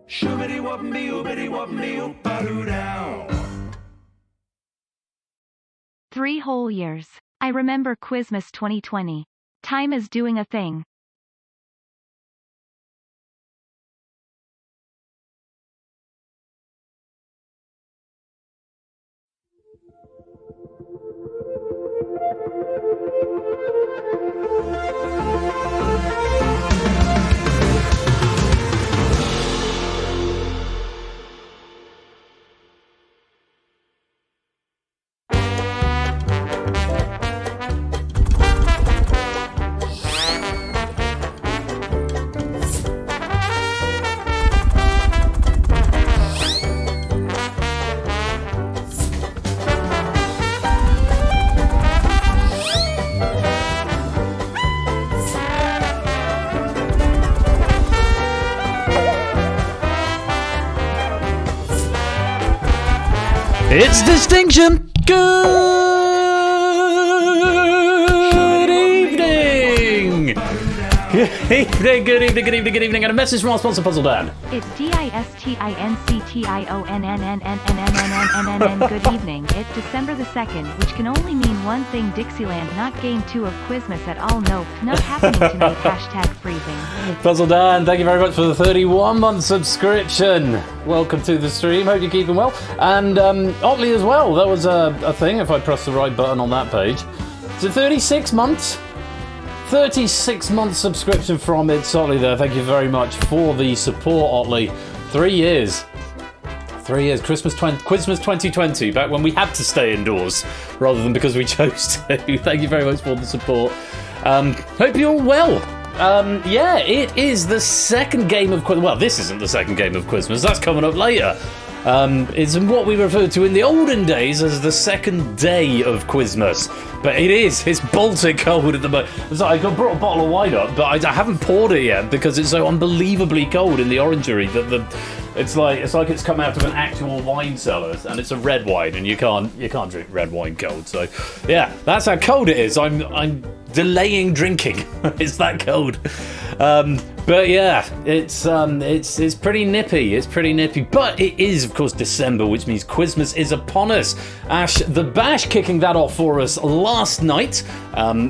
Shoobity whoopity oobity whoopity oop-a-doo-dow. 3 whole years. I remember Quizmas 2020. Time is doing a thing. It's Distinction! Good evening! Good evening, and a message from our sponsor, Puzzle Dan. It's DISTINCTIONNNNNNNNNNNNNNNNN. Good evening. It's December the 2nd, which can only mean one thing, Dixieland, not game 2 of Quizmas at all. Nope, not happening tonight. Hashtag freezing. Puzzle Dan, thank you very much for the 31-month subscription. Welcome to the stream, hope you're keeping well. And Otley as well, that was a thing, if I press the right button on that page. Is it 36 months? 36-month subscription from It's Otley there. Thank you very much for the support, Otley. 3 years. 3 years. Quizmas 2020, back when we had to stay indoors rather than because we chose to. Thank you very much for the support. Hope you're all well. Yeah, it is the second game of Quizmas. Well, this isn't the second game of Quizmas. That's coming up later. It's what we referred to in the olden days as the second day of Quizmas. But it's bolted cold at the moment. So I brought a bottle of wine up, but I haven't poured it yet because it's so unbelievably cold in the orangery that it's like it's come out of an actual wine cellar, and it's a red wine, and you can't drink red wine cold. So yeah, that's how cold it is. I'm delaying drinking. It's that cold. But yeah, it's pretty nippy. It's pretty nippy. But it is, of course, December, which means Quizmas is upon us. Ash the Bash kicking that off for us last night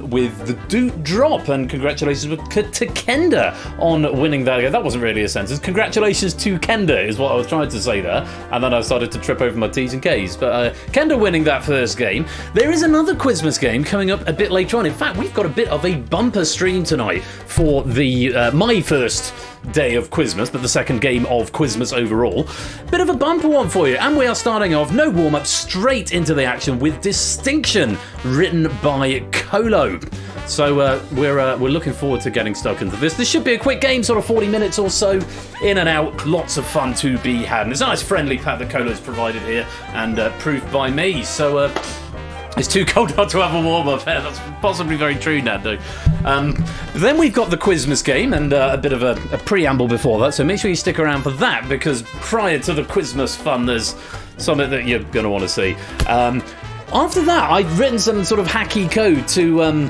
with the Doot Drop, and congratulations to Kenda on winning that. That wasn't really a sentence. Congratulations to Kenda is what I was trying to say there, and then I started to trip over my T's and K's. But Kenda winning that first game. There is another Quizmas game coming up a bit later on. In fact, we've got a bit of a bumper stream tonight for the my first day of Quizmas, but the second game of Quizmas overall. Bit of a bumper one for you, and we are starting off, no warm-up, straight into the action with Distinction, written by Colo. So we're looking forward to getting stuck into this. This should be a quick game, sort of 40 minutes or so, in and out. Lots of fun to be had. And there's a nice friendly pack that Colo's provided here, and proof by me. So it's too cold not to have a warm-up. That's possibly very true, Nando. Then we've got the Quizmas game and a bit of a preamble before that, so make sure you stick around for that, because prior to the Quizmas fun, there's something that you're going to want to see. After that, I'd written some sort of hacky code to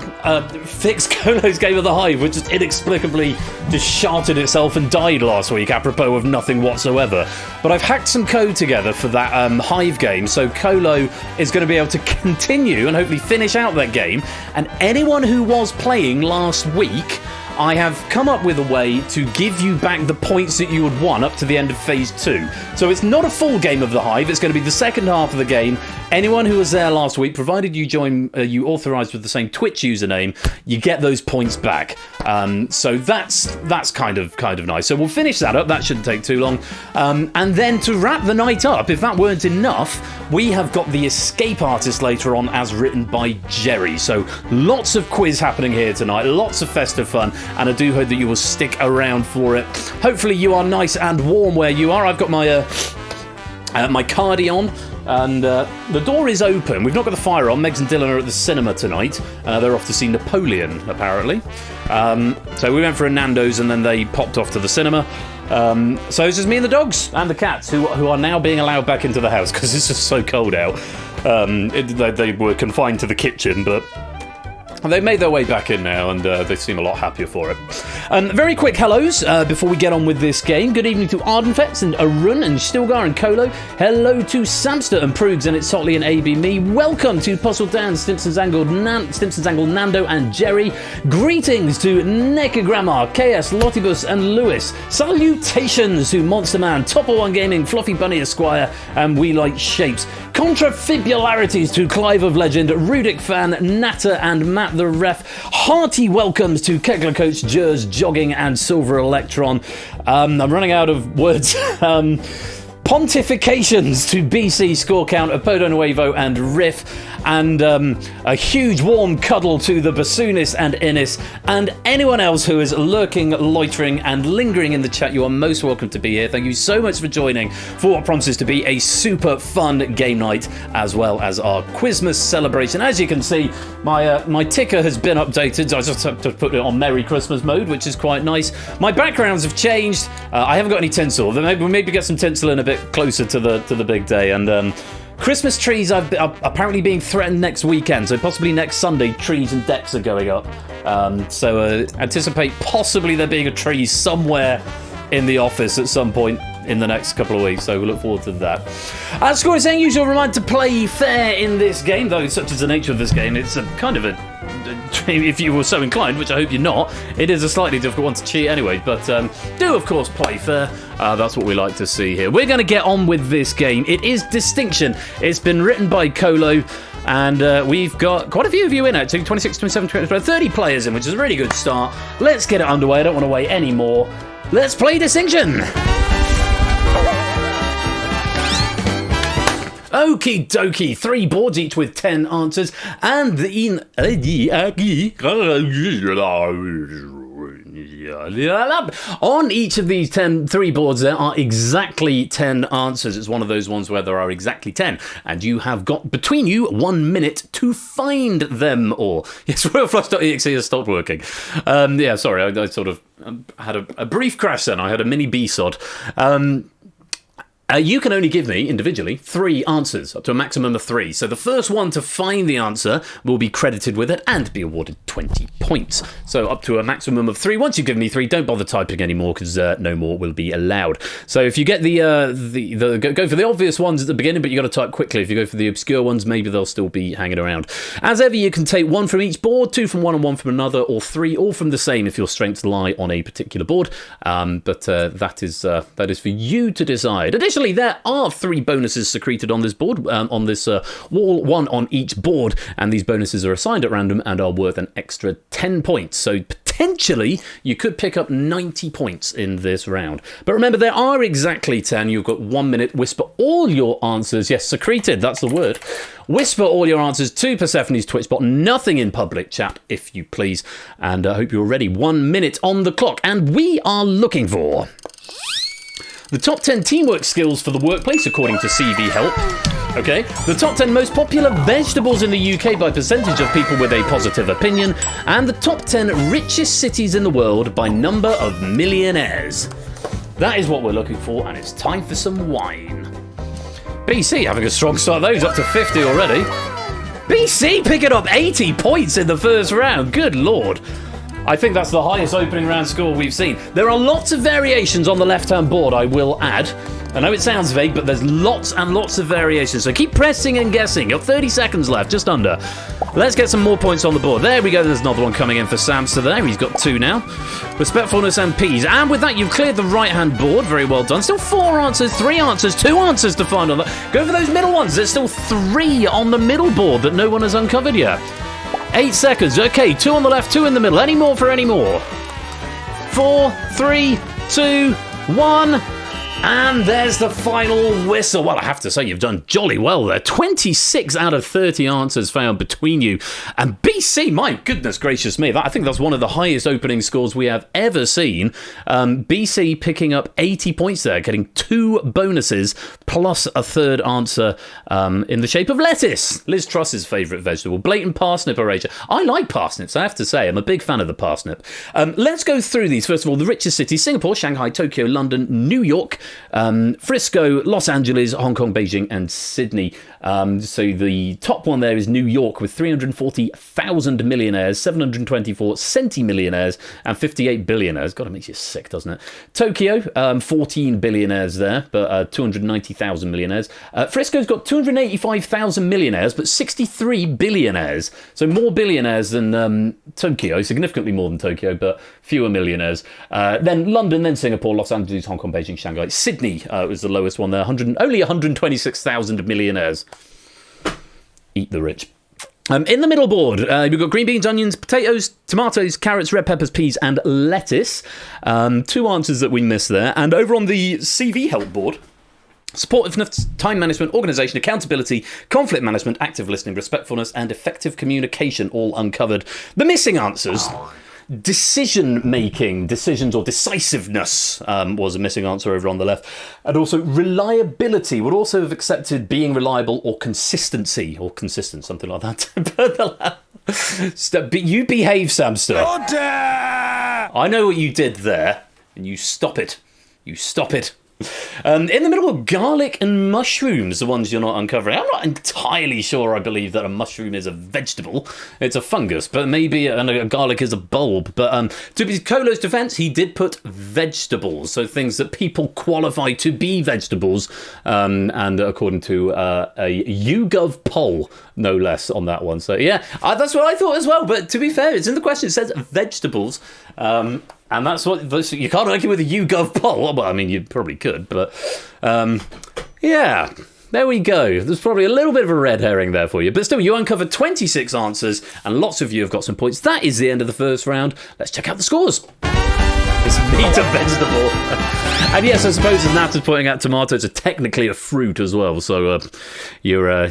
fix Colo's Game of the Hive, which just inexplicably just sharted itself and died last week, apropos of nothing whatsoever. But I've hacked some code together for that Hive game, so Colo is going to be able to continue and hopefully finish out that game. And anyone who was playing last week, I have come up with a way to give you back the points that you had won up to the end of Phase 2. So it's not a full game of the Hive, it's going to be the second half of the game. Anyone who was there last week, provided you join, you authorised with the same Twitch username, you get those points back. So that's kind of nice. So we'll finish that up, that shouldn't take too long. And then to wrap the night up, if that weren't enough, we have got the Escape Artist later on as written by Jerry. So lots of quiz happening here tonight, lots of festive fun. And I do hope that you will stick around for it. Hopefully you are nice and warm where you are. I've got my my cardi on, and the door is open. We've not got the fire on. Megs and Dylan are at the cinema tonight. They're off to see Napoleon, apparently. So we went for a Nando's and then they popped off to the cinema. So it's just me and the dogs and the cats who are now being allowed back into the house because it's just so cold out. They were confined to the kitchen, but They've made their way back in now, and they seem a lot happier for it. Very quick hellos before we get on with this game. Good evening to Ardenfetz and Arun and Stilgar and Kolo. Hello to Samster and Prugs and It's Sotley and AB Me. Welcome to Puzzle Dan, Stimpson's Angle, Nando and Jerry. Greetings to Nekagramma, KS, Lottibus and Lewis. Salutations to Monster Man, Topper One Gaming, Fluffy Bunny Esquire, and We Like Shapes. Contrafibularities to Clive of Legend, Rudic Fan, Natter and Matt the Ref. Hearty welcomes to Kekla Coach, Jers, Jogging and Silver Electron. I'm running out of words. Pontifications to BC, Score Count, Apodo Nuevo and Riff, and a huge warm cuddle to the Bassoonist and Innis, and anyone else who is lurking, loitering and lingering in the chat. You are most welcome to be here. Thank you so much for joining for what promises to be a super fun game night, as well as our Quizmas celebration. As you can see, my ticker has been updated. I just have to put it on Merry Christmas mode, which is quite nice. My backgrounds have changed. I haven't got any tinsel. We'll maybe get some tinsel in a bit closer to the big day, and Christmas trees are apparently being threatened next weekend, so possibly next Sunday trees and decks are going up, so anticipate possibly there being a tree somewhere in the office at some point in the next couple of weeks, so we look forward to that. As Score is saying, usual reminder to play fair in this game, though such is the nature of this game, it's a kind of a if you were so inclined, which I hope you're not, it is a slightly difficult one to cheat anyway, but do of course play fair. That's what we like to see here. We're going to get on with this game. It is Distinction. It's been written by Kolo, and we've got quite a few of you in actually, 26, 27, 28, 30 players in, which is a really good start. Let's get it underway. I don't want to wait any more. Let's play Distinction. Okie dokie, 3 boards each with 10 answers, and on each of these 3 boards there are exactly 10 answers. It's one of those ones where there are exactly 10, and you have got between you 1 minute to find them all. Yes, RoyalFlush.exe has stopped working. Yeah, sorry, I sort of had a brief crash then. I had a mini B-sod. You can only give me, individually, 3 answers, up to a maximum of 3. So the first one to find the answer will be credited with it and be awarded 20 points. So up to a maximum of 3. Once you've given me 3, don't bother typing anymore, because no more will be allowed. So if you get go for the obvious ones at the beginning, but you've got to type quickly. If you go for the obscure ones, maybe they'll still be hanging around. As ever, you can take 1 from each board, 2 from one and 1 from another, or 3 all from the same if your strengths lie on a particular board. But that is for you to decide. Additionally, there are 3 bonuses secreted on this board, on this wall, 1 on each board, and these bonuses are assigned at random and are worth an extra 10 points. So potentially, you could pick up 90 points in this round. But remember, there are exactly 10. You've got 1 minute. Whisper all your answers. Yes, secreted, that's the word. Whisper all your answers to Persephone's Twitch bot. Nothing in public chat, if you please. And I hope you're ready. 1 minute on the clock. And we are looking for the top 10 teamwork skills for the workplace, according to CV Help. Okay, the top 10 most popular vegetables in the UK by percentage of people with a positive opinion, and the top 10 richest cities in the world by number of millionaires. That is what we're looking for, and it's time for some wine. BC having a strong start. Those up to 50 already. BC picking up 80 points in the first round. Good lord. I think that's the highest opening round score we've seen. There are lots of variations on the left-hand board, I will add. I know it sounds vague, but there's lots and lots of variations, so keep pressing and guessing. You've got 30 seconds left, just under. Let's get some more points on the board. There we go, there's another one coming in for Samster there. He's got 2 now. Respectfulness and peas. And with that, you've cleared the right-hand board. Very well done. Still 4 answers, 3 answers, 2 answers to find on that. Go for those middle ones. There's still 3 on the middle board that no one has uncovered yet. 8 seconds. Okay, 2 on the left, 2 in the middle. Any more for any more? 4, 3, 2, 1. And there's the final whistle. Well, I have to say, you've done jolly well there. 26 out of 30 answers found between you. And BC, my goodness gracious me, I think that's one of the highest opening scores we have ever seen. BC picking up 80 points there, getting 2 bonuses plus a third answer in the shape of lettuce. Liz Truss's favourite vegetable. Blatant parsnip erasure. I like parsnips, I have to say. I'm a big fan of the parsnip. Let's go through these. First of all, the richest cities: Singapore, Shanghai, Tokyo, London, New York, Frisco, Los Angeles, Hong Kong, Beijing, and Sydney. So the top one there is New York with 340,000 millionaires, 724 centimillionaires, and 58 billionaires. God, it makes you sick, doesn't it? Tokyo, 14 billionaires there, but 290,000 millionaires. Frisco's got 285,000 millionaires, but 63 billionaires. So more billionaires than Tokyo, significantly more than Tokyo, but fewer millionaires. Then London, then Singapore, Los Angeles, Hong Kong, Beijing, Shanghai. Sydney was the lowest one there, only 126,000 millionaires. Eat the rich. In the middle board, we've got green beans, onions, potatoes, tomatoes, carrots, red peppers, peas, and lettuce. Two answers that we missed there. And over on the CV help board, supportiveness, time management, organisation, accountability, conflict management, active listening, respectfulness, and effective communication, all uncovered. The missing answers: decision-making, decisions or decisiveness was a missing answer over on the left. And also reliability would also have accepted being reliable or consistency, or consistent, something like that. But you behave, Samster. Order! I know what you did there, and you stop it. You stop it. In the middle of garlic and mushrooms, the ones you're not uncovering. I'm not entirely sure I believe that a mushroom is a vegetable. It's a fungus, but maybe a garlic is a bulb. But to be Colo's defence, he did put vegetables, so things that people qualify to be vegetables, and according to a YouGov poll, no less, on that one. So yeah, that's what I thought as well. But to be fair, it's in the question. It says vegetables. And that's what you can't argue with a YouGov poll. Well, I mean, you probably could, but yeah, there we go. There's probably a little bit of a red herring there for you, but still, you uncovered 26 answers, and lots of you have got some points. That is the end of the first round. Let's check out the scores. It's meat and vegetable. And yes, I suppose as Nat is pointing out, tomatoes are technically a fruit as well. So yeah.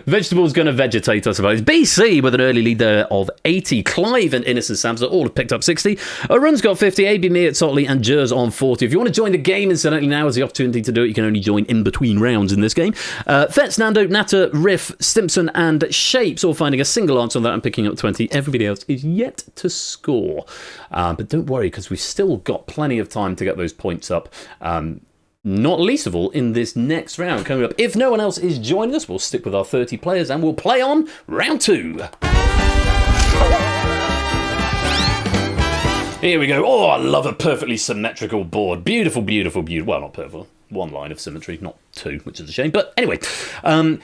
Vegetable's going to vegetate, I suppose. BC with an early lead there of 80. Clive and Innocent Samson all have picked up 60. Arun's got 50. AB Me at Sotley and Jers on 40. If you want to join the game, incidentally, now is the opportunity to do it. You can only join in between rounds in this game. Fetz, Nando, Natter, Riff, Stimpson and Shapes all finding a single answer on that and picking up 20. Everybody else is yet to score. But don't worry, because we've still got plenty of time to get those points up. Not least of all in this next round coming up. If no one else is joining us, we'll stick with our 30 players and we'll play on round 2. Here we go. Oh, I love a perfectly symmetrical board. Beautiful, beautiful, beautiful. Well, not perfect. One line of symmetry, not two, which is a shame. But anyway,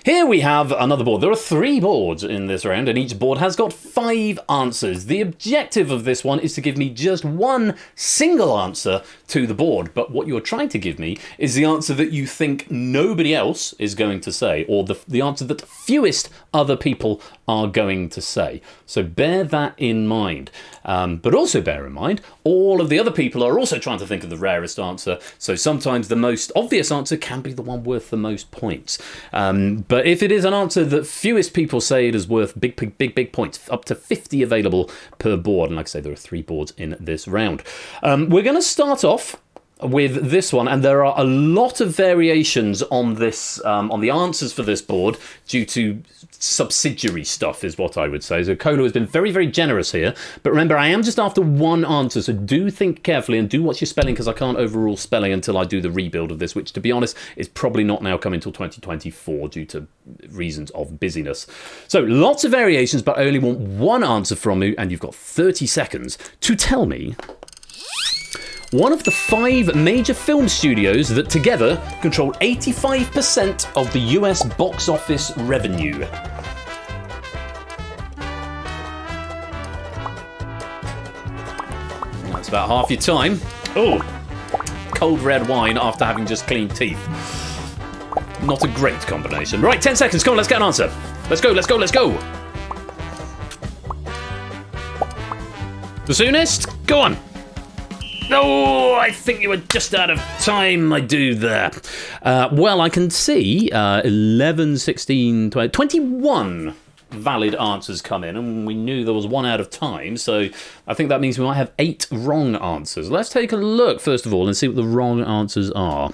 here we have another board. There are 3 boards in this round, and each board has got 5 answers. The objective of this one is to give me just one single answer to the board. But what you're trying to give me is the answer that you think nobody else is going to say, or the answer that fewest other people are going to say. So bear that in mind. But also bear in mind, all of the other people are also trying to think of the rarest answer. So sometimes the most obvious answer can be the one worth the most points. But if it is an answer that fewest people say it is worth big points, up to 50 available per board. And like I say, there are 3 boards in this round. We're going to start off with this one, and there are a lot of variations on this, on the answers for this board due to subsidiary stuff, is what I would say. So Kolo has been very, very generous here. But remember, I am just after one answer, so do think carefully and do watch your spelling, because I can't overrule spelling until I do the rebuild of this, which, to be honest, is probably not now coming until 2024 due to reasons of busyness. So lots of variations, but I only want one answer from you, and you've got 30 seconds to tell me one of the 5 major film studios that together control 85% of the US box office revenue. That's about half your time. Oh, cold red wine after having just cleaned teeth. Not a great combination. Right, 10 seconds. Come on, let's get an answer. Let's go, let's go, let's go. The soonest? Go on. Oh, I think you were just out of time, my dude, there. Well, I can see 11, 16, 20, 21 valid answers come in, and we knew there was 1 out of time, so I think that means we might have 8 wrong answers. Let's take a look, first of all, and see what the wrong answers are.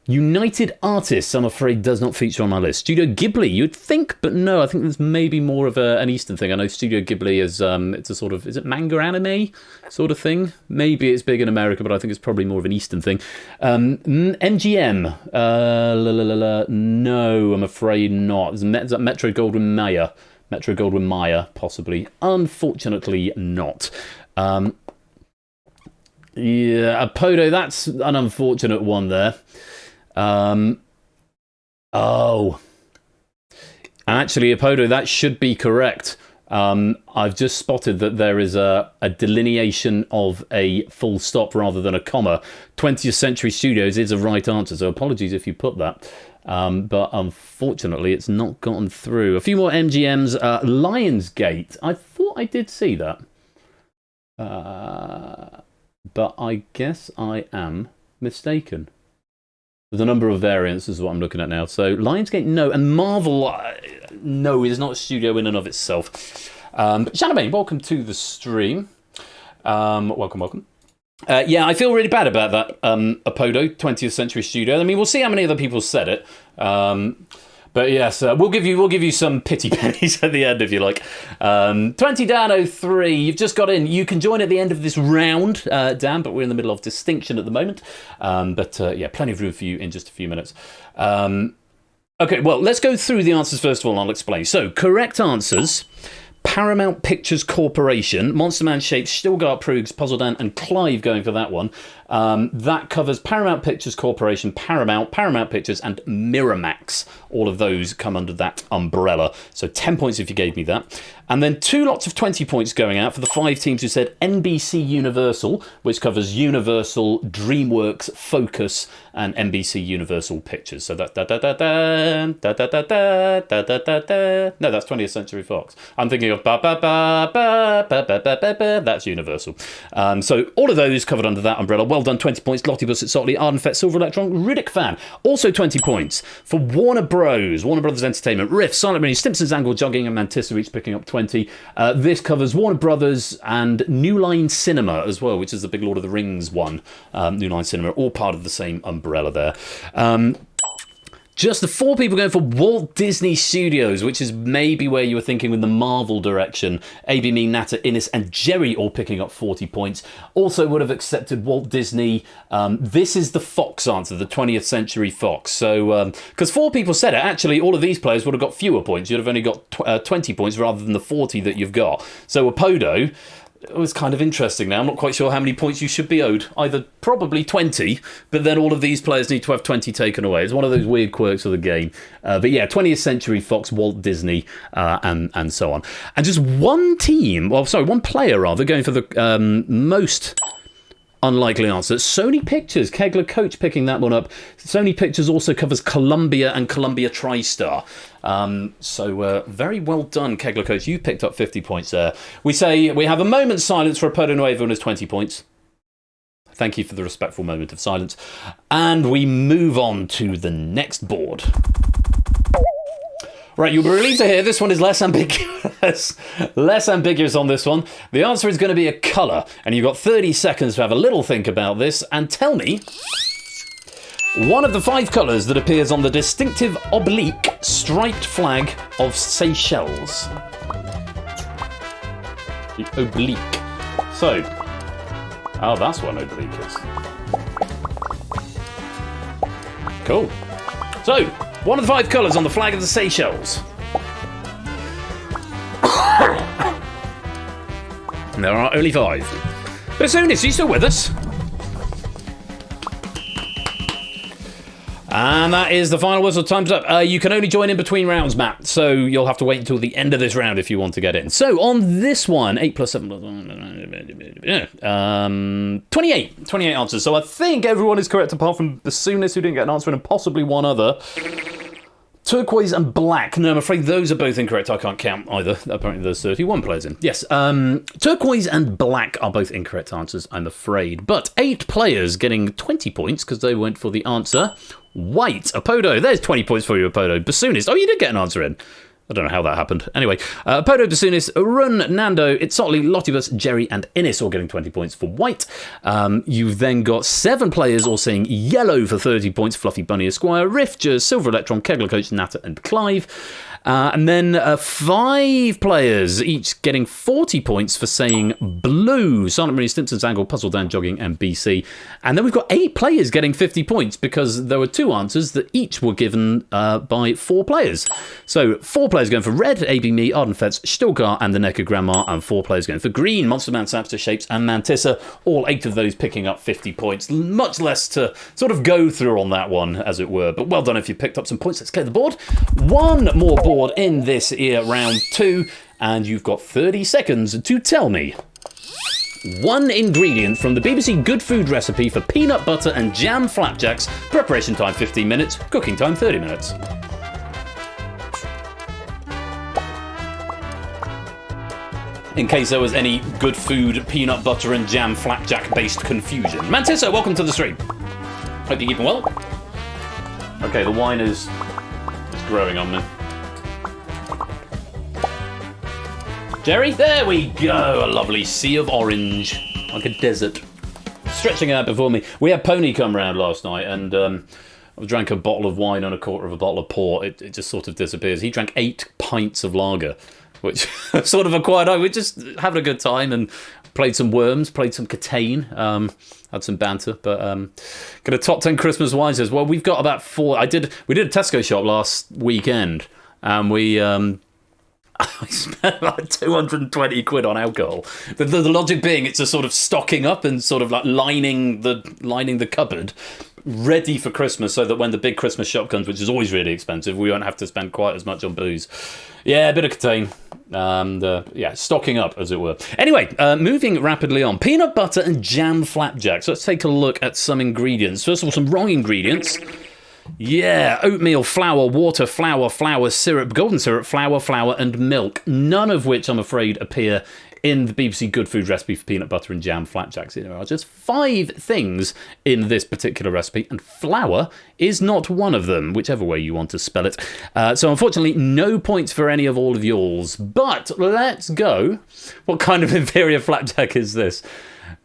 United Artists, I'm afraid, does not feature on my list. Studio Ghibli, you'd think, but no, I think there's maybe more of an Eastern thing. I know Studio Ghibli is, it's a sort of, is it manga anime sort of thing? Maybe it's big in America, but I think it's probably more of an Eastern thing. MGM, no, I'm afraid not. Is that Metro Goldwyn Mayer? Metro Goldwyn Mayer, possibly. Unfortunately, not. Yeah, Apodo, that's an unfortunate one there. Oh. Actually, Apodo, that should be correct. I've just spotted that there is a delineation of a full stop rather than a comma. 20th Century Studios is a right answer, so apologies if you put that. But unfortunately, it's not gotten through. A few more MGMs. Lionsgate. I thought I did see that. But I guess I am mistaken. There's a number of variants, is what I'm looking at now. So Lionsgate, no. And Marvel, no, is not a studio in and of itself. But Shannon, welcome to the stream. Welcome. Yeah, I feel really bad about that, Apodo, 20th Century Studio. I mean, we'll see how many other people said it. But yes, we'll give you some pity pennies at the end if you like. 20 Dan 03, you've just got in. You can join at the end of this round, Dan, but we're in the middle of distinction at the moment. Yeah, plenty of room for you in just a few minutes. Okay, well, let's go through the answers first of all, and I'll explain. So, correct answers. Paramount Pictures Corporation, Monster Man Shapes, Stilgart Proogs, Puzzle Dan, and Clive going for that one. That covers Paramount Pictures Corporation, Paramount Pictures, and Miramax. All of those come under that umbrella. So 10 points if you gave me that. And then 2 lots of 20 points going out for the 5 teams who said NBC Universal, which covers Universal, DreamWorks, Focus, and NBC Universal Pictures. So that's no, that's 20th Century Fox. I'm thinking of that's Universal. So all of those covered under that umbrella. Well done, 20 points. Lottie Bussett, Sotley, Ardenfett, Silver Electron, Riddick Fan. Also 20 points for Warner Brothers Entertainment, Riff, Silent Mini, Stimson's Angle, Jogging, and Mantis each picking up 20. This covers Warner Brothers and New Line Cinema as well, which is the big Lord of the Rings one. New Line Cinema, all part of the same umbrella there. Just the 4 people going for Walt Disney Studios, which is maybe where you were thinking with the Marvel direction. AB, me, Nata, Innes, and Jerry all picking up 40 points. Also would have accepted Walt Disney. This is the Fox answer, the 20th Century Fox. So, because 4 people said it, actually all of these players would have got fewer points. You'd have only got 20 points rather than the 40 that you've got. So Apodo, it was kind of interesting now. I'm not quite sure how many points you should be owed. Either probably 20, but then all of these players need to have 20 taken away. It's one of those weird quirks of the game. But yeah, 20th Century Fox, Walt Disney, and so on. And just one player rather, going for the most unlikely answer. Sony Pictures, Kegler Coach picking that one up. Sony Pictures also covers Columbia and Columbia TriStar. So very well done, Kegler Coach. You picked up 50 points there. We have a moment's silence for Apodo Nuevo and his 20 points. Thank you for the respectful moment of silence. And we move on to the next board. Right, you'll be relieved to hear this one is less ambiguous. Less ambiguous on this one. The answer is going to be a colour, and you've got 30 seconds to have a little think about this and tell me one of the 5 colours that appears on the distinctive oblique striped flag of Seychelles. The oblique. So, that's what an oblique is. Cool. So, one of the 5 colours on the flag of the Seychelles. There are only 5. Bassoonist, are you still with us? And that is the final whistle. Time's up. You can only join in between rounds, Matt. So you'll have to wait until the end of this round if you want to get in. So on this one, 8 plus 7... 28. 28 answers. So I think everyone is correct apart from Bassoonist, who didn't get an answer, and possibly one other. Turquoise and black. No, I'm afraid those are both incorrect. I can't count either. Apparently there's 31 players in. Yes, turquoise and black are both incorrect answers, I'm afraid. But 8 players getting 20 points because they went for the answer white. Apodo, there's 20 points for you, Apodo. Bassoonist, you did get an answer in. I don't know how that happened. Anyway, Podo, Basunis, Run, Nando, Itzotli, Lottibus, Jerry, and Innis all getting 20 points for white. You've then got 7 players all saying yellow for 30 points. Fluffy Bunny Esquire, Riff, Jers, Silver Electron, Kegler Coach, Natter, and Clive. And then 5 players each getting 40 points for saying blue. Silent Marie, Stimpson's Angle, Puzzle Dan, Jogging, and BC. And then we've got 8 players getting 50 points because there were 2 answers that each were given by 4 players. So 4 players going for red, AB Me, Arden Fetz, Stilgar, and the Necker Grandma, and 4 players going for green, Monster Man, Sapster, Shapes, and Mantissa. All 8 of those picking up 50 points. Much less to sort of go through on that one, as it were. But well done if you picked up some points. Let's clear the board. One more board in this here round 2, and you've got 30 seconds to tell me one ingredient from the BBC Good Food recipe for peanut butter and jam flapjacks. Preparation time 15 minutes, cooking time 30 minutes. In case there was any good food, peanut butter and jam flapjack based confusion. Mantissa, welcome to the stream. Hope you're keeping well. Okay, the wine is growing on me. Jerry, there we go. A lovely sea of orange, like a desert, stretching out before me. We had Pony come round last night, and I drank a bottle of wine and a quarter of a bottle of port. It just sort of disappears. He drank 8 pints of lager, which sort of acquired. We're just having a good time and played some Worms, played some Catane, had some banter. But got a top 10 Christmas wines as well. We've got about 4. We did a Tesco shop last weekend, and we. I spent like 220 quid on alcohol. The logic being it's a sort of stocking up and sort of like lining the cupboard ready for Christmas so that when the big Christmas shop comes, which is always really expensive, we won't have to spend quite as much on booze. Yeah, a bit of Catane. And stocking up, as it were. Anyway, moving rapidly on. Peanut butter and jam flapjacks. Let's take a look at some ingredients. First of all, some wrong ingredients. Yeah, oatmeal, flour, water, flour, syrup, golden syrup, flour, and milk. None of which, I'm afraid, appear in the BBC Good Food recipe for peanut butter and jam flapjacks. There are just 5 things in this particular recipe, and flour is not one of them, whichever way you want to spell it. So unfortunately, no points for any of all of yours. But let's go. What kind of inferior flapjack is this?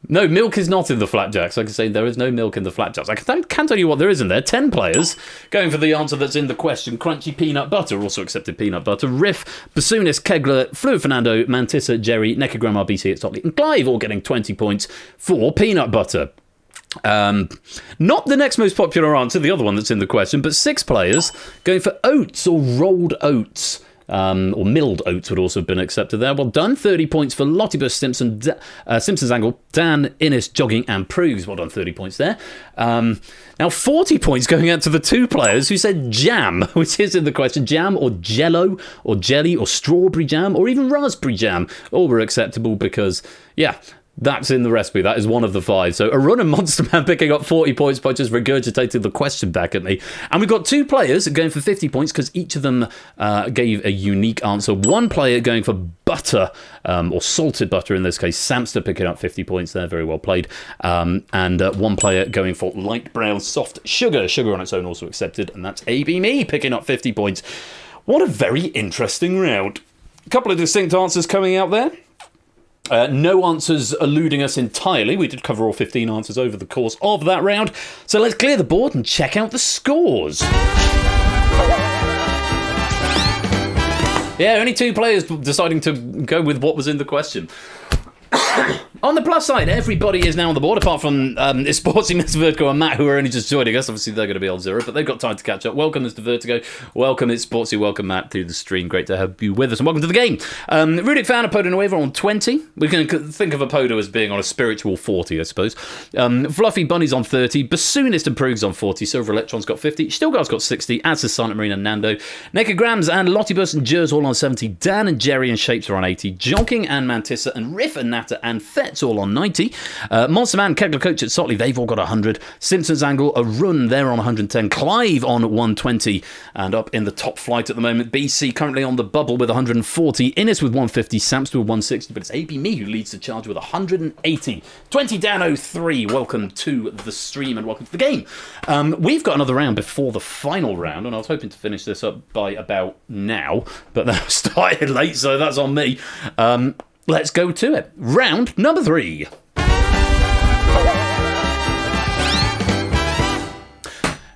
No, milk is not in the flapjacks. I can say there is no milk in the flapjacks. I can tell you what there is in there. 10 players going for the answer that's in the question. Crunchy peanut butter, also accepted peanut butter. Riff, Basunis, Kegler, Fluid Fernando, Mantissa, Jerry, Necker Grandma, BC, Stotley, and Clive all getting 20 points for peanut butter. Not the next most popular answer, the other one that's in the question, but 6 players going for oats or rolled oats. Or milled oats would also have been accepted there. Well done. 30 points for Lottibus, Simpson's Angle, Dan, Innis, Jogging, and Proves. Well done, 30 points there. Now 40 points going out to the 2 players who said jam, which is in the question. Jam or jello or jelly or strawberry jam or even raspberry jam. All were acceptable because, yeah, that's in the recipe. That is one of the 5. So a run and Monster Man picking up 40 points by just regurgitating the question back at me. And we've got 2 players going for 50 points because each of them gave a unique answer. 1 player going for butter, or salted butter in this case. Samster picking up 50 points there. Very well played. And 1 player going for light brown soft sugar. Sugar on its own also accepted. And that's AB Me picking up 50 points. What a very interesting round. A couple of distinct answers coming out there. No answers eluding us entirely. We did cover all 15 answers over the course of that round. So let's clear the board and check out the scores. Yeah, only 2 players deciding to go with what was in the question. On the plus side, everybody is now on the board, apart from Sportsy, Mr. Vertigo, and Matt, who are only just joining us. Obviously, they're going to be on 0, but they've got time to catch up. Welcome, Mr. Vertigo. Welcome, it's Sportsy. Welcome, Matt, through the stream. Great to have you with us, and welcome to the game. Rudik Fan, Apodo and Waver on 20. We can think of Apodo as being on a spiritual 40, I suppose. Fluffy Bunny's on 30. Bassoonist and Proog's on 40. Silver Electron's got 50. Stilgar's got 60, as has Silent Marine and Nando. Naked Grams and Lottibus and Jers all on 70. Dan and Jerry and Shapes are on 80. Jonking and Mantissa and Riff and Natter and Fetz Let's all on 90. Monster Man, Kegler Coach at Sotley, they've all got 100. Simpsons Angle, a run, they're on 110. Clive on 120. And up in the top flight at the moment, BC currently on the bubble with 140. Innes with 150. Samps with 160. But it's AB Me who leads the charge with 180. 20 down 03. Welcome to the stream and welcome to the game. We've got another round before the final round, and I was hoping to finish this up by about now, but then I started late, so that's on me. Let's go to it. Round number 3.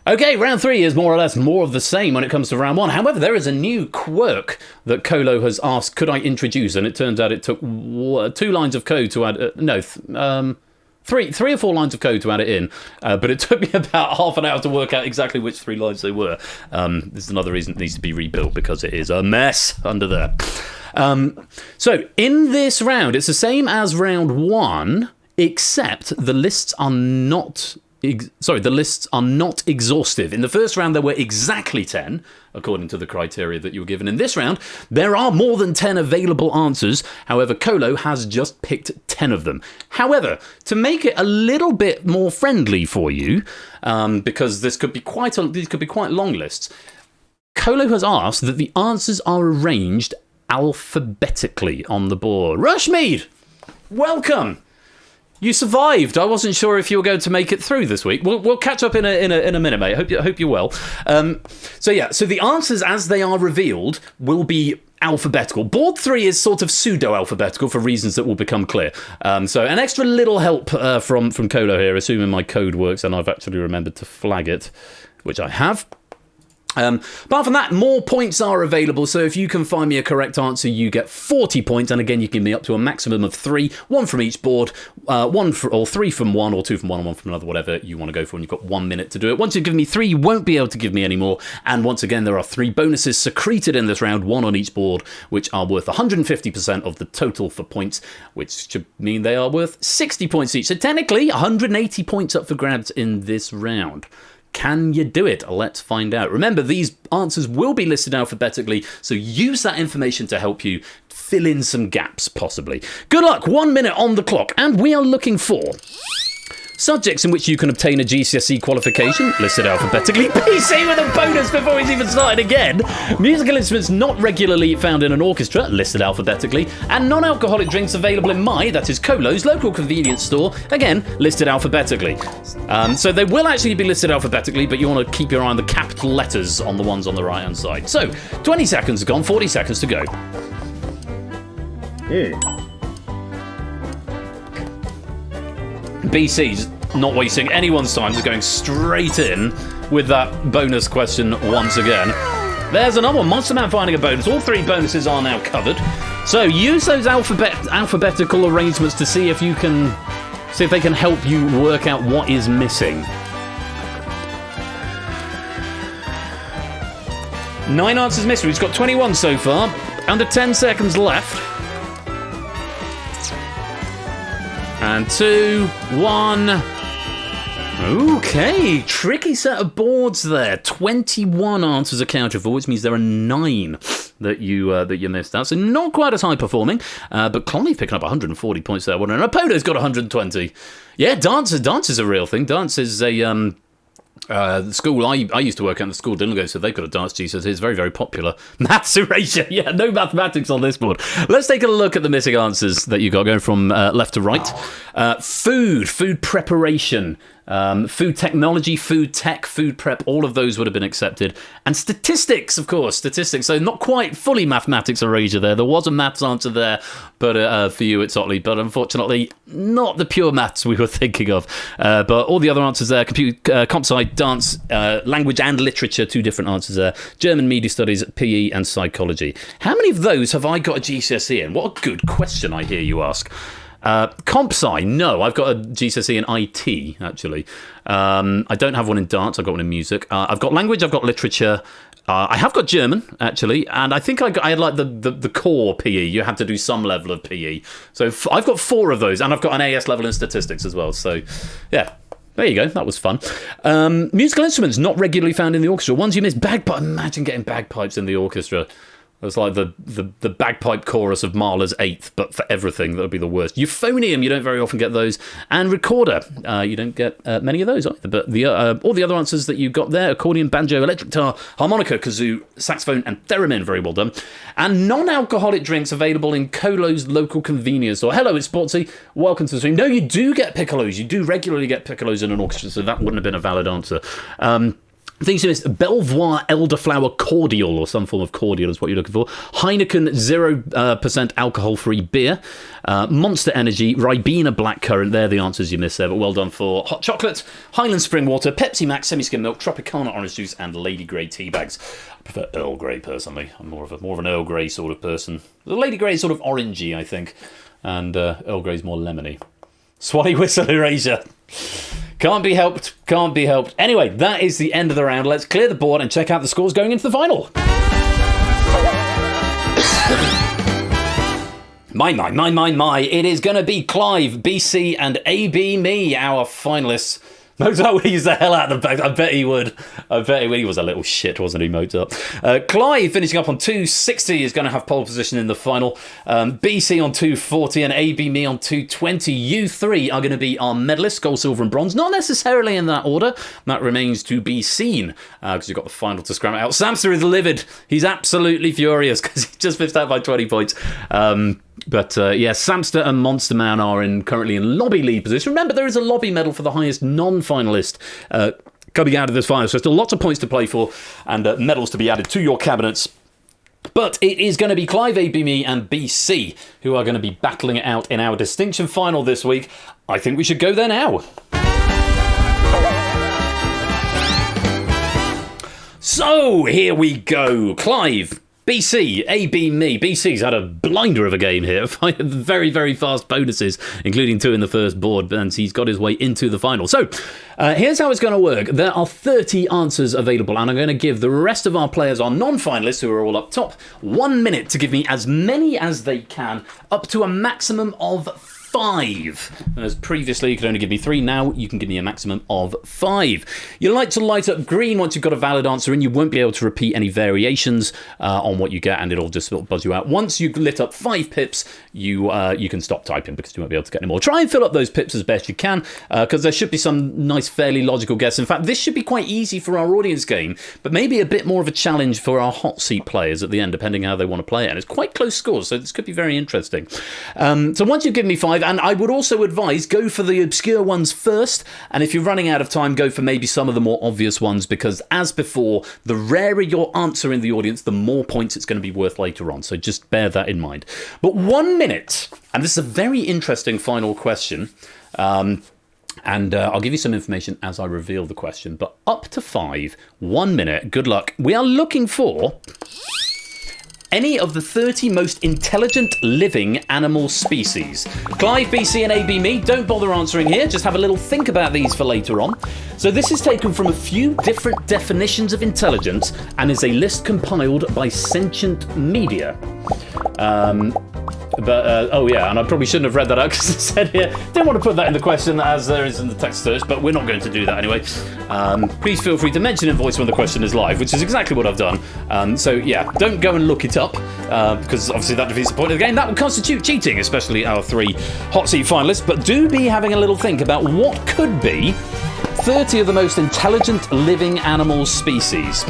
Okay, round 3 is more or less more of the same when it comes to round 1. However, there is a new quirk that Colo has asked, could I introduce? And it turns out it took 2 lines of code to add... Three or 4 lines of code to add it in, but it took me about half an hour to work out exactly which 3 lines they were. This is another reason it needs to be rebuilt, because it is a mess under there. So, in this round, it's the same as round 1, except the lists are not... the lists are not exhaustive. In the first round, there were exactly 10, according to the criteria that you were given. In this round, there are more than 10 available answers. However, Colo has just picked 10 of them. However, to make it a little bit more friendly for you, because these could be quite long lists, Colo has asked that the answers are arranged alphabetically on the board. Rushmead, welcome. You survived. I wasn't sure if you were going to make it through this week. We'll catch up in a minute, mate. Hope you're well. So the answers as they are revealed will be alphabetical. Board 3 is sort of pseudo-alphabetical for reasons that will become clear. So an extra little help from Colo here, assuming my code works and I've actually remembered to flag it, which I have. Apart from that, more points are available, so if you can find me a correct answer, you get 40 points, and again, you can give me up to a maximum of 3, 1 from each board, 3 from one, or 2 from one, and 1 from another, whatever you want to go for, and you've got 1 minute to do it. Once you've given me 3, you won't be able to give me any more, and once again, there are 3 bonuses secreted in this round, 1 on each board, which are worth 150% of the total for points, which should mean they are worth 60 points each, so technically, 180 points up for grabs in this round. Can you do it? Let's find out. Remember, these answers will be listed alphabetically, so use that information to help you fill in some gaps, possibly. Good luck. 1 minute on the clock, and we are looking for subjects in which you can obtain a GCSE qualification, listed alphabetically. PC with a bonus before he's even started again. Musical instruments not regularly found in an orchestra, listed alphabetically. And non-alcoholic drinks available in that is Colo's local convenience store, again, listed alphabetically. So they will actually be listed alphabetically, but you want to keep your eye on the capital letters on the ones on the right-hand side. So, 20 seconds gone, 40 seconds to go. BC's not wasting anyone's time, just going straight in with that bonus question once again. There's another one, Monster Man finding a bonus. All 3 bonuses are now covered. So use those alphabetical arrangements to see if they can help you work out what is missing. 9 answers mystery. He's got 21 so far. Under 10 seconds left. And 2, 1. Okay, tricky set of boards there. 21 answers accounted for, which means there are 9 that you missed out. So not quite as high performing, but Conley picking up 140 points there. And Apodo's got 120. Yeah, dance is a real thing. Dance is a the school I used to work at, the school didn't go, so they've got a dance GCSE. It's very, very popular. Maths erasure. Yeah, no mathematics on this board. Let's take a look at the missing answers that you got, going from left to right. Food preparation, food technology, food tech, food prep, all of those would have been accepted. And statistics, of course, statistics. So not quite fully mathematics erasure there. There was a maths answer there, but for you it's Otley. But unfortunately, not the pure maths we were thinking of. But all the other answers there, comp sci, dance, language and literature, 2 different answers there. German media studies, PE and psychology. How many of those have I got a GCSE in? What a good question, I hear you ask. Comp sci, no, I've got a GCSE in IT, actually. I don't have one in dance, I've got one in music. I've got language, I've got literature. I have got German, actually, and I think I had like the core PE. You had to do some level of PE. So I've got 4 of those, and I've got an AS level in statistics as well. So, yeah. There you go, that was fun. Musical instruments not regularly found in the orchestra. Ones you missed, bagpipe. Imagine getting bagpipes in the orchestra. It's like the bagpipe chorus of Mahler's Eighth, but for everything. That would be the worst. Euphonium, you don't very often get those. And recorder, you don't get many of those either. But all the other answers that you got there, accordion, banjo, electric guitar, harmonica, kazoo, saxophone, and theremin, very well done. And non-alcoholic drinks available in Colo's local convenience store. Hello, it's Sportsy. Welcome to the stream. No, you do get piccolos. You do regularly get piccolos in an orchestra, so that wouldn't have been a valid answer. I think you missed Belvoir Elderflower Cordial, or some form of cordial is what you're looking for. Heineken 0% alcohol-free beer. Monster Energy, Ribena Blackcurrant. They're the answers you missed there, but well done for hot chocolate, Highland Spring Water, Pepsi Max, semi-skim milk, Tropicana orange juice, and Lady Grey tea bags. I prefer Earl Grey personally. I'm more of an Earl Grey sort of person. The Lady Grey is sort of orangey, I think, and Earl Grey's more lemony. Swanee Whistle Erasure. Can't be helped. Anyway, that is the end of the round. Let's clear the board and check out the scores going into the final. My. It is going to be Clive, BC, and AB Me, our finalists. Mozart would use the hell out of the back. I bet he would. He was a little shit, wasn't he, Mozart? Clive finishing up on 260 is going to have pole position in the final. BC on 240 and AB Me on 220. You three are going to be our medalists, gold, silver, and bronze. Not necessarily in that order. That remains to be seen because you've got the final to scram it out. Samster is livid. He's absolutely furious because he just missed out by 20 points. But Samster and Monster Man are currently in lobby lead position. Remember, there is a lobby medal for the highest non-finalist coming out of this final, so still lots of points to play for and medals to be added to your cabinets. But it is going to be Clive, AB Me, and BC who are going to be battling it out in our distinction final this week. I think we should go there now. So, here we go. Clive, BC, AB Me. BC's had a blinder of a game here. Very, very fast bonuses, including 2 in the first board, and he's got his way into the final. So, here's how it's going to work. There are 30 answers available, and I'm going to give the rest of our players, our non-finalists, who are all up top, 1 minute to give me as many as they can, up to a maximum of 5. As previously you could only give me 3, now you can give me a maximum of 5. You like to light up green once you've got a valid answer and you won't be able to repeat any variations on what you get, and it'll just buzz you out. Once you've lit up 5 pips, you can stop typing because you won't be able to get any more. Try and fill up those pips as best you can because there should be some nice, fairly logical guesses. In fact, this should be quite easy for our audience game, but maybe a bit more of a challenge for our hot seat players at the end, depending how they want to play it. And it's quite close scores, so this could be very interesting. So once you've given me 5, and I would also advise go for the obscure ones first, and if you're running out of time, go for maybe some of the more obvious ones, because as before, the rarer your answer in the audience, the more points it's going to be worth later on, so just bear that in mind. But 1 minute, and this is a very interesting final question, and I'll give you some information as I reveal the question, but up to 5, 1 minute, good luck. We are looking for any of the 30 most intelligent living animal species. Clive, BC, and AB Me, don't bother answering here. Just have a little think about these for later on. So this is taken from a few different definitions of intelligence and is a list compiled by Sentient Media. And I probably shouldn't have read that out because it said here, didn't want to put that in the question as there is in the text search, but we're not going to do that anyway. Please feel free to mention in voice when the question is live, which is exactly what I've done. So yeah, don't go and look it up because obviously that defeats the point of the game. That would constitute cheating, especially our 3 hot seat finalists, but do be having a little think about what could be 30 of the most intelligent living animal species.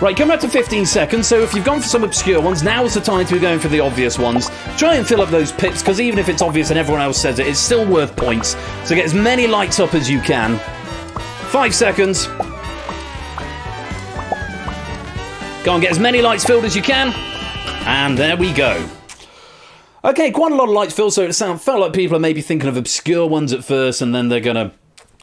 Right, coming up to 15 seconds, so if you've gone for some obscure ones, now's the time to be going for the obvious ones. Try and fill up those pips, because even if it's obvious and everyone else says it, it's still worth points. So get as many lights up as you can. 5 seconds. Go on, get as many lights filled as you can. And there we go. Okay, quite a lot of lights filled, so it felt like people are maybe thinking of obscure ones at first, and then they're going to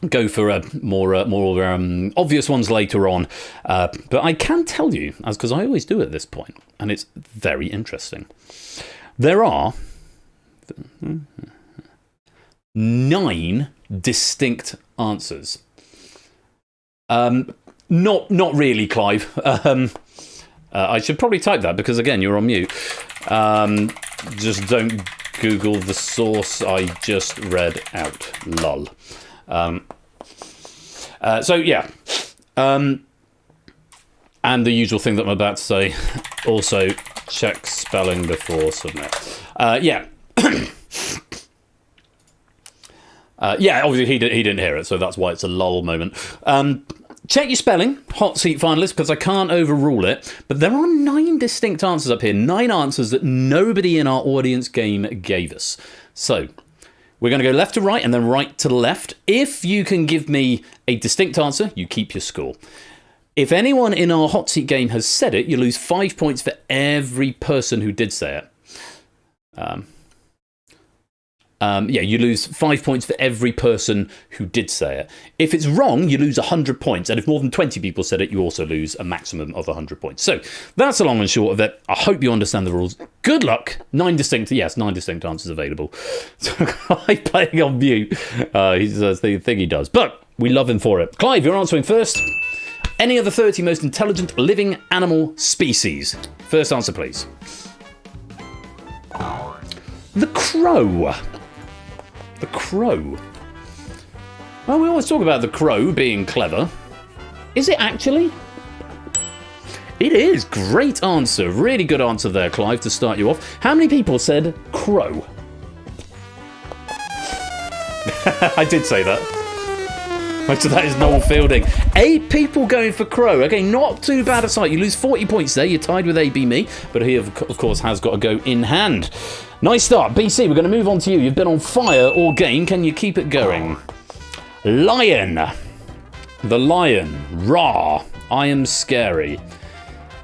go for more obvious ones later on. But I can tell you, because I always do at this point, and it's very interesting. There are 9 distinct answers. Not really, Clive. I should probably type that because, again, you're on mute. Just don't Google the source I just read out. Lol. And the usual thing that I'm about to say, Also, check spelling before submit. Yeah. Yeah, obviously he didn't hear it, so that's why it's a lull moment. Check your spelling, hot seat finalist, because I can't overrule it. But there are 9 distinct answers up here. 9 answers that nobody in our audience game gave us. So, we're going to go left to right and then right to left. If you can give me a distinct answer, you keep your score. If anyone in our hot seat game has said it, you lose 5 points for every person who did say it. Yeah, you lose 5 points for every person who did say it. If it's wrong, you lose 100 points. And if more than 20 people said it, you also lose a maximum of 100 points. So that's the long and short of it. I hope you understand the rules. Good luck. 9 distinct answers available. So Clive playing on mute. He's the thing he does. But we love him for it. Clive, you're answering first. Any of the 30 most intelligent living animal species? First answer, please. The crow. The crow. Well, we always talk about the crow being clever. Is it actually? It is. Great answer. Really good answer there, Clive, to start you off. How many people said crow? I did say that. Most of that is Noel Fielding. 8 people going for crow. Okay, not too bad a sight. You lose 40 points there. You're tied with AB Me, but he, of course, has got to go in hand. Nice start. BC, we're going to move on to you. You've been on fire all game. Can you keep it going? Lion. The lion. Rah. I am scary.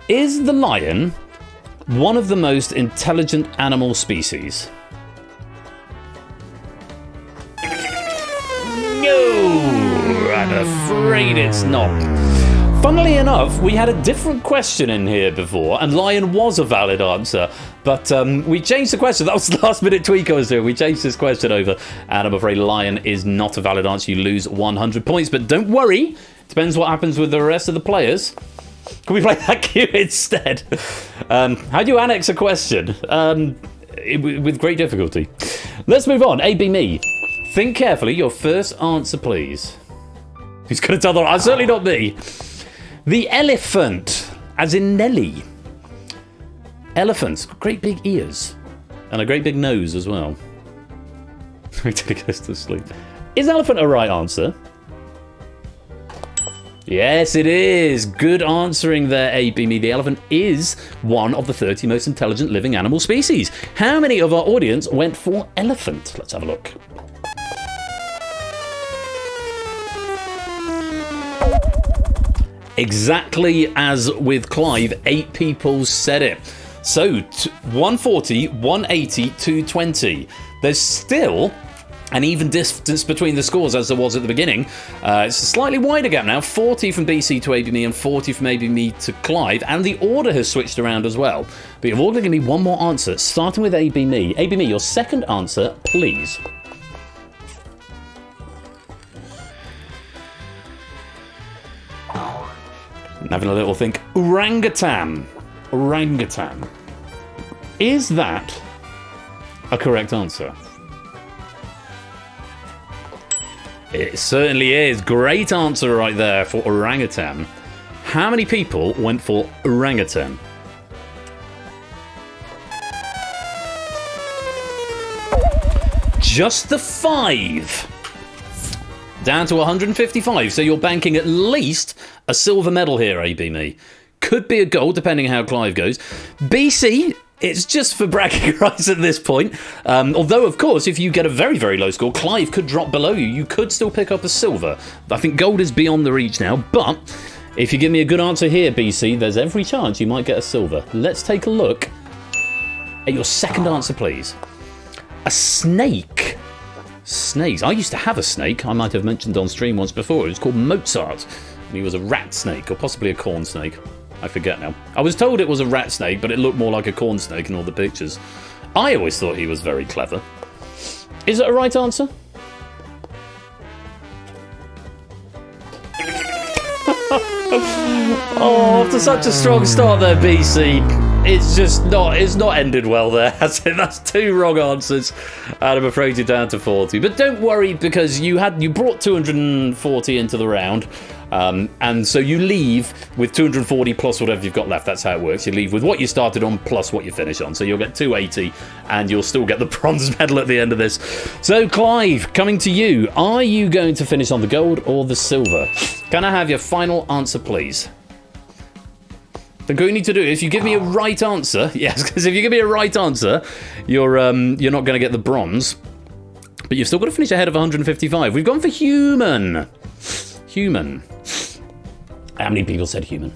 Is the lion one of the most intelligent animal species? No, I'm afraid it's not. Funnily enough, we had a different question in here before, and lion was a valid answer, but we changed the question. That was the last minute tweak I was doing. We changed this question over, and I'm afraid lion is not a valid answer. You lose 100 points, but don't worry. Depends what happens with the rest of the players. Can we play that cue instead? How do you annex a question? With great difficulty. Let's move on. AB Me. Think carefully. Your first answer, please. Who's going to tell the... certainly not me. The elephant, as in Nelly. Elephants, great big ears. And a great big nose as well. Wait till he goes to sleep. Is elephant a right answer? Yes, it is. Good answering there, AB Me. The elephant is one of the 30 most intelligent living animal species. How many of our audience went for elephant? Let's have a look. Exactly as with Clive, 8 people said it. So, 140, 180, 220. There's still an even distance between the scores as there was at the beginning. It's a slightly wider gap now, 40 from BC to AB Me and 40 from AB Me to Clive, and the order has switched around as well. But you've all got to give me one more answer, starting with AB Me. AB Me, your second answer, please. Having a little think. Orangutan. Orangutan. Is that a correct answer? It certainly is. Great answer right there for orangutan. How many people went for orangutan? Just the 5. Down to 155, so you're banking at least a silver medal here, AB Me. Could be a gold, depending on how Clive goes. BC, it's just for bragging rights at this point. Although, of course, if you get a very, very low score, Clive could drop below you. You could still pick up a silver. I think gold is beyond the reach now, but if you give me a good answer here, BC, there's every chance you might get a silver. Let's take a look at your second answer, please. A snake. Snakes. I used to have a snake. I might have mentioned on stream once before. It was called Mozart. And he was a rat snake, or possibly a corn snake. I forget now. I was told it was a rat snake, but it looked more like a corn snake in all the pictures. I always thought he was very clever. Is it a right answer? Oh, after such a strong start there, BC. It's not ended well there, has it? That's 2 wrong answers, and I'm afraid you're down to 40. But don't worry, because you brought 240 into the round. And so you leave with 240 plus whatever you've got left. That's how it works. You leave with what you started on plus what you finish on. So you'll get 280 and you'll still get the bronze medal at the end of this. So Clive, coming to you. Are you going to finish on the gold or the silver? Can I have your final answer, please? The good you need to do, if you give me a right answer, yes, because if you give me a right answer, you're not going to get the bronze. But you've still got to finish ahead of 155. We've gone for human. Human. How many people said human?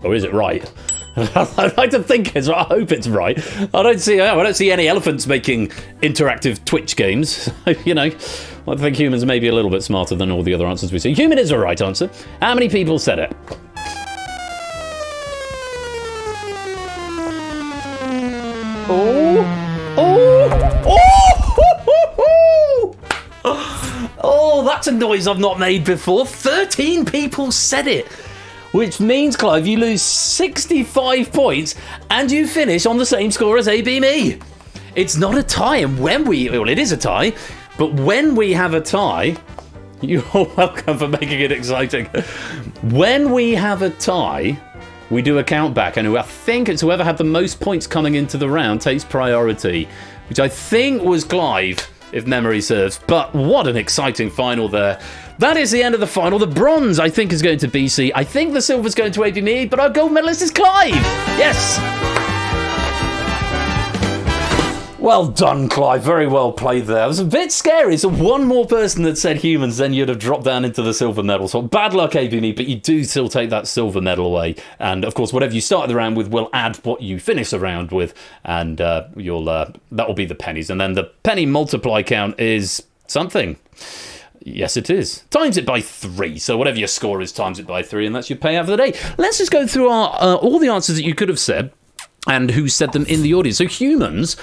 Or is it right? I'd like to think it's right. I hope it's right. I don't see any elephants making interactive Twitch games. You know, I think humans may be a little bit smarter than all the other answers we see. Human is the right answer. How many people said it? Oh, that's a noise I've not made before. 13 people said it. Which means, Clive, you lose 65 points and you finish on the same score as AB Me. It's not a tie, and well, it is a tie, but when we have a tie, you're welcome for making it exciting. When we have a tie, we do a count back, and I think it's whoever had the most points coming into the round takes priority, which I think was Clive, if memory serves. But what an exciting final there. That is the end of the final. The bronze, I think, is going to BC. I think the silver's going to AB Me, but our gold medalist is Clive. Yes. Well done, Clive. Very well played there. It was a bit scary. So one more person that said humans, then you'd have dropped down into the silver medal. So bad luck, AB Me, but you do still take that silver medal away. And, of course, whatever you started the round with will add what you finish the round with. And that will be the pennies. And then the penny multiply count is something. Yes, it is. Times it by 3. So whatever your score is, times it by 3, and that's your payout for the day. Let's just go through all the answers that you could have said and who said them in the audience. So humans,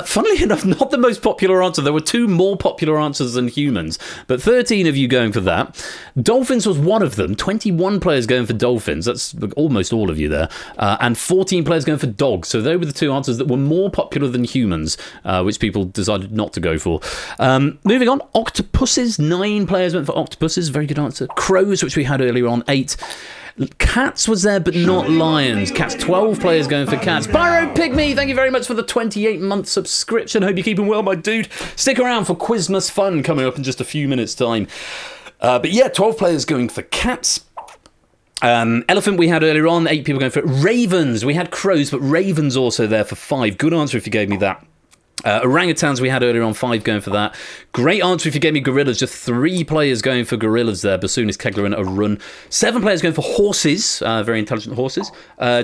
funnily enough, not the most popular answer. There were 2 more popular answers than humans, but 13 of you going for that. Dolphins was one of them. 21 players going for dolphins. That's almost all of you there. And 14 players going for dogs. So they were the 2 answers that were more popular than humans, which people decided not to go for. Moving on, octopuses. 9 players went for octopuses. Very good answer. Crows, which we had earlier on, 8. Cats was there, but not lions. Cats, 12 players going for cats. Pyro Pygmy, thank you very much for the 28-month subscription. Hope you're keeping well, my dude. Stick around for Quizmas fun coming up in just a few minutes' time. But yeah, 12 players going for cats. Elephant we had earlier on, 8 people going for it. Ravens, we had crows, but ravens also there for 5. Good answer if you gave me that. Orangutans we had earlier on, 5 going for that. Great answer if you gave me gorillas. Just 3 players going for gorillas there. Bassoonist, Kegler and a run. 7 players going for horses. Very intelligent horses.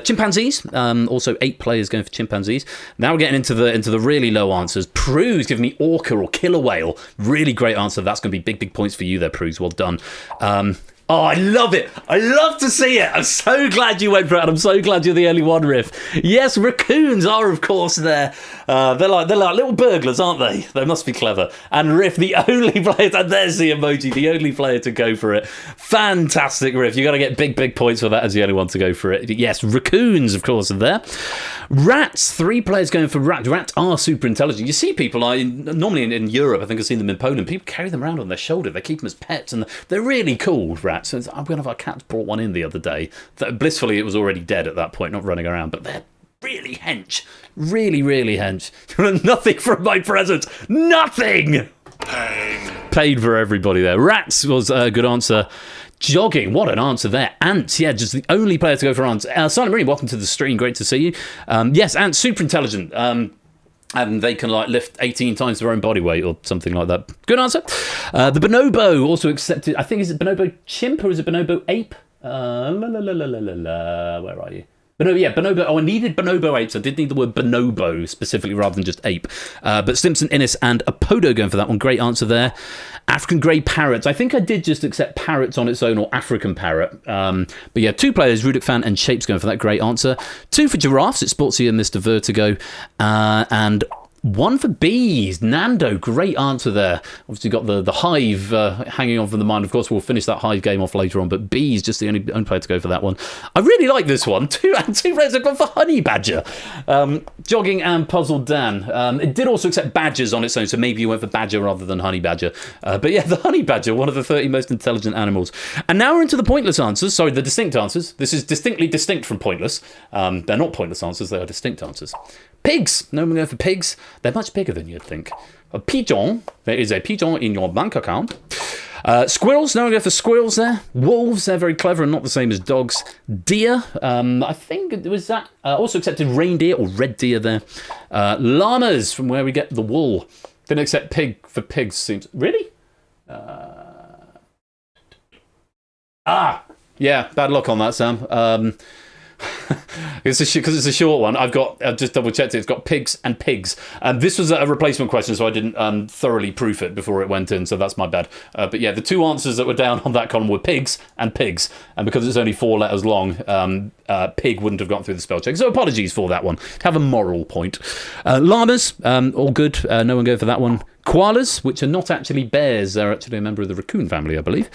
Chimpanzees. Also 8 players going for chimpanzees. Now we're getting into the really low answers. Prue's giving me orca or killer whale. Really great answer. That's going to be big points for you there, Prue's. Well done. Oh, I love it. I love to see it. I'm so glad you went for it, and I'm so glad you're the only one, Riff. Yes, raccoons are, of course, there. They're like little burglars, aren't they? They must be clever. And Riff, the only player, and there's the emoji, the only player to go for it. Fantastic, Riff. You've got to get big points for that as the only one to go for it. Yes, raccoons, of course, are there. Rats, 3 players going for rats. Rats are super intelligent. You see people, normally in Europe, I think I've seen them in Poland, people carry them around on their shoulder. They keep them as pets, and they're really cool, rats. One of our cats brought one in the other day. Blissfully, it was already dead at that point, not running around, but they're really hench. Really hench. Nothing from my present. Nothing! Paid for everybody there. Rats was a good answer. Jogging, what an answer there. Ants, yeah, just the only player to go for ants. Silent Marine, welcome to the stream. Great to see you. Yes, ants, super intelligent. And they can lift 18 times their own body weight or something like that. Good answer. The bonobo also accepted. I think, is it bonobo chimp or is it bonobo ape? Where are you? Bonobo. Oh, I needed bonobo apes. I did need the word bonobo specifically rather than just ape. But Stimson, Innis and Apodo going for that one. Great answer there. African grey parrots. I think I did just accept parrots on its own or African parrot. But yeah, 2 players, Rudic Fan and Shapes going for that. Great answer. 2 for giraffes. It's Sportsy and Mr. Vertigo. And 1 for bees. Nando, great answer there. Obviously got the hive hanging on from the mind. Of course, we'll finish that hive game off later on, but bees just the only player to go for that one. I really like this one. Two players have gone for honey badger. Jogging and puzzled Dan. It did also accept badgers on its own, so maybe you went for badger rather than honey badger. But yeah, the honey badger, one of the 30 most intelligent animals. And now we're into the pointless answers. Sorry, the distinct answers. This is distinctly distinct from pointless. They're not pointless answers, they are distinct answers. Pigs. No one going for pigs. They're much bigger than you'd think. A pigeon. There is a pigeon in your bank account. Squirrels. No one going for squirrels there. Wolves. They're very clever and not the same as dogs. Deer. I think it was that. Also accepted reindeer or red deer there. Llamas, from where we get the wool. Didn't accept pig for pigs. Seems really. Yeah. Bad luck on that, Sam. Because it's a short one. I've just double checked it. It's got pigs and pigs. This was a replacement question, so I didn't thoroughly proof it before it went in, so that's my bad. But yeah, the two answers that were down on that column were pigs and pigs. And because it's only 4 letters long, pig wouldn't have gone through the spell check. So apologies for that one. Have a moral point. Llamas, all good. No one go for that one. Koalas, which are not actually bears. They're actually a member of the raccoon family, I believe.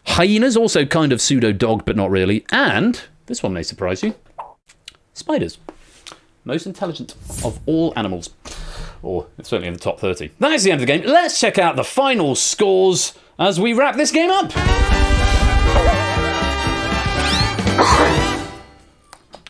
Hyenas, also kind of pseudo-dog, but not really. And this one may surprise you. Spiders. Most intelligent of all animals. Or it's certainly in the top 30. That is the end of the game. Let's check out the final scores as we wrap this game up.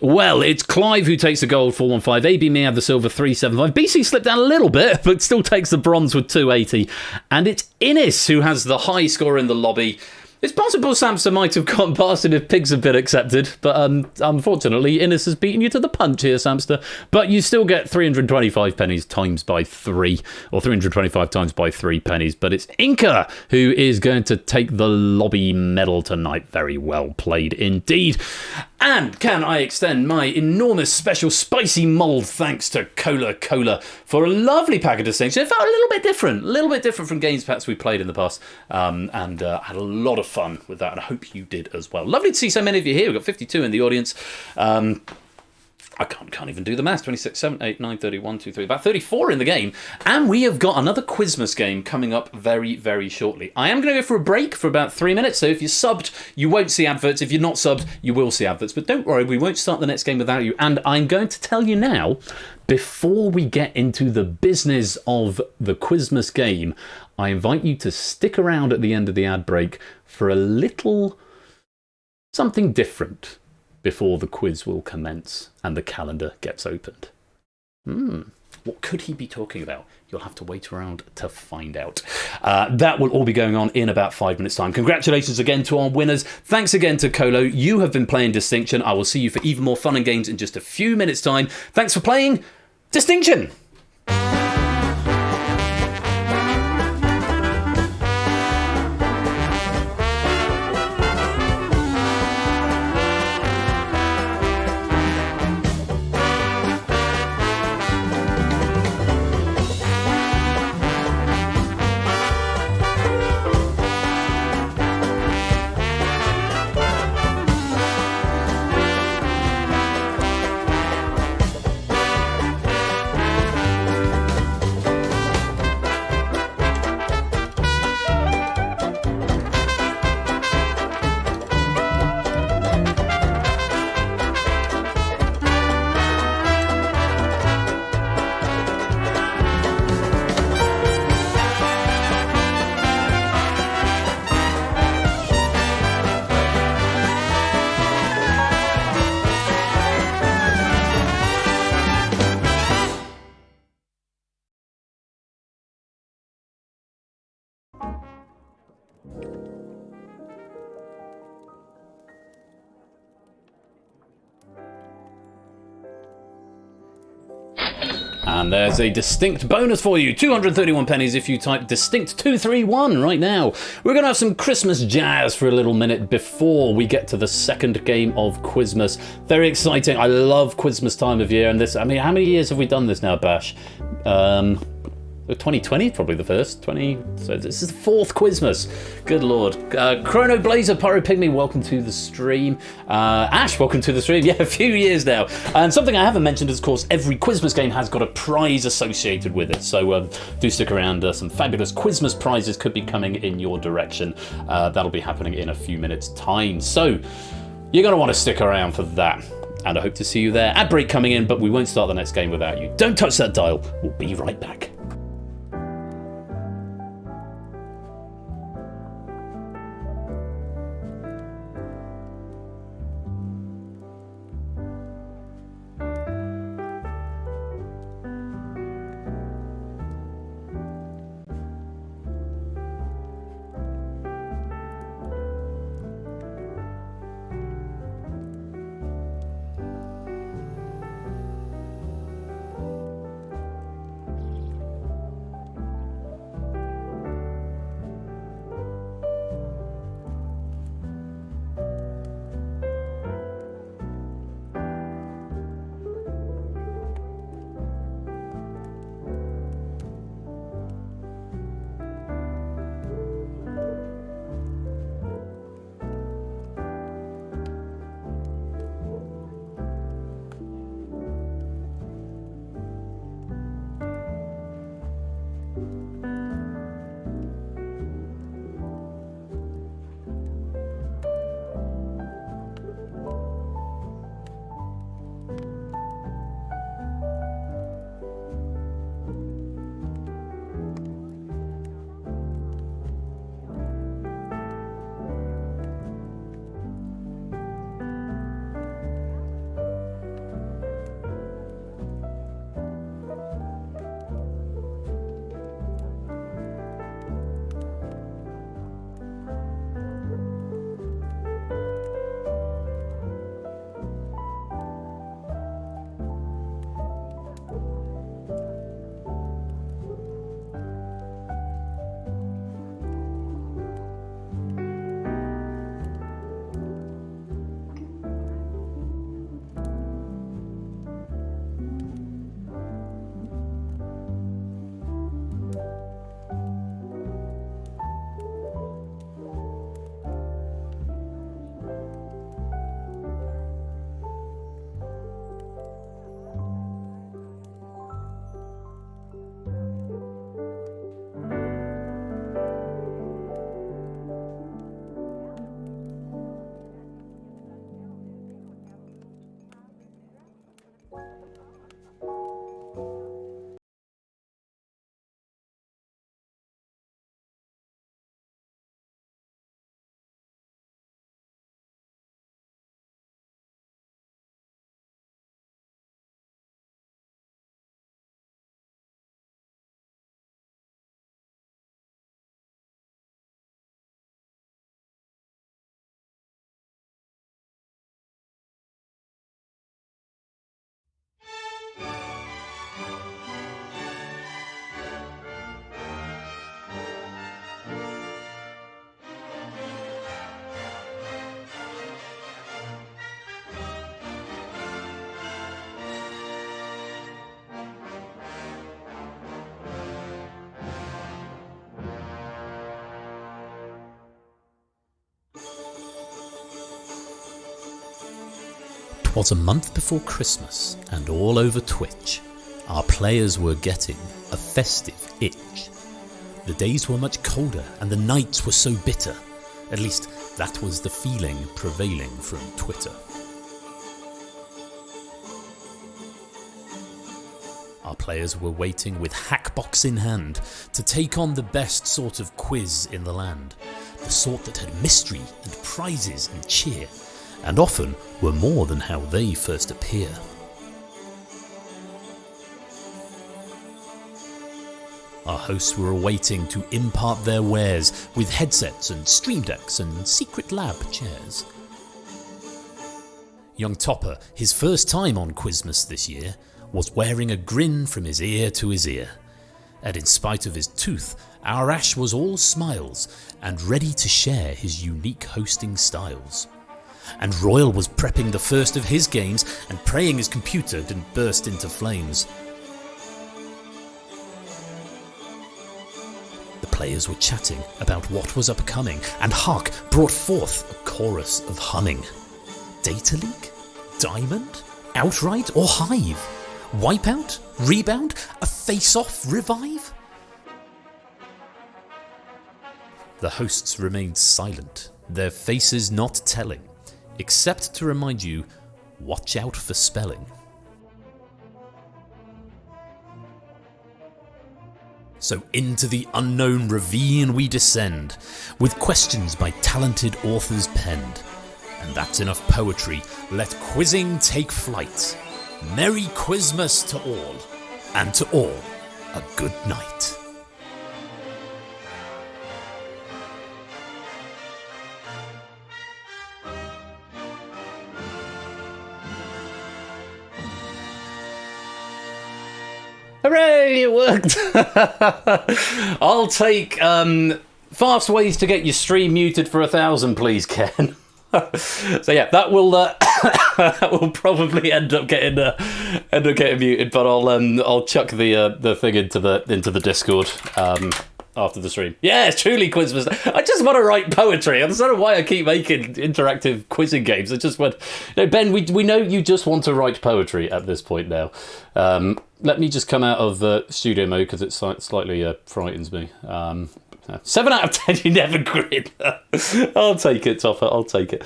Well, it's Clive who takes the gold, 415. AB me have the silver, 375. BC slipped down a little bit, but still takes the bronze with 280. And it's Innes who has the high score in the lobby. It's possible Samson might have gone past it if pigs had been accepted, but unfortunately, Innes has beaten you to the punch here, Samster. But you still get 325 pennies times by 3, or 325 times by 3 pennies. But it's Inca who is going to take the lobby medal tonight. Very well played indeed. And can I extend my enormous special spicy mould thanks to Cola for a lovely pack of distinction. It felt a little bit different from games perhaps we played in the past, and had a lot of fun with that, and I hope you did as well. Lovely to see so many of you here. We've got 52 in the audience. I can't even do the maths. 26, 7, 8, 9, 30, 1, 2, 3, about 34 in the game. And we have got another Quizmas game coming up very, very shortly. I am going to go for a break for about 3 minutes. So if you're subbed, you won't see adverts. If you're not subbed, you will see adverts. But don't worry, we won't start the next game without you. And I'm going to tell you now, before we get into the business of the Quizmas game, I invite you to stick around at the end of the ad break for a little something different before the quiz will commence and the calendar gets opened. What could he be talking about? You'll have to wait around to find out. That will all be going on in about 5 minutes' time. Congratulations again to our winners. Thanks again to Colo. You have been playing Distinction. I will see you for even more fun and games in just a few minutes' time. Thanks for playing Distinction. And there's a distinct bonus for you. 231 pennies if you type distinct 231 right now. We're going to have some Christmas jazz for a little minute before we get to the second game of Quizmas. Very exciting. I love Quizmas time of year. And this, I mean, how many years have we done this now, Bash? 2020 probably the first. 20. So this is the fourth Quizmas. Good lord. Chrono Blazer, Pyro Pygmy, welcome to the stream. Ash, welcome to the stream. Yeah, a few years now. And something I haven't mentioned is, of course, every Quizmas game has got a prize associated with it. So do stick around. Some fabulous Quizmas prizes could be coming in your direction. That'll be happening in a few minutes' time. So you're going to want to stick around for that. And I hope to see you there. Ad break coming in, but we won't start the next game without you. Don't touch that dial. We'll be right back. Was a month before Christmas, and all over Twitch, our players were getting a festive itch. The days were much colder, and the nights were so bitter. At least, that was the feeling prevailing from Twitter. Our players were waiting with hackbox in hand to take on the best sort of quiz in the land. The sort that had mystery and prizes and cheer, and often were more than how they first appear. Our hosts were awaiting to impart their wares with headsets and stream decks and secret lab chairs. Young Topper, his first time on Quizmas this year, was wearing a grin from his ear to his ear. And in spite of his tooth, our Ash was all smiles and ready to share his unique hosting styles. And Royal was prepping the first of his games and praying his computer didn't burst into flames. players were chatting about what was upcoming, and Huck brought forth a chorus of humming. Data leak? Diamond? Outright or Hive? Wipeout? Rebound? A face-off revive? The hosts remained silent, their faces not telling, except to remind you, watch out for spelling. So into the unknown ravine we descend, with questions by talented authors penned. And that's enough poetry, let quizzing take flight. Merry Quizmas to all, and to all, a good night. Hooray, it worked! I'll take fast ways to get your stream muted for 1,000, please, Ken. So yeah, that will that will probably end up getting muted, but I'll chuck the thing into the Discord after the stream. Yeah, it's truly Quizmas. I just want to write poetry. I don't know why I keep making interactive quizzing games. I just went, Ben, we know you just want to write poetry at this point now. Let me just come out of studio mode because it slightly frightens me. 7 out of 10, you never grin. I'll take it, Topper. I'll take it.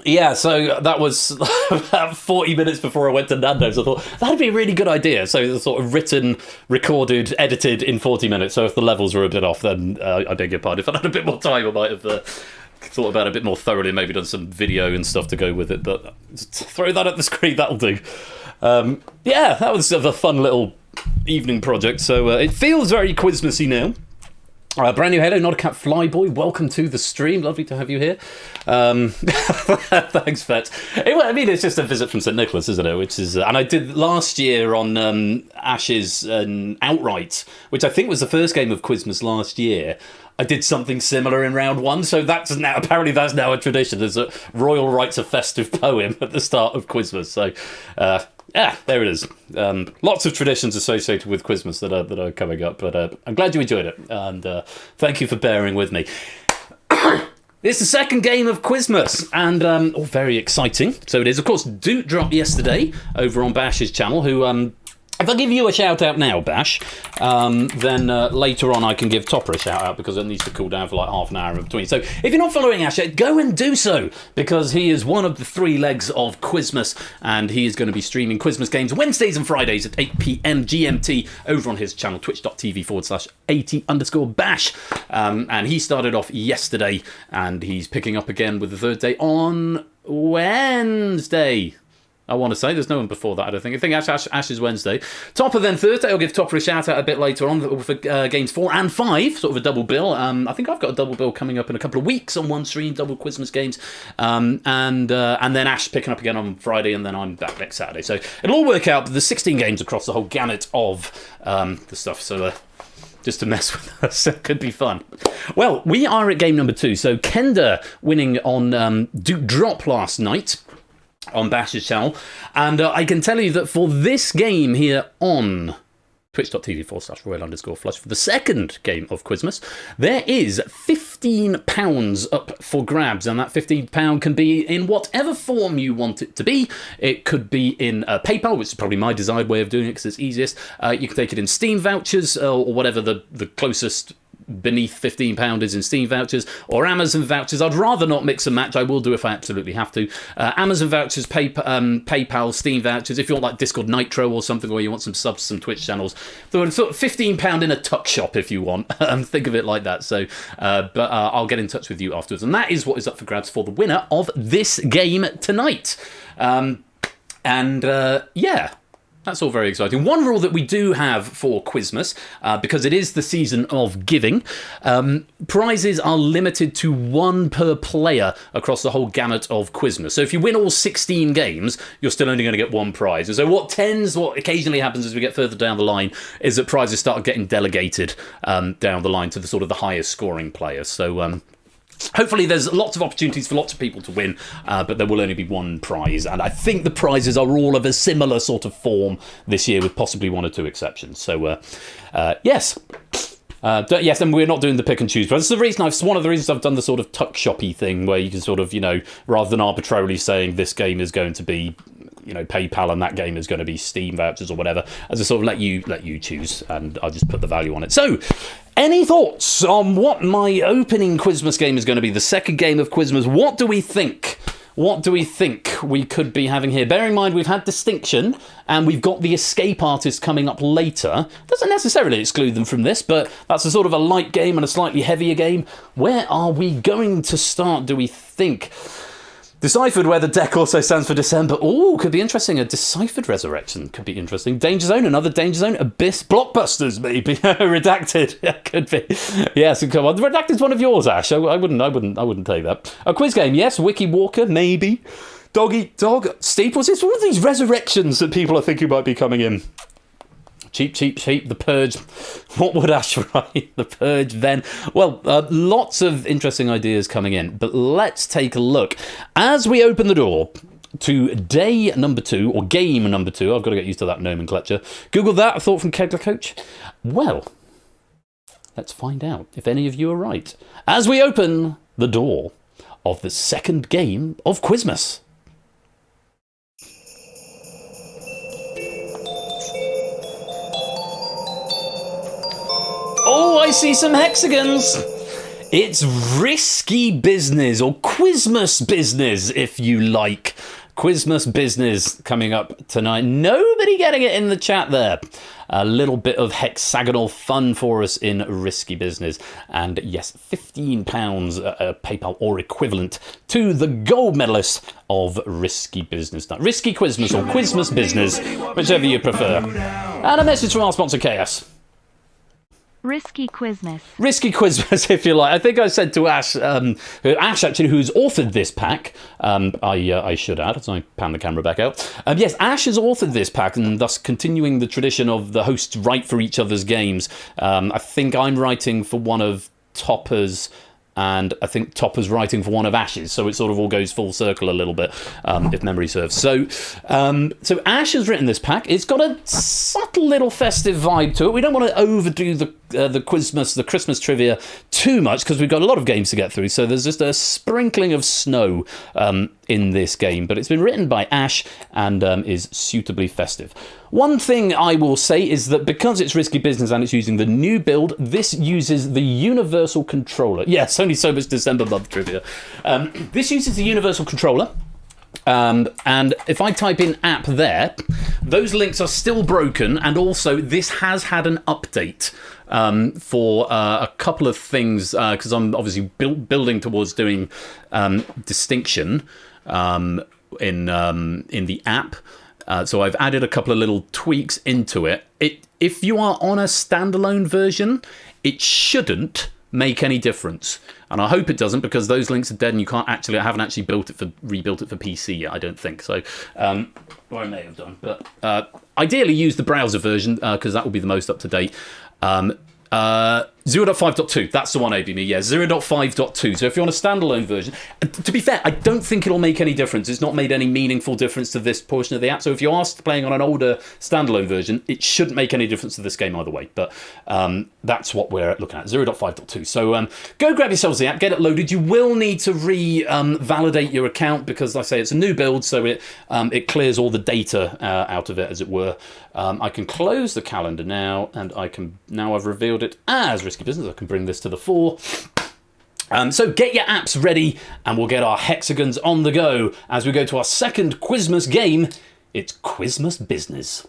Yeah, so that was about 40 minutes before I went to Nando's. I thought, that'd be a really good idea. So it's sort of written, recorded, edited in 40 minutes. So if the levels were a bit off, then I beg your pardon. If I had a bit more time, I might have thought about it a bit more thoroughly and maybe done some video and stuff to go with it. But throw that at the screen, that'll do. Yeah, that was sort of a fun little evening project. So it feels very Quizmasy now. Brand new Halo, Not a Cat Flyboy, welcome to the stream. Lovely to have you here. Thanks, Fet. I mean, it's just a visit from St. Nicholas, isn't it? Which is, and I did last year on Ash's Outright, which I think was the first game of Quizmas last year. I did something similar in round one, so that's now a tradition. There's a Royal writes a festive poem at the start of Quizmas. So, yeah, there it is. Lots of traditions associated with Quizmas that are coming up, but I'm glad you enjoyed it, and thank you for bearing with me. It's the second game of Quizmas, and very exciting. So it is, of course, Doot dropped yesterday over on Bash's channel, who... if I give you a shout out now, Bash, then later on I can give Topper a shout out because it needs to cool down for like half an hour in between. So if you're not following Ash yet, go and do so because he is one of the 3 legs of Quizmas and he is going to be streaming Quizmas games Wednesdays and Fridays at 8 PM GMT over on his channel, twitch.tv/80_Bash. And he started off yesterday and he's picking up again with the 3rd day on Wednesday. I want to say there's no one before that. I think Ash is Wednesday. Topper then Thursday. I'll give Topper a shout out a bit later on for games 4 and 5, sort of a double bill. I think I've got a double bill coming up in a couple of weeks on one stream, double Quizmas games, and then Ash picking up again on Friday, and then I'm back next Saturday. So it'll all work out. There's 16 games across the whole gamut of the stuff. So. Just to mess with us. It could be fun. Well, we are at game number 2. So Kenda winning on Duke Drop last night on Bash's channel. And I can tell you that for this game here on twitch.tv/royal_flush for the second game of Quizmas, there is £15 up for grabs, and that £15 can be in whatever form you want it to be. It could be in PayPal, which is probably my desired way of doing it because it's easiest. You can take it in Steam vouchers or whatever the closest beneath £15 is in Steam vouchers, or Amazon vouchers. I'd rather not mix and match. I will do if I absolutely have to. Amazon vouchers, PayPal, Steam vouchers. If you want like Discord Nitro or something, or you want some subs, some Twitch channels, so sort of £15 in a tuck shop if you want. Think of it like that. So, but I'll get in touch with you afterwards, and that is what is up for grabs for the winner of this game tonight. Yeah. That's all very exciting. One rule that we do have for Quizmas, because it is the season of giving, prizes are limited to 1 per player across the whole gamut of Quizmas. So if you win all 16 games, you're still only going to get 1 prize. And so what occasionally happens as we get further down the line is that prizes start getting delegated down the line to the sort of the highest scoring players. So hopefully there's lots of opportunities for lots of people to win, but there will only be 1 prize. And I think the prizes are all of a similar sort of form this year, with possibly 1 or 2 exceptions. So, yes. Yes, and we're not doing the pick and choose. But that's the reason one of the reasons I've done the sort of tuck shoppy thing where you can sort of, rather than arbitrarily saying this game is going to be, PayPal and that game is going to be Steam vouchers or whatever, as I sort of let you choose, and I'll just put the value on it. So, any thoughts on what my opening Quizmas game is going to be? The second game of Quizmas. What do we think? What do we think we could be having here? Bear in mind, we've had Distinction, and we've got the Escape Artist coming up later. Doesn't necessarily exclude them from this, but that's a sort of a light game and a slightly heavier game. Where are we going to start, do we think? Deciphered, where the deck also stands for December. Oh, could be interesting. A Deciphered Resurrection could be interesting. Danger Zone, another Danger Zone. Abyss, Blockbusters, maybe. Redacted, yeah, could be. Yes, come on. Redacted's one of yours, Ash. I wouldn't take that. A quiz game, yes. Wiki Walker, maybe. Dog Eat Dog, Steeples. It's one of these resurrections that people are thinking might be coming in. Cheap, The Purge. What would Ash write? The Purge, then. Well, lots of interesting ideas coming in, but let's take a look. As we open the door to day number 2, or game number 2, I've got to get used to that nomenclature. Google that, a thought from Kegler Coach. Well, let's find out if any of you are right. As we open the door of the second game of Quizmas. Oh, I see some hexagons. It's Risky Business, or Quizmas Business, if you like. Quizmas Business coming up tonight. Nobody getting it in the chat there. A little bit of hexagonal fun for us in Risky Business. And yes, £15 PayPal or equivalent to the gold medalist of Risky Business. Risky Quizmas or Quizmas Business, whichever you prefer. And a message from our sponsor, Chaos. Risky Quizmas. Risky Quizmas, if you like. I think I said to Ash, Ash actually, who's authored this pack, I should add, as I pan the camera back out. Yes, Ash has authored this pack, and thus continuing the tradition of the hosts write for each other's games. I think I'm writing for one of Topper's, and I think Topper's writing for one of Ash's, so it sort of all goes full circle a little bit, if memory serves. So Ash has written this pack. It's got a subtle little festive vibe to it. We don't want to overdo the Quizmas, the Christmas trivia too much, because we've got a lot of games to get through, so there's just a sprinkling of snow in this game, but it's been written by Ash and is suitably festive. One thing I will say is that because it's Risky Business and it's using the new build, this uses the Universal Controller. Yes, only so much December month trivia. This uses the Universal Controller. And if I type in app there, those links are still broken, and also this has had an update for a couple of things, because I'm obviously building towards doing Distinction in the app. So I've added a couple of little tweaks into it. If you are on a standalone version, it shouldn't make any difference, and I hope it doesn't, because those links are dead and I haven't actually rebuilt it for PC yet, I don't think so, or I may have done, but ideally use the browser version, because that will be the most up to date. 0.5.2, that's the one, ABME, yeah, 0.5.2. So if you're on a standalone version, to be fair, I don't think it'll make any difference. It's not made any meaningful difference to this portion of the app. So if you are playing on an older standalone version, it shouldn't make any difference to this game either way. But that's what we're looking at, 0.5.2. So go grab yourselves the app, get it loaded. You will need to validate your account, because, like I say, it's a new build, so it clears all the data out of it, as it were. I can close the calendar now, and now I've revealed it as Risky Business. I can bring this to the fore. So get your apps ready, and we'll get our hexagons on the go as we go to our second Quizmas game. It's Quizmas Business.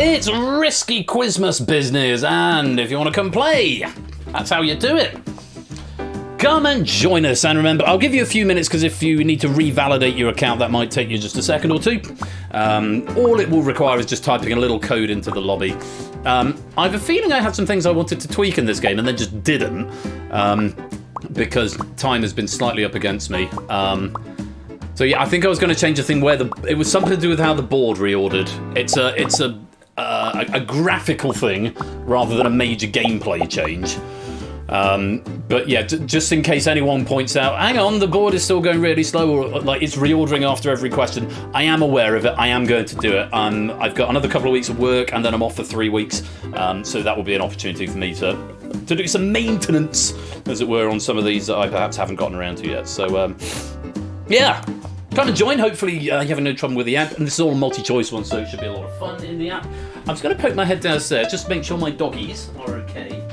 It's Risky Quizmas Business, and if you want to come play, That's how you do it. Come and join us, and remember, I'll give you a few minutes because if you need to revalidate your account, that might take you just a second or two. All it will require is just typing a little code into the lobby. I have a feeling I had some things I wanted to tweak in this game and then just didn't, because time has been slightly up against me. So yeah, I think I was going to change a thing where it was something to do with how the board reordered. It's a graphical thing rather than a major gameplay change. But yeah, just in case anyone points out, hang on, the board is still going really slow, or like it's reordering after every question, I am aware of it. I am going to do it. I've got another couple of weeks of work, and then I'm off for 3 weeks. So that will be an opportunity for me to do some maintenance, as it were, on some of these that I perhaps haven't gotten around to yet. So yeah, come and join. Hopefully you're having no trouble with the app, and this is all a multi-choice one, so it should be a lot of fun in the app. I'm just going to poke my head downstairs just to make sure my doggies are okay.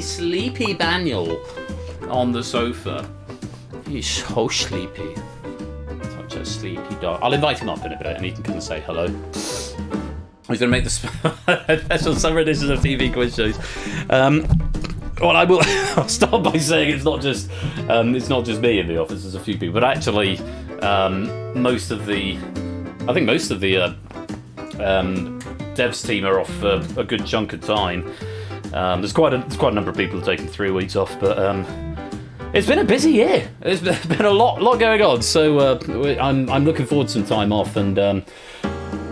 Sleepy Daniel on the sofa. He's so sleepy. Such a sleepy dog. I'll invite him up in a bit and he can come and say hello. He's going to make the special summer edition of TV quiz shows. Well, I'll start by saying it's not just me in the office. There's a few people, but actually, most of the devs team are off a good chunk of time. There's quite a number of people taking 3 weeks off, but it's been a busy year. There's been a lot going on, so I'm looking forward to some time off, and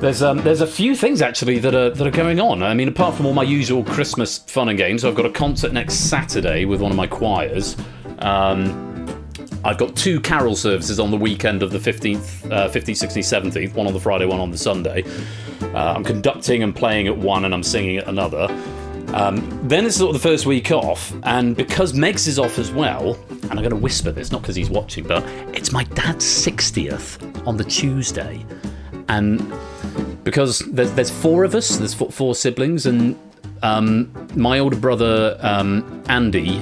there's a few things actually that are going on. I mean, apart from all my usual Christmas fun and games, I've got a concert next Saturday with one of my choirs. I've got 2 carol services on the weekend of the 15th, 16th, 17th, one on the Friday, one on the Sunday. I'm conducting and playing at one, and I'm singing at another. Then it's sort of the first week off, and because Megs is off as well, and I'm going to whisper this, not because he's watching, but it's my dad's 60th on the Tuesday, and because there's 4 of us, there's 4 siblings, and my older brother Andy,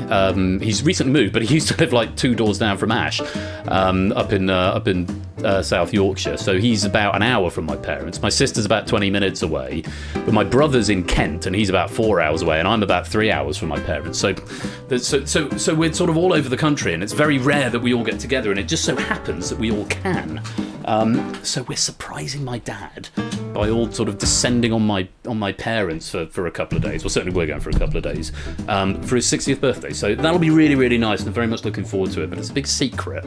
he's recently moved, but he used to live like 2 doors down from Ash, up in South Yorkshire. So he's about an hour from my parents. My sister's about 20 minutes away, but my brother's in Kent, and he's about 4 hours away, and I'm about 3 hours from my parents. So we're sort of all over the country, and it's very rare that we all get together, and it just so happens that we all can. So we're surprising my dad by all sort of descending on my parents for a couple of days. Well, certainly we're going for a couple of days for his 60th birthday. So that'll be really, really nice, and I'm very much looking forward to it. But it's a big secret.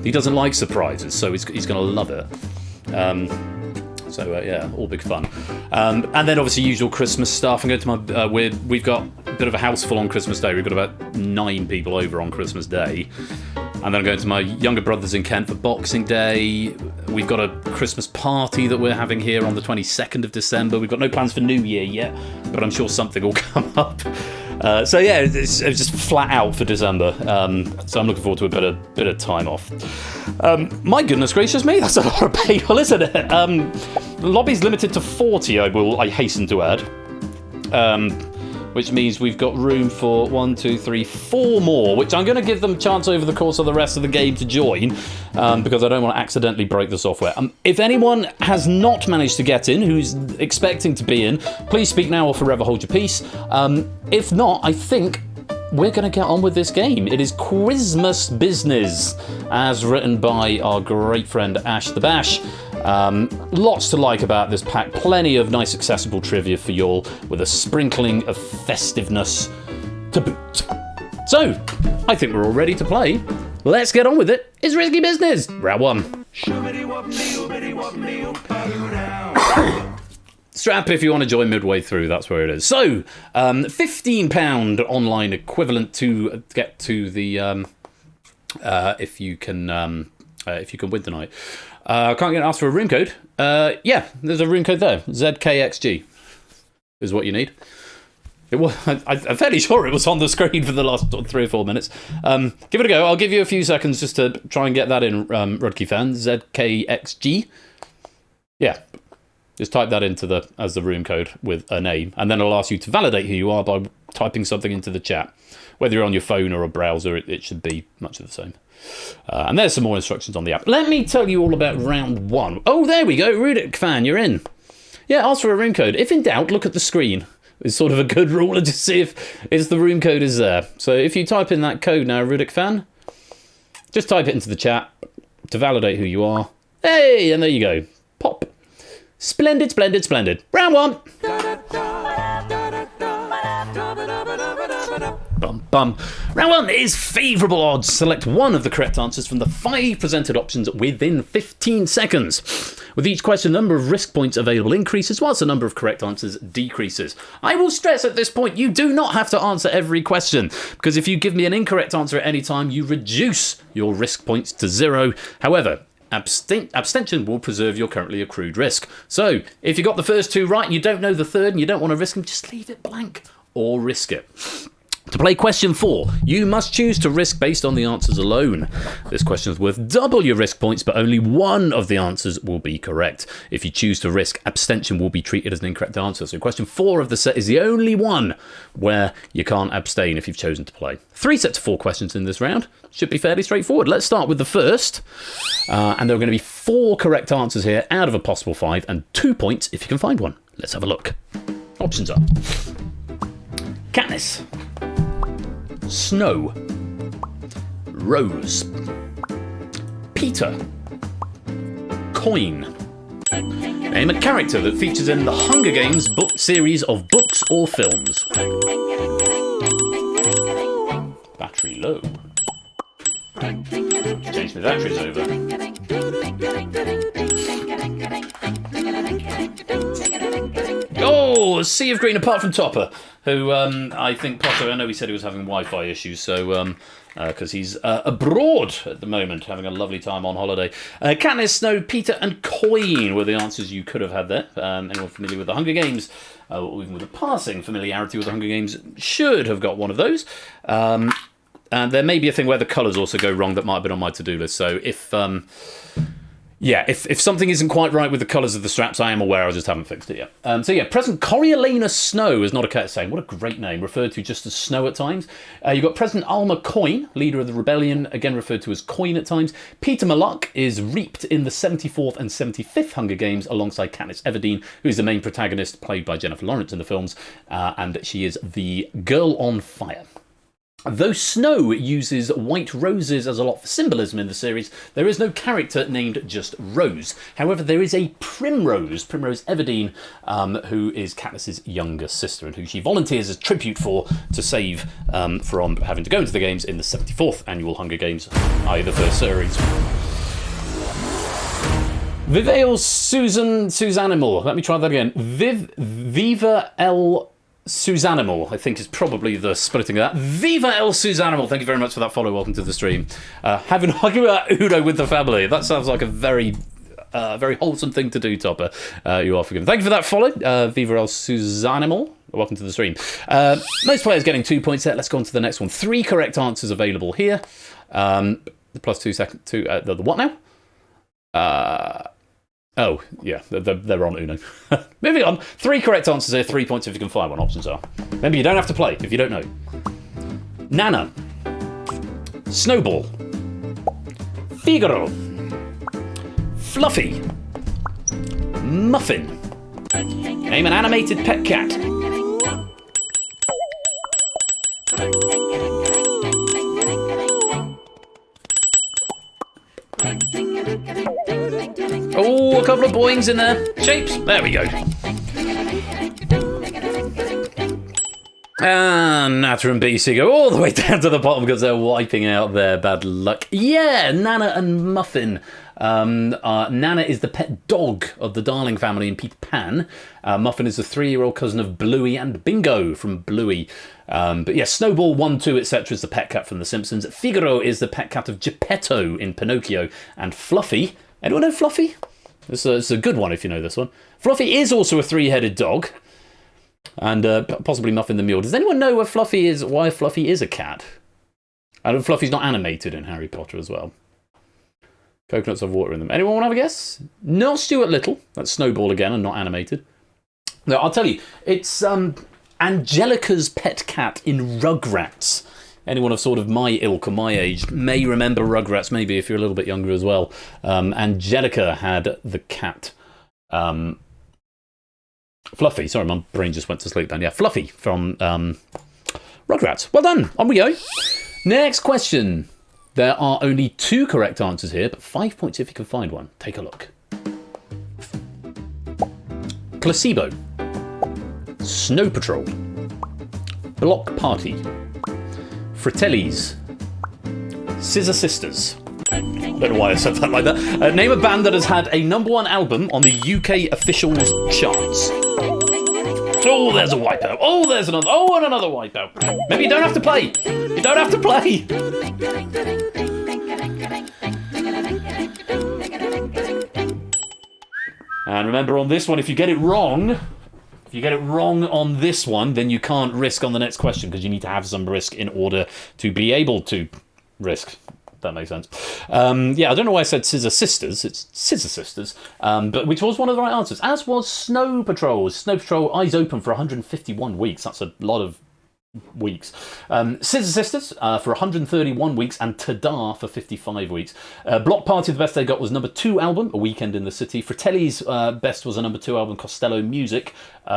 He doesn't like surprises, so he's going to love it. So yeah, all big fun. And then obviously usual Christmas stuff. I'm going to my we've got a bit of a house full on Christmas Day. We've got about 9 people over on Christmas Day. And then I'm going to my younger brother's in Kent for Boxing Day. We've got a Christmas party that we're having here on the 22nd of December. We've got no plans for New Year yet, but I'm sure something will come up. So yeah, it's just flat out for December. So I'm looking forward to a bit of time off. My goodness gracious me, that's a lot of people, isn't it? The lobby's limited to 40, I hasten to add. Which means we've got room for 1, 2, 3, 4 more, which I'm going to give them a chance over the course of the rest of the game to join, because I don't want to accidentally break the software. If anyone has not managed to get in, who's expecting to be in, please speak now or forever hold your peace. If not, I think we're going to get on with this game. It is Quizmas Business, as written by our great friend Ash the Bash. Lots to like about this pack. Plenty of nice accessible trivia for y'all, with a sprinkling of festiveness to boot. So, I think we're all ready to play. Let's get on with it. It's Risky Business. Round 1. Strap if you want to join midway through, that's where it is. So, £15 online equivalent to get to the, if you can win tonight. Can't get asked for a room code. Yeah, there's a room code there. ZKXG is what you need. It was. I'm fairly sure it was on the screen for the last 3 or 4 minutes. Give it a go. I'll give you a few seconds just to try and get that in, Rudkey fan. ZKXG. Yeah. Just type that into as the room code with a name, and then it'll ask you to validate who you are by typing something into the chat. Whether you're on your phone or a browser, it should be much of the same. And there's some more instructions on the app. Let me tell you all about round 1. Oh, there we go. Rudik fan, you're in. Yeah, ask for a room code. If in doubt, look at the screen. It's sort of a good rule to see if the room code is there. So if you type in that code now, Rudik fan, just type it into the chat to validate who you are. Hey, and there you go. Pop. Splendid, splendid, splendid. Round 1. Bum, bum. Round 1 is favourable odds. Select one of the correct answers from the 5 presented options within 15 seconds. With each question, the number of risk points available increases, whilst the number of correct answers decreases. I will stress at this point, you do not have to answer every question, because if you give me an incorrect answer at any time, you reduce your risk points to 0. However, abstention will preserve your currently accrued risk. So, if you got the first 2 right and you don't know the third and you don't want to risk them, just leave it blank or risk it. To play question 4, you must choose to risk based on the answers alone. This question is worth double your risk points, but only one of the answers will be correct. If you choose to risk, abstention will be treated as an incorrect answer. So question 4 of the set is the only one where you can't abstain if you've chosen to play. 3 sets of 4 questions in this round. Should be fairly straightforward. Let's start with the first. And there are going to be 4 correct answers here out of a possible 5 and 2 points if you can find one. Let's have a look. Options are Katniss, Snow, Rose, Peter, Coin. Name a character that features in the Hunger Games book series of books or films. Battery low. Change the batteries over. Oh, a sea of green apart from Topper, who I think Potter, I know he said he was having Wi-Fi issues, so because he's abroad at the moment, having a lovely time on holiday. Katniss, Snow, Peter and Coin were the answers you could have had there. Anyone familiar with the Hunger Games, or even with a passing familiarity with the Hunger Games, should have got one of those. And there may be a thing where the colours also go wrong that might have been on my to-do list. So if something isn't quite right with the colours of the straps, I am aware, I just haven't fixed it yet. President Coriolanus Snow is not a cat saying. What a great name, referred to just as Snow at times. You've got President Alma Coin, leader of the rebellion, again referred to as Coin at times. Peter Malak is reaped in the 74th and 75th Hunger Games alongside Katniss Everdeen, who is the main protagonist, played by Jennifer Lawrence in the films, and she is the girl on fire. Though Snow uses white roses as a lot for symbolism in the series, there is no character named just Rose. However, there is a Primrose Everdeen, who is Katniss's younger sister and who she volunteers as tribute to save from having to go into the games in the 74th Annual Hunger Games, i.e. the first series. Viva Suzanimal. Let me try that again. Viva El Suzanimal, I think is probably the splitting of that. Viva El Suzanimal, thank you very much for that follow. Welcome to the stream. Having an argument about Uno with the family. That sounds like a very wholesome thing to do, Topper. You are forgiven. Thank you for that follow. Viva El Suzanimal. Welcome to the stream. Most players getting 2 points there. Let's go on to the next one. 3 correct answers available here. Plus 2 seconds. The what now? Oh, yeah, they're on Uno. Moving on. 3 correct answers here, 3 points if you can find one. Options are. Remember, you don't have to play if you don't know. Nana. Snowball. Figaro. Fluffy. Muffin. Name an animated pet cat. Oh, a couple of boings in there. Shapes. There we go. And Natter and BC go all the way down to the bottom because they're wiping out their bad luck. Yeah, Nana and Muffin. Nana is the pet dog of the Darling family in Peter Pan. Muffin is the 3-year-old cousin of Bluey and Bingo from Bluey. But yeah, Snowball, 1, 2, etc. is the pet cat from The Simpsons. Figaro is the pet cat of Geppetto in Pinocchio. And Fluffy, anyone know Fluffy? This is a good one if you know this one. Fluffy is also a 3-headed dog. And possibly Muffin the Mule. Does anyone know why Fluffy is a cat? And Fluffy's not animated in Harry Potter as well. Coconuts have water in them. Anyone want to have a guess? Not Stuart Little. That's Snowball again and not animated. No, I'll tell you. It's Angelica's pet cat in Rugrats. anyone of sort of my ilk or my age may remember Rugrats, maybe if you're a little bit younger as well. Angelica had the cat. Fluffy, sorry, my brain just went to sleep then. Yeah, Fluffy from Rugrats. Well done, on we go. Next question. There are only 2 correct answers here, but 5 points if you can find one. Take a look. Placebo. Snow Patrol. Block Party. Fratellis. Scissor Sisters. I don't know why I said that like that. Name a band that has had a #1 album on the UK officials charts. Oh, there's a wipeout. Oh, there's another. Oh, and another wipeout. Maybe you don't have to play. You don't have to play. And remember on this one, if you get it wrong on this one, then you can't risk on the next question because you need to have some risk in order to be able to risk. That makes sense. Yeah, I don't know why I said Scissor Sisters. It's Scissor Sisters, but which was one of the right answers, as was Snow Patrol. Snow Patrol, Eyes Open for 151 weeks. That's a lot of weeks. Scissor Sisters for 131 weeks, and Ta-Da for 55 weeks. Block Party, the best they got was #2 album, A Weekend in the City. Fratelli's best was a #2 album, Costello Music,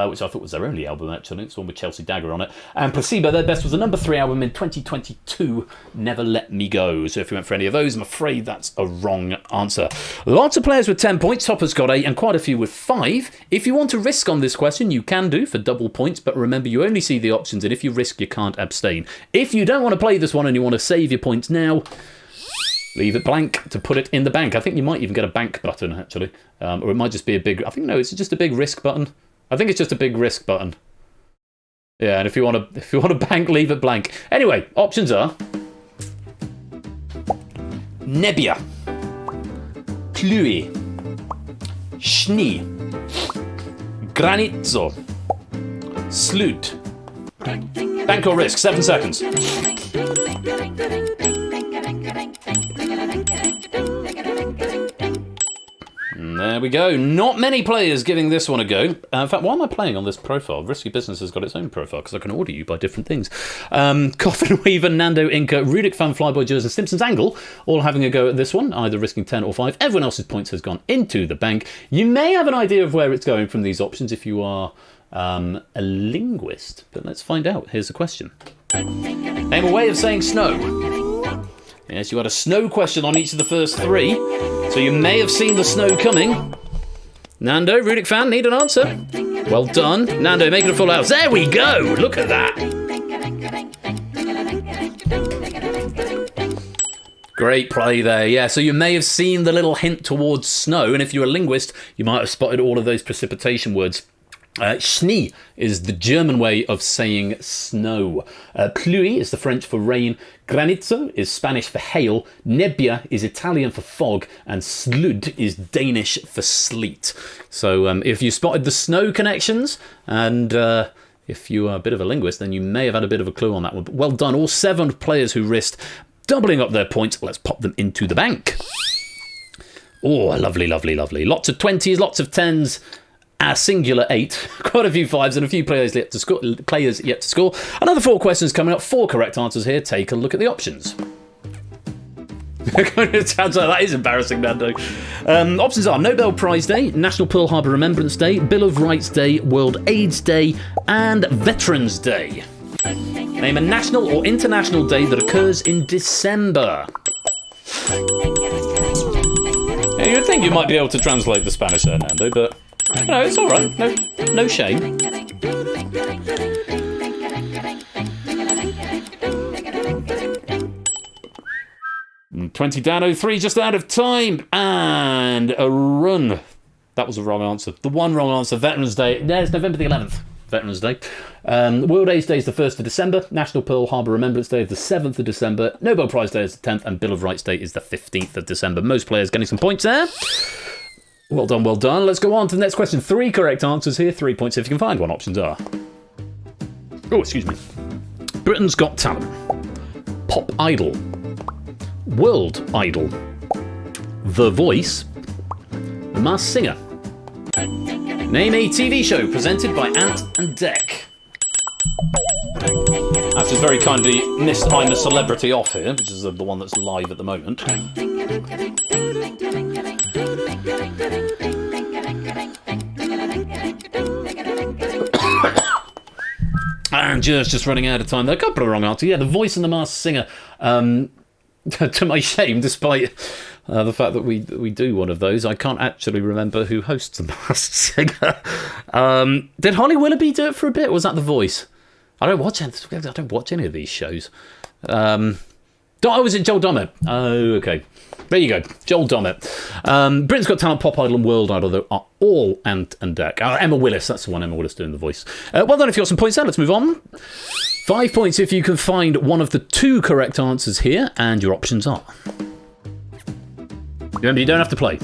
which I thought was their only album actually. It's one with Chelsea Dagger on it. And Placebo, their best was a #3 album in 2022, Never Let Me Go. So if you went for any of those, I'm afraid that's a wrong answer. Lots of players with 10 points, Topper's got 8, and quite a few with 5. If you want to risk on this question, you can do for double points, but remember you only see the options, and if you risk, you can't abstain. If you don't want to play this one and you want to save your points now, leave it blank to put it in the bank. I think you might even get a bank button actually, or it might just be a big. I think no, it's just a big risk button. I think it's just a big risk button. Yeah, and if you want to bank, leave it blank. Anyway, options are Nebbia, Pluie, Schnee, Granizzo, Slud. Bank or risk, 7 seconds. And there we go. Not many players giving this one a go. In fact, why am I playing on this profile? Risky Business has got its own profile because I can order you by different things. Coffin Weaver, Nando Inca, Rudic Fan, Flyboy Jers and Simpsons Angle all having a go at this one, either risking 10 or 5. Everyone else's points has gone into the bank. You may have an idea of where it's going from these options if you are a linguist, but let's find out. Here's the question. Name a way of saying snow. Yes, you had a snow question on each of the first 3, so you may have seen the snow coming. Nando, Rudic Fan, need an answer. Well done. Nando, make it a full house. There we go. Look at that. Great play there. Yeah, so you may have seen the little hint towards snow, and if you're a linguist, you might have spotted all of those precipitation words. Schnee is the German way of saying snow. Pluie is the French for rain. Granizzo is Spanish for hail. Nebbia is Italian for fog. And slud is Danish for sleet. So if you spotted the snow connections, and if you are a bit of a linguist, then you may have had a bit of a clue on that one. But well done. All 7 players who risked doubling up their points. Let's pop them into the bank. Oh, lovely, lovely, lovely. Lots of 20s, lots of 10s. A singular 8, quite a few 5s and a few players yet to score. Another 4 questions coming up, 4 correct answers here. Take a look at the options. It sounds like that is embarrassing, Nando. Options are Nobel Prize Day, National Pearl Harbor Remembrance Day, Bill of Rights Day, World AIDS Day, and Veterans Day. Name a national or international day that occurs in December. Now, you'd think you might be able to translate the Spanish there, Nando, but no, it's all right. No shame. And 20 down, 03, just out of time, and a run. That was the wrong answer. The one wrong answer. Veterans Day. There's November the 11th. Veterans Day. World AIDS Day is the 1st of December. National Pearl Harbor Remembrance Day is the 7th of December. Nobel Prize Day is the 10th, and Bill of Rights Day is the 15th of December. Most players getting some points there. Well done, well done. Let's go on to the next question. 3 correct answers here. 3 points if you can find one. Options are... Oh, excuse me. Britain's Got Talent. Pop Idol. World Idol. The Voice. The Masked Singer. Name a TV show presented by Ant and Dec. That's which is very kindly missed I'm a Celebrity off here, which is the one that's live at the moment. And just running out of time. There are a couple of wrong answers. Yeah, The Voice and the Masked Singer. To my shame, despite the fact that we do one of those, I can't actually remember who hosts The Masked Singer. Did Holly Willoughby do it for a bit? Or was that The Voice? I don't watch any of these shows. Oh, was it Joel Dommett? Oh, okay. There you go, Joel Dommett. Britain's Got Talent, Pop Idol and World Idol are all and deck. Emma Willis, that's the one, Emma Willis doing The Voice. Well done if you got some points there, let's move on. 5 points if you can find one of the 2 correct answers here, and your options are... Remember, you don't have to play.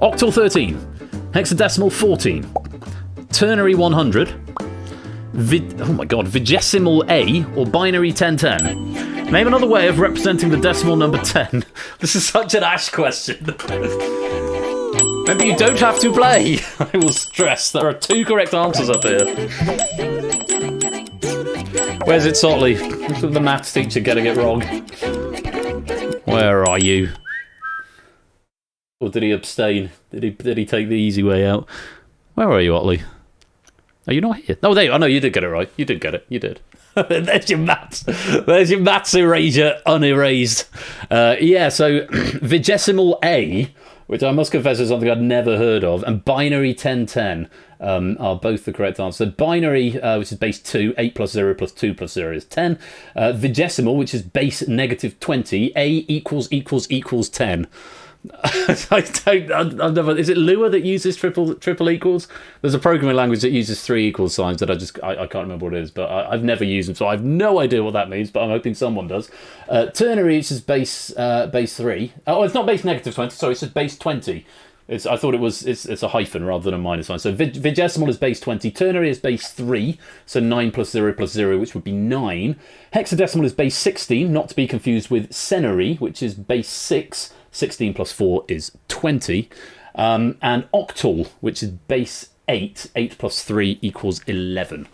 Octal 13, hexadecimal 14, ternary 100, vigesimal A, or binary 1010. Name another way of representing the decimal number 10. This is such an Ash question. Remember, you don't have to play. I will stress there are 2 correct answers up here. Where's it, Sotley? The maths teacher getting it wrong. Where are you? Or did he abstain? Did he take the easy way out? Where are you, Otley? Are you not here? Oh, there you are. No, you did get it right. You did get it. You did. There's your maths. There's your maths erasure unerased. Yeah, so vigesimal A, which I must confess is something I'd never heard of, and binary 1010 are both the correct answer. So binary, which is base 2, 8 plus 0 plus 2 plus 0 is 10. Vigesimal, which is base negative 20, A equals 10. I've never. Is it Lua that uses triple equals? There's a programming language that uses 3 equal signs that I can't remember what it is, but I've never used them, so I have no idea what that means. But I'm hoping someone does. Ternary is base 3. Oh, it's not base negative 20. Sorry, it's just base 20. I thought it was. It's a hyphen rather than a minus sign. So vigesimal is base 20. Ternary is base 3. So 9 plus 0, which would be 9. Hexadecimal is base 16, not to be confused with cenary, which is base 6. 16 plus 4 is 20. And octal, which is base 8. 8 plus 3 equals 11.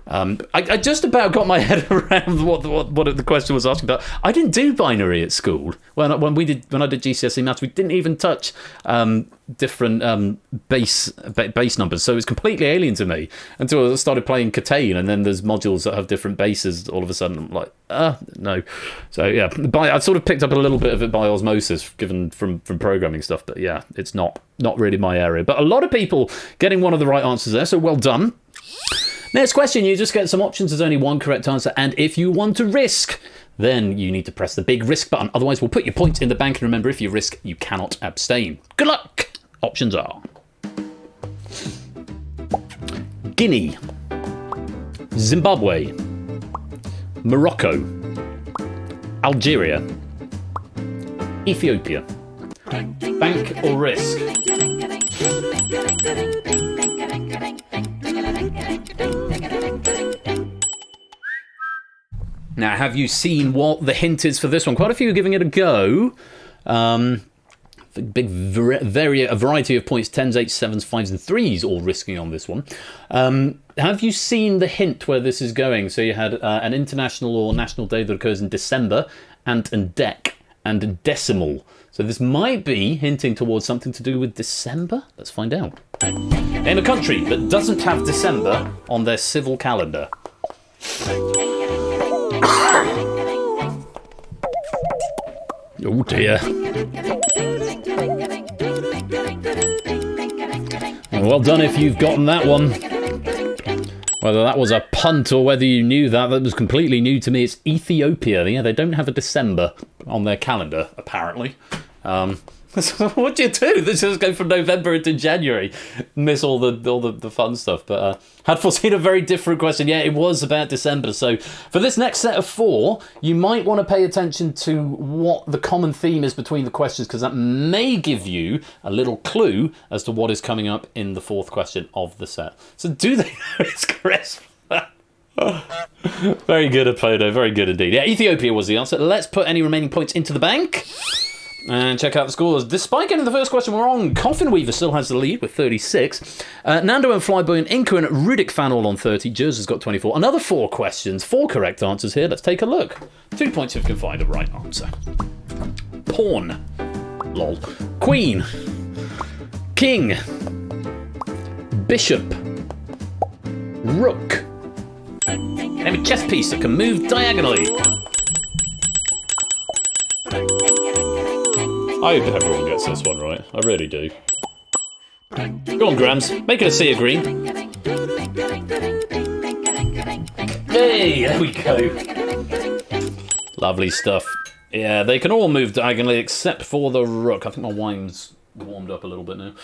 I just about got my head around what the question was asking about. I didn't do binary at school. When I did GCSE maths, we didn't even touch different base numbers. So it was completely alien to me until I started playing Catane, and then there's modules that have different bases. All of a sudden, I'm like, no. So yeah, I sort of picked up a little bit of it by osmosis, given from programming stuff. But yeah, it's not really my area. But a lot of people getting one of the right answers there. So well done. Next question, you just get some options. There's only one correct answer, and if you want to risk, then you need to press the big risk button. Otherwise, we'll put your points in the bank, and remember, if you risk, you cannot abstain. Good luck! Options are... Guinea, Zimbabwe, Morocco, Algeria, Ethiopia. Bank or risk? Now, have you seen what the hint is for this one? Quite a few are giving it a go. A variety of points, 10s, 8s, 7s, 5s and 3s all risking on this one. Have you seen the hint where this is going? So you had an international or national day that occurs in December, and dec, and decimal. So this might be hinting towards something to do with December. Let's find out. Name a country that doesn't have December on their civil calendar. Oh dear. Well done if you've gotten that one. Whether that was a punt or whether you knew that was completely new to me. It's Ethiopia. Yeah, they don't have a December on their calendar, apparently. What do you do? This is going from November into January. Miss all the fun stuff. But had foreseen a very different question. Yeah, it was about December. So for this next set of 4, you might want to pay attention to what the common theme is between the questions, because that may give you a little clue as to what is coming up in the 4th question of the set. So do they know it's crisp? Very good, Apollo. Very good indeed. Yeah, Ethiopia was the answer. Let's put any remaining points into the bank. And check out the scores. Despite getting the first question wrong, Coffin Weaver still has the lead with 36. Nando and Flyboy and Inca and Rudik fan all on 30. Jers has got 24. Another 4 questions, 4 correct answers here. Let's take a look. 2 points if you can find a right answer. Pawn. Lol. Queen. King. Bishop. Rook. Name a chess piece that can move diagonally. I hope everyone gets this one right. I really do. Go on, Grams. Make it a sea of green. Hey, there we go. Lovely stuff. Yeah, they can all move diagonally except for the rook. I think my wine's warmed up a little bit now.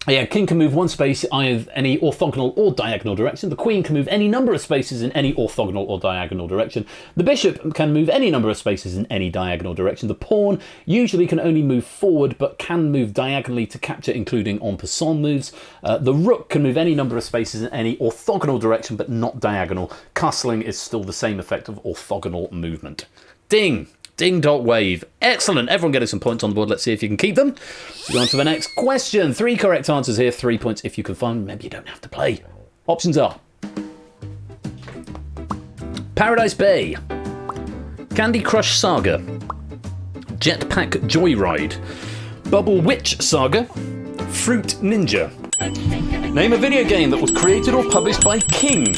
Yeah, king can move 1 space either any orthogonal or diagonal direction. The queen can move any number of spaces in any orthogonal or diagonal direction. The bishop can move any number of spaces in any diagonal direction. The pawn usually can only move forward but can move diagonally to capture, including en passant moves. The rook can move any number of spaces in any orthogonal direction but not diagonal. Castling is still the same effect of orthogonal movement. Ding! Ding.wave. Excellent. Everyone getting some points on the board. Let's see if you can keep them. Go on to the next question. 3 correct answers here. 3 points if you can find them. Maybe you don't have to play. Options are Paradise Bay, Candy Crush Saga, Jetpack Joyride, Bubble Witch Saga, Fruit Ninja. Name a video game that was created or published by King.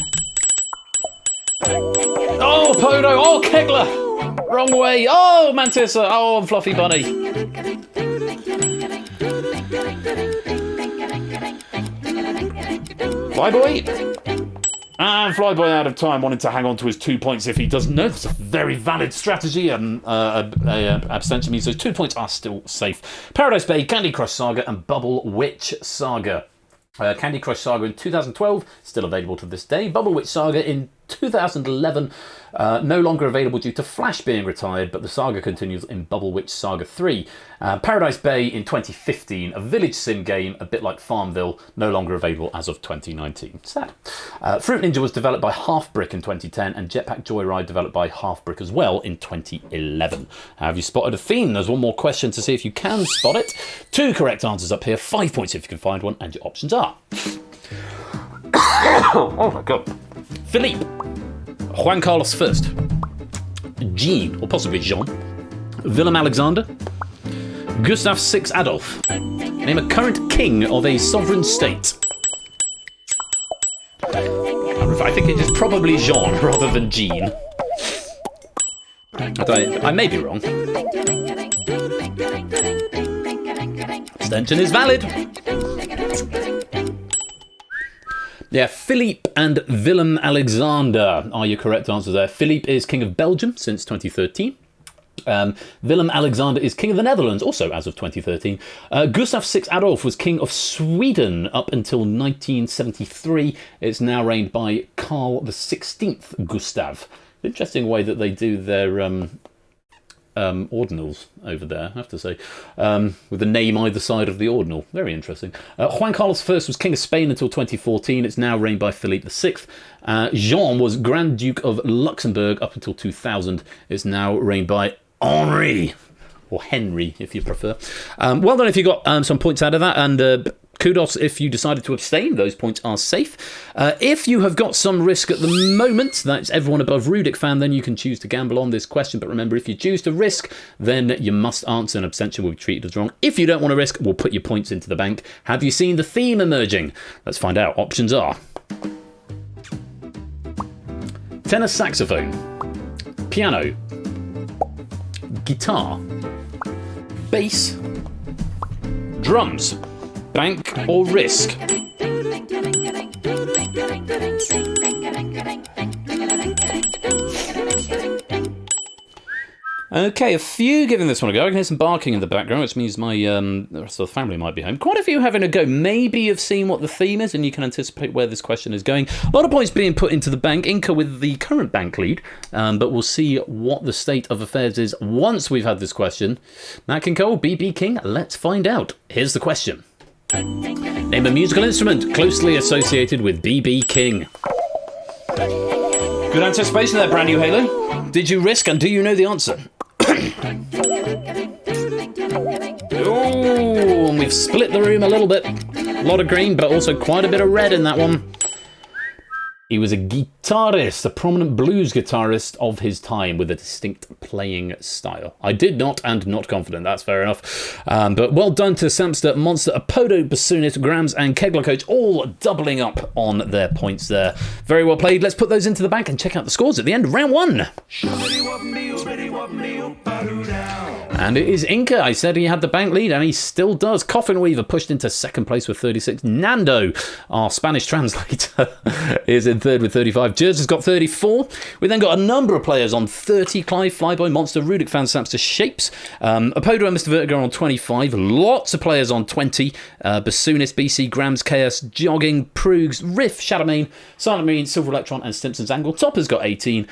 Oh, Podo. Oh, Kegler. Wrong way. Oh, Mantissa. Oh, Fluffy Bunny. Flyboy. And Flyboy out of time, wanted to hang on to his 2 points if he doesn't know. That's a very valid strategy. Abstention means those 2 points are still safe. Paradise Bay, Candy Crush Saga, and Bubble Witch Saga. Candy Crush Saga in 2012, still available to this day. Bubble Witch Saga in 2011, no longer available due to Flash being retired, but the saga continues in Bubble Witch Saga 3. Paradise Bay in 2015, a village sim game, a bit like Farmville, no longer available as of 2019. Sad. Fruit Ninja was developed by Half Brick in 2010, and Jetpack Joyride developed by Half Brick as well in 2011. Have you spotted a theme? There's one more question to see if you can spot it. 2 correct answers up here, 5 points if you can find one, and your options are... oh my god. Philippe, Juan Carlos I, Jean, or possibly Jean, Willem Alexander, Gustav VI Adolf. Name a current king of a sovereign state. I think it is probably Jean rather than Jean. I may be wrong. Abstention is valid. Yeah, Philippe and Willem Alexander are your correct answers there. Philippe is King of Belgium since 2013. Willem Alexander is King of the Netherlands, also as of 2013. Gustav VI Adolf was King of Sweden up until 1973. It's now reigned by Carl XVI Gustav. Interesting way that they do their ordinals over there, I have to say, with the name either side of the ordinal. Very interesting. Juan Carlos I was King of Spain until 2014. It's now reigned by Philippe VI. Jean was Grand Duke of Luxembourg up until 2000. It's now reigned by Henri, or Henry if you prefer. Well done if you got some points out of that, and kudos if you decided to abstain. Those points are safe. If you have got some risk at the moment, that's everyone above Rudik fan, then you can choose to gamble on this question. But remember, if you choose to risk, then you must answer, and abstention will be treated as wrong. If you don't want to risk, we'll put your points into the bank. Have you seen the theme emerging? Let's find out. Options are tenor saxophone, piano, guitar, bass, drums, bank or risk. Okay, a few giving this one a go. I can hear some barking in the background, which means my the rest of the family might be home. Quite a few having a go. Maybe you've seen what the theme is and you can anticipate where this question is going. A lot of points being put into the bank. Inca with the current bank lead, but we'll see what the state of affairs is once we've had this question. Nat King Cole, BB King, let's find out. Here's the question. Name a musical instrument closely associated with BB King. Good anticipation there, brand new Halo. Did you risk and do you know the answer? We've split the room a little bit. A lot of green, but also quite a bit of red in that one. He was a guitarist, a prominent blues guitarist of his time with a distinct playing style. I did not, and not confident, that's fair enough. But well done to Samster, Monster, Apodo, Bassoonist, Grams, and Kegler Coach, all doubling up on their points there. Very well played. Let's put those into the bank and check out the scores at the end of round one. And it is Inca. I said he had the bank lead, and he still does. Coffin Weaver pushed into second place with 36. Nando, our Spanish translator, is in third with 35. Jers has got 34. We then got a number of players on 30. Clive, Flyboy, Monster, Rudic Fan, Samster, Shapes. Apodo and Mr. Vertigo on 25. Lots of players on 20. Bassoonist, BC, Grams, Chaos, Jogging, Proogs, Riff, Shadowmane, Silent Marine, Silver Electron, and Stimpson's Angle. Topper's got 18.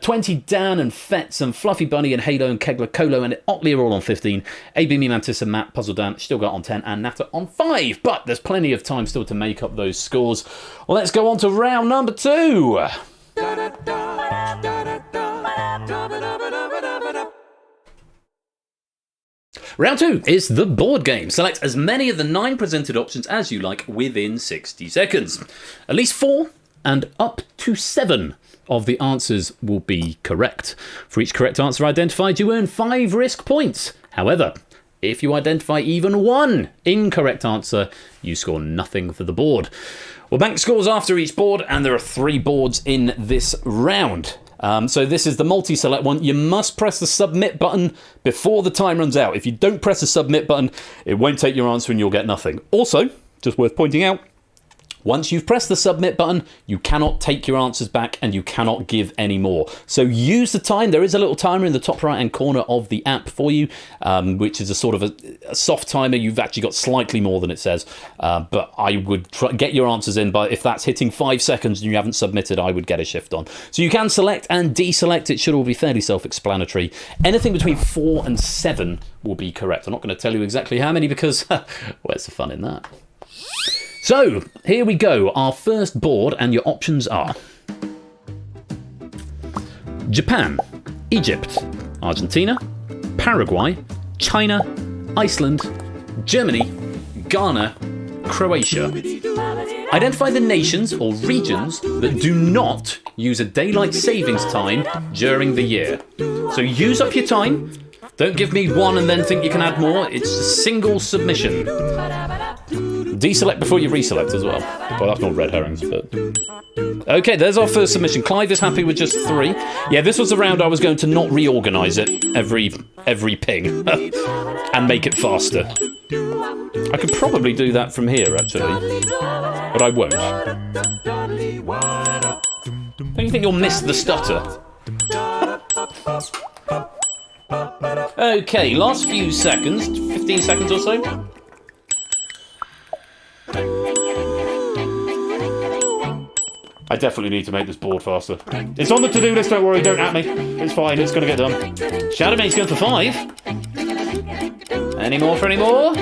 20, Dan and Fetz and Fluffy Bunny and Halo and Kegler, Colo and Otley are all on 15. AB, Me, Mantis and Matt, Puzzle Dan still got on 10, and Nata on 5. But there's plenty of time still to make up those scores. Let's go on to round number 2. Round 2 is the board game. Select as many of the 9 presented options as you like within 60 seconds. At least 4 and up to 7 of the answers will be correct. For each correct answer identified, you earn 5 risk points. However, if you identify even 1 incorrect answer, you score nothing for the board. We'll bank scores after each board, and there are 3 boards in this round. So this is the multi-select one. You must press the submit button before the time runs out. If you don't press the submit button, it won't take your answer and you'll get nothing. Also, just worth pointing out, once you've pressed the submit button, you cannot take your answers back and you cannot give any more. So use the time. There is a little timer in the top right-hand corner of the app for you, which is a sort of a soft timer. You've actually got slightly more than it says, but I would get your answers in. But if that's hitting 5 seconds and you haven't submitted, I would get a shift on. So you can select and deselect. It should all be fairly self-explanatory. Anything between 4 and 7 will be correct. I'm not going to tell you exactly how many because where's the fun in that? So, here we go. Our first board, and your options are Japan, Egypt, Argentina, Paraguay, China, Iceland, Germany, Ghana, Croatia. Identify the nations or regions that do not use a daylight savings time during the year. So use up your time. Don't give me one and then think you can add more. It's a single submission. Deselect before you reselect as well. Well, that's not red herrings, but... Okay, there's our first submission. Clive is happy with just 3. Yeah, this was the round I was going to not reorganise it every ping and make it faster. I could probably do that from here, actually, but I won't. Don't you think you'll miss the stutter? Okay, last few seconds, 15 seconds or so. I definitely need to make this board faster. It's on the to-do list, don't worry, don't at me. It's fine, it's going to get done. Shadowmane's going for 5. Any more for any more?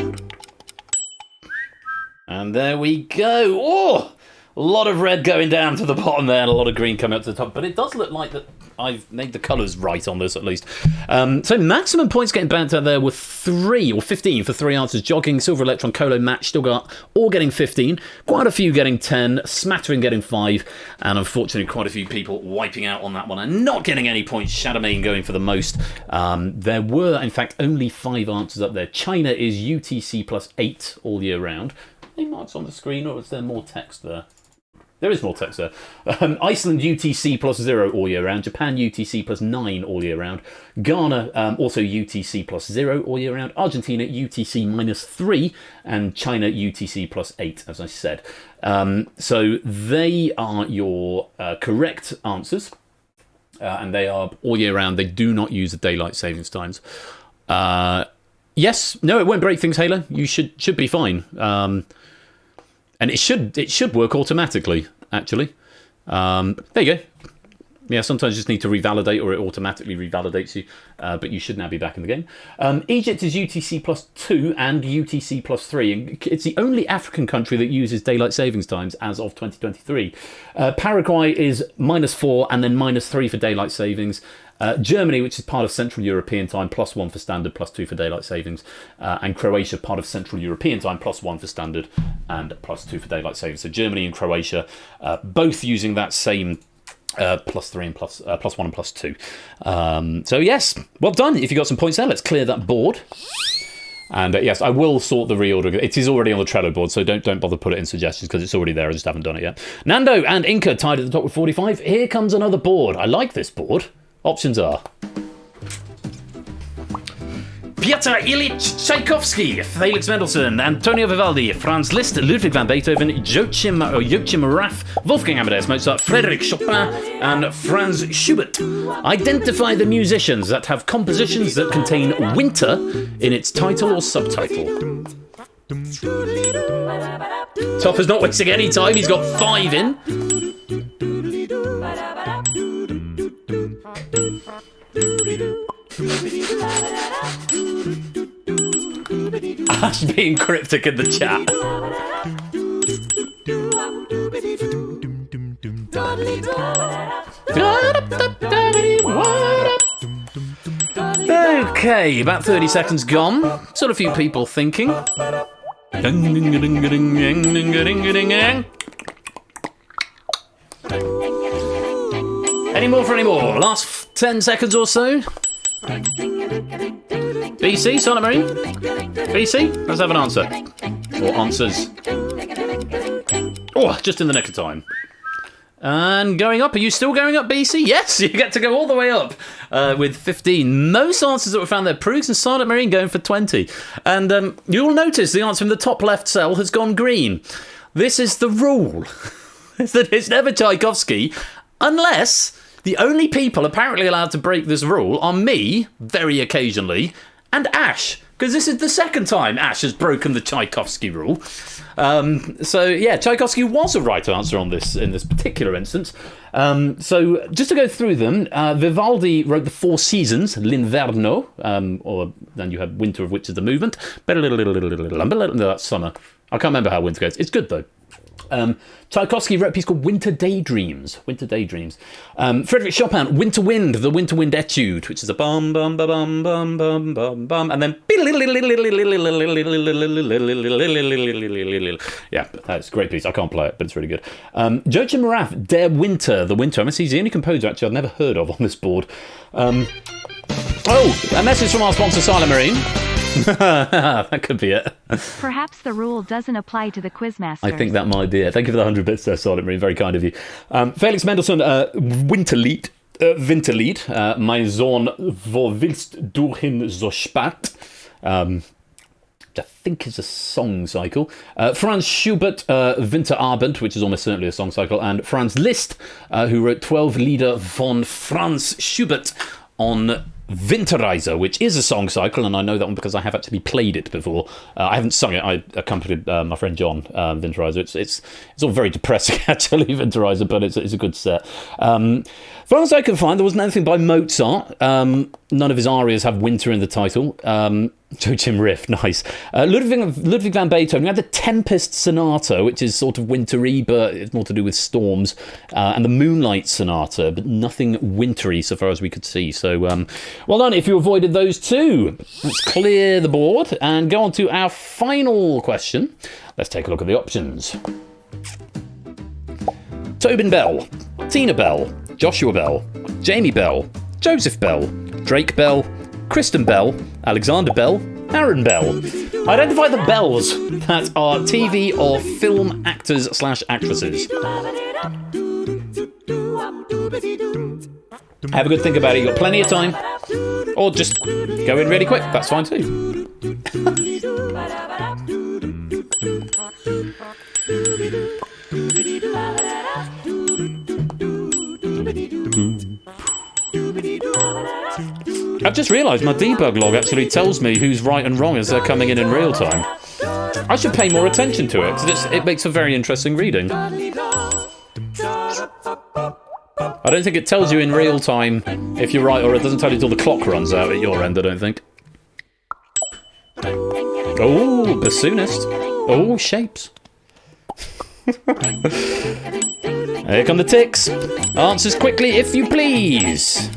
And there we go. Oh! A lot of red going down to the bottom there and a lot of green coming up to the top. But it does look like that I've made the colours right on this at least. So maximum points getting banked out there were 3 or 15 for 3 answers. Jogging, Silver Electron, Colo, Match, still got all getting 15. Quite a few getting 10, smattering getting 5. And unfortunately quite a few people wiping out on that one and not getting any points. Shadowmane going for the most. There were in fact only 5 answers up there. China is UTC plus 8 all year round. Any marks on the screen or is there more text there? There is more text there. Iceland UTC plus 0 all year round. Japan UTC plus 9 all year round. Ghana also UTC plus 0 all year round. Argentina UTC minus 3. And China UTC plus 8, as I said. So they are your correct answers. And they are all year round. They do not use the daylight savings times. Yes. No, it won't break things, Halo. You should be fine. And it should work automatically, actually. There you go. Yeah, sometimes you just need to revalidate or it automatically revalidates you, but you should now be back in the game. Egypt is UTC +2 and UTC +3. And it's the only African country that uses daylight savings times as of 2023. Paraguay is -4 and then -3 for daylight savings. Germany, which is part of Central European time, +1 for standard, +2 for daylight savings. And Croatia, part of Central European time, +1 for standard and +2 for daylight savings. So Germany and Croatia, both using that same +3 and +1 and +2. So yes, well done. If you got some points there, let's clear that board. And yes, I will sort the reorder. It is already on the Trello board, so don't bother put it in suggestions because it's already there. I just haven't done it yet. Nando and Inca tied at the top with 45. Here comes another board. I like this board. Options are Piotr Ilyich Tchaikovsky, Felix Mendelssohn, Antonio Vivaldi, Franz Liszt, Ludwig van Beethoven, Joachim Raff, Wolfgang Amadeus Mozart, Frédéric Chopin, and Franz Schubert. Identify the musicians that have compositions that contain winter in its title or subtitle. Topper's not wasting any time, he's got 5 in. Ash being cryptic in the chat. Okay, about 30 seconds gone. Still a few people thinking. Any more for any more? Last 10 seconds or so. BC, Silent Marine? BC? Let's have an answer. Or answers. Oh, just in the nick of time. And going up. Are you still going up, BC? Yes, you get to go all the way up with 15. Most answers that were found there, Proogs and Silent Marine going for 20. And you'll notice the answer in the top left cell has gone green. This is the rule. That it's never Tchaikovsky unless the only people apparently allowed to break this rule are me, very occasionally, and Ash. Because this is the second time Ash has broken the Tchaikovsky rule. So yeah, Tchaikovsky was a right answer on this in this particular instance. So just to go through them, Vivaldi wrote the Four Seasons, L'Inverno, or then you have Winter, of which is the movement. That's summer. I can't remember how winter goes. It's good though. Tchaikovsky wrote a piece called Winter Daydreams. Frédéric Chopin, Winter Wind, the Winter Wind Etude, which is a bum bum bum bum bum bum bum bum, and then yeah, that's a great piece. I can't play it, but it's really good. Joachim Raff, Der Winter, the Winter. He's the only composer actually I've never heard of on this board. Oh, a message from our sponsor, Silent Marine. That could be it. Perhaps the rule doesn't apply to the Quizmasters. I think that might be it. Thank you for the 100 bits there, Silent Marine. Very kind of you. Felix Mendelssohn, Winterlied. Mein Sohn, wo willst du hin so spät? Which I think is a song cycle. Franz Schubert, Winterabend, which is almost certainly a song cycle. And Franz Liszt, who wrote 12 Lieder von Franz Schubert on Winterreise, which is a song cycle, and I know that one because I have actually played it before. I haven't sung it. I accompanied my friend John, Winterreise. It's all very depressing actually, Winterreise, but it's a good set. As far as I can find, there wasn't anything by Mozart. None of his arias have winter in the title. Joachim Riff, nice. Ludwig van Beethoven, we had the Tempest Sonata, which is sort of wintry, but it's more to do with storms, and the Moonlight Sonata, but nothing wintry so far as we could see. So, well done if you avoided those two. Let's clear the board and go on to our final question. Let's take a look at the options. Tobin Bell, Tina Bell, Joshua Bell, Jamie Bell, Joseph Bell, Drake Bell, Kristen Bell, Alexander Bell, Aaron Bell. Identify the bells that are TV or film actors / actresses. Have a good think about it. You've got plenty of time. Or just go in really quick. That's fine too. I've just realised my debug log actually tells me who's right and wrong as they're coming in real time. I should pay more attention to it because it makes a very interesting reading. I don't think it tells you in real time if you're right, or it doesn't tell you till the clock runs out at your end, I don't think. Oh, bassoonist. Oh, shapes. Here come the ticks. Answers quickly, if you please.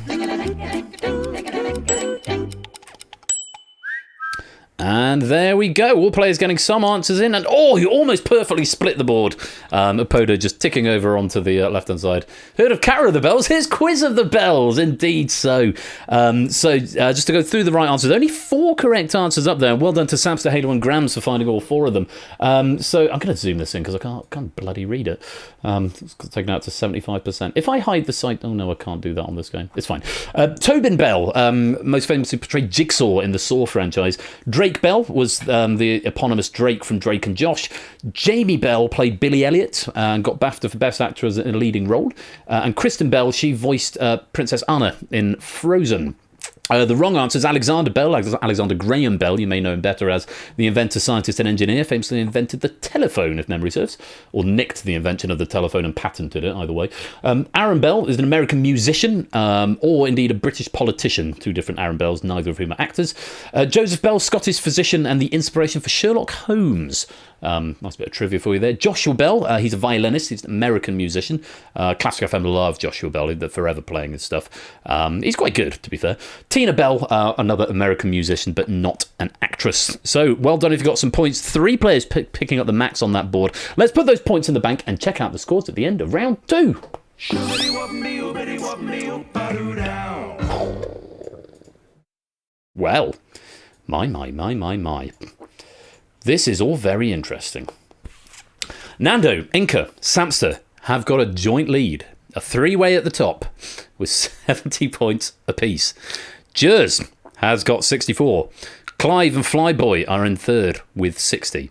And there we go. All players getting some answers in. And oh, you almost perfectly split the board. Apodo just ticking over onto the left-hand side. Heard of Carol of the Bells? Here's Quiz of the Bells. Indeed so. Just to go through the right answers. Only 4 correct answers up there. Well done to Samster, Halo and Grams for finding all 4 of them. So I'm going to zoom this in because I can't bloody read it. It's taken out to 75%. If I hide the site... Oh, no, I can't do that on this game. It's fine. Tobin Bell, most famously portrayed Jigsaw in the Saw franchise. Drake Bell was the eponymous Drake from Drake and Josh. Jamie Bell played Billy Elliot and got BAFTA for Best Actress in a leading role. And Kristen Bell, she voiced Princess Anna in Frozen. The wrong answer is Alexander Bell, Alexander Graham Bell. You may know him better as the inventor, scientist and engineer, famously invented the telephone, if memory serves, or nicked the invention of the telephone and patented it, either way. Aaron Bell is an American musician, or indeed a British politician. 2 different Aaron Bells, neither of whom are actors. Joseph Bell, Scottish physician and the inspiration for Sherlock Holmes. Nice bit of trivia for you there. Joshua Bell, he's a violinist, he's an American musician. Classic FM love Joshua Bell, they're forever playing his stuff. He's quite good, to be fair. Tina Bell, another American musician, but not an actress. So, well done if you got some points. 3 players picking up the max on that board. Let's put those points in the bank and check out the scores at the end of round 2. Well, my. This is all very interesting. Nando, Inca, Samster have got a joint lead. A 3-way at the top with 70 points apiece. Jers has got 64. Clive and Flyboy are in 3rd with 60.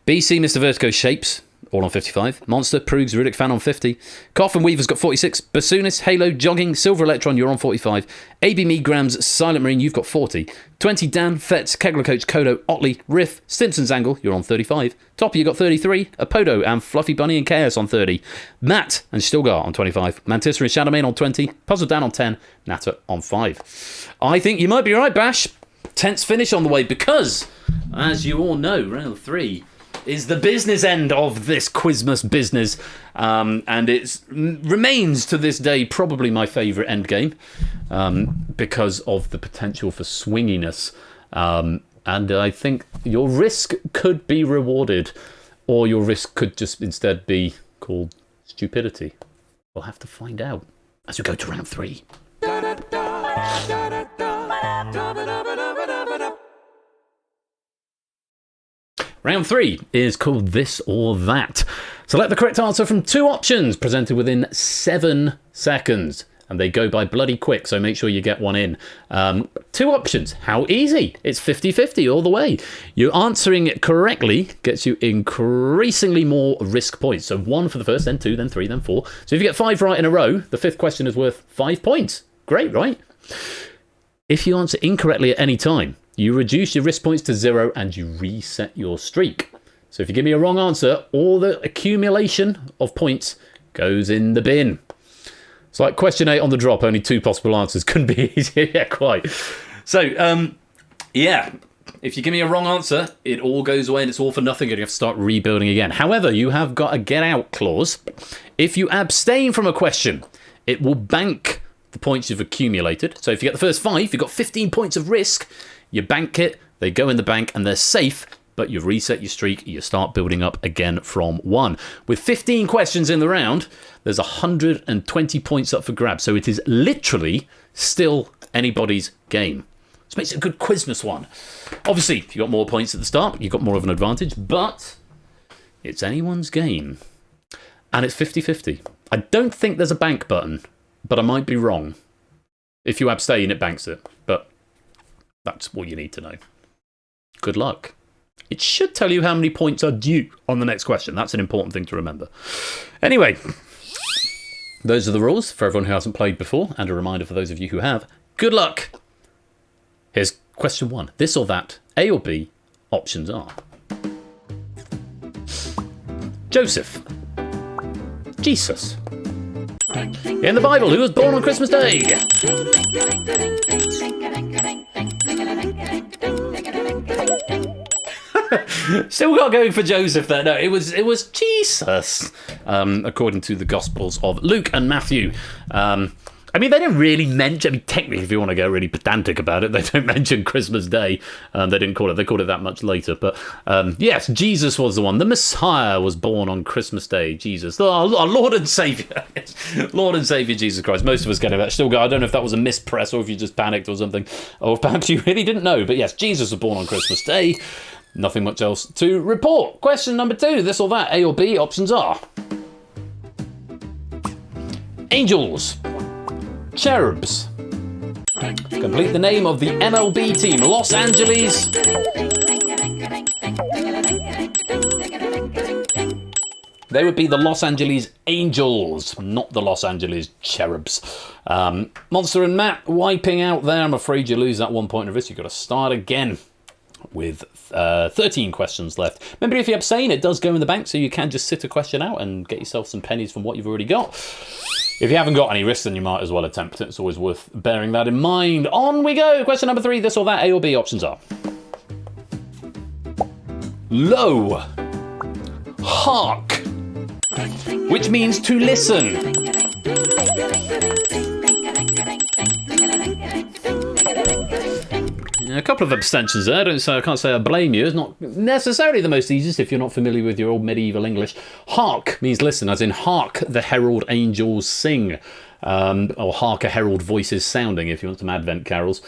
BC, Mr. Vertigo, Shapes, all on 55. Monster, Proogs, Riddick Fan on 50. Cough and Weaver's got 46. Bassoonist, Halo, Jogging, Silver Electron, you're on 45. AB Me, Grams, Silent Marine, you've got 40. 20, Dan, Fetz, Kegler Coach, Kodo, Otley, Riff, Stimson's Angle, you're on 35. Toppy, you got 33. Apodo and Fluffy Bunny and Chaos on 30. Matt and Stilgar on 25. Mantisser and Shadowmane on 20. Puzzle Dan on 10. Natter on 5. I think you might be right, Bash. Tense finish on the way because, as you all know, round 3 is the business end of this Quizmas business, and it remains to this day probably my favourite end game because of the potential for swinginess, and I think your risk could be rewarded, or your risk could just instead be called stupidity. We'll have to find out as we go to round 3. Round 3 is called This or That. Select the correct answer from 2 options presented within 7 seconds. And they go by bloody quick, so make sure you get one in. 2 options. How easy? It's 50-50 all the way. You answering it correctly gets you increasingly more risk points. So 1 for the first, then 2, then 3, then 4. So if you get 5 right in a row, the 5th question is worth 5 points. Great, right? If you answer incorrectly at any time, you reduce your risk points to 0 and you reset your streak. So if you give me a wrong answer, all the accumulation of points goes in the bin. It's like question 8 on the drop, only 2 possible answers. Couldn't be easier. Yeah, quite. So, if you give me a wrong answer, it all goes away and it's all for nothing and you have to start rebuilding again. However, you have got a get out clause. If you abstain from a question, it will bank the points you've accumulated. So if you get the first 5, you've got 15 points of risk. You bank it, they go in the bank and they're safe, but you reset your streak, you start building up again from 1. With 15 questions in the round, there's 120 points up for grabs, so it is literally still anybody's game. This makes it a good Quizmas one. Obviously, if you got more points at the start, you've got more of an advantage, but it's anyone's game. And it's 50-50. I don't think there's a bank button, but I might be wrong. If you abstain, it banks it, but that's all you need to know. Good luck. It should tell you how many points are due on the next question. That's an important thing to remember. Anyway, those are the rules for everyone who hasn't played before, and a reminder for those of you who have. Good luck. Here's question 1. This or that, A or B, options are Joseph, Jesus, In the Bible, who was born on Christmas Day? Still got going for Joseph there. No, it was Jesus, according to the Gospels of Luke and Matthew. I mean, they don't really mention. I mean, technically, if you want to go really pedantic about it, they don't mention Christmas Day. They didn't call it. They called it that much later. But yes, Jesus was the one. The Messiah was born on Christmas Day. Jesus, our Lord and Savior, Lord and Savior Jesus Christ. Most of us get it. Still go. I don't know if that was a mispress or if you just panicked or something, or perhaps you really didn't know. But yes, Jesus was born on Christmas Day. Nothing much else to report. Question number 2, this or that, A or B, options are angels, cherubs. Complete the name of the MLB team, Los Angeles. They would be the Los Angeles Angels, not the Los Angeles Cherubs. Monster and Matt wiping out there. I'm afraid you lose that 1 point of this. You've got to start again with 13 questions left. Remember, if you abstain, it does go in the bank, so you can just sit a question out and get yourself some pennies from what you've already got. If you haven't got any risk, then you might as well attempt it. It's always worth bearing that in mind. On we go. Question number 3, this or that, A or B. Options are low, hark, which means to listen. A couple of abstentions there. I can't say I blame you. It's not necessarily the most easiest if you're not familiar with your old medieval English. Hark means listen, as in hark the herald angels sing. Or hark a herald voices sounding, if you want some Advent carols.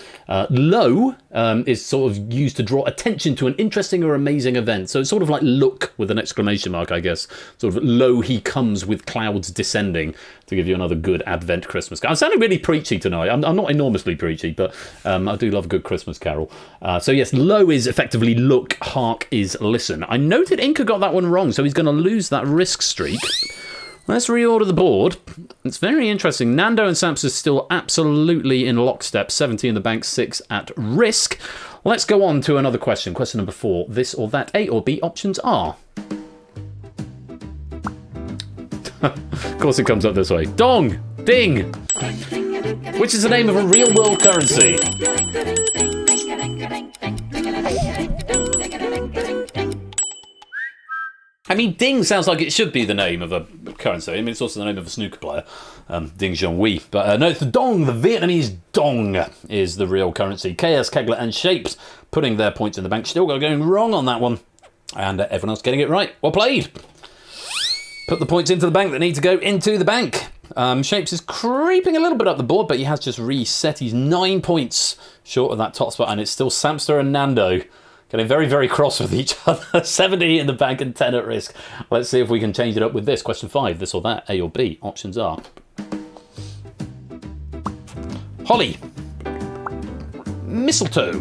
Low is sort of used to draw attention to an interesting or amazing event. So it's sort of like look with an exclamation mark, I guess. Sort of lo he comes with clouds descending, to give you another good Advent Christmas carol. I'm sounding really preachy tonight. I'm not enormously preachy, but I do love a good Christmas carol. So yes, low is effectively look, hark is listen. I noted Inca got that one wrong, so he's going to lose that risk streak. Let's reorder the board. It's very interesting. Nando and Samps are still absolutely in lockstep. 70 in the bank, 6 at risk. Let's go on to another question. Question number 4. This or that, A or B. Options are. Of course it comes up this way. Dong! Ding! Which is the name of a real world currency? I mean, ding sounds like it should be the name of a currency. I mean, it's also the name of a snooker player, Ding Junhui. But no, it's the dong. The Vietnamese dong is the real currency. KS, Kegler and Shapes putting their points in the bank. Still got going wrong on that one. And everyone else getting it right. Well played. Put the points into the bank that need to go into the bank. Shapes is creeping a little bit up the board, but he has just reset. He's 9 points short of that top spot, and it's still Samster and Nando getting very, very cross with each other. 70 in the bank and 10 at risk. Let's see if we can change it up with this. Question 5, this or that, A or B. Options are holly, mistletoe,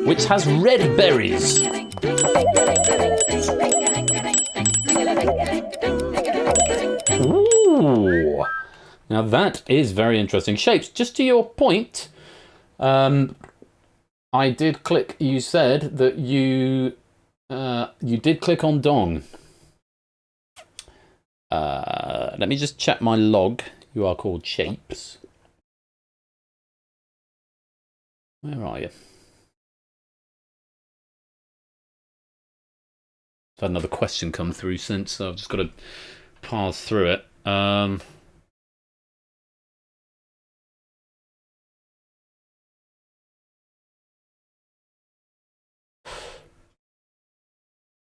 which has red berries. Ooh. Now that is very interesting. Shapes, just to your point, I did click. You said that you did click on dong. Let me just check my log. You are called Shapes. Where are you? I've had another question come through since, so I've just got to pass through it.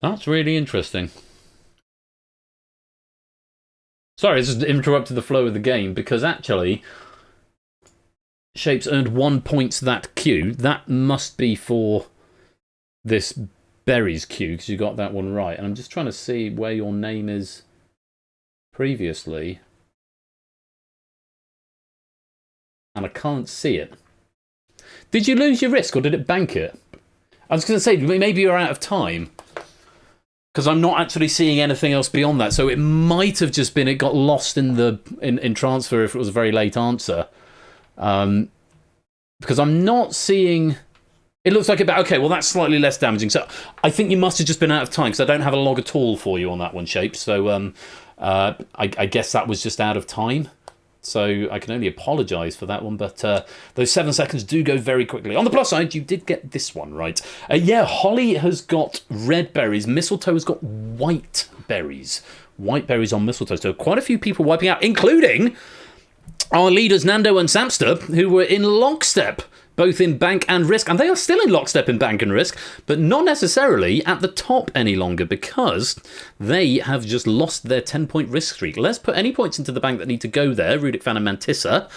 That's really interesting. Sorry, it's just interrupted the flow of the game, because actually Shapes earned 1 point that queue. That must be for this berries queue, because you got that one right. And I'm just trying to see where your name is previously, and I can't see it. Did you lose your risk, or did it bank it? I was going to say, maybe you're out of time, because I'm not actually seeing anything else beyond that. So it might have just been it got lost in the in transfer if it was a very late answer. Because I'm not seeing. It looks like about okay. Well, that's slightly less damaging. So I think you must have just been out of time, because I don't have a log at all for you on that one, Shape. So I guess that was just out of time. So I can only apologise for that one, but those 7 seconds do go very quickly. On the plus side, you did get this one right. Yeah, holly has got red berries. Mistletoe has got white berries. White berries on mistletoe. So quite a few people wiping out, including our leaders Nando and Samster, who were in lockstep, both in bank and risk. And they are still in lockstep in bank and risk, but not necessarily at the top any longer because they have just lost their 10-point risk streak. Let's put any points into the bank that need to go there. Rudik, Fan and Mantissa.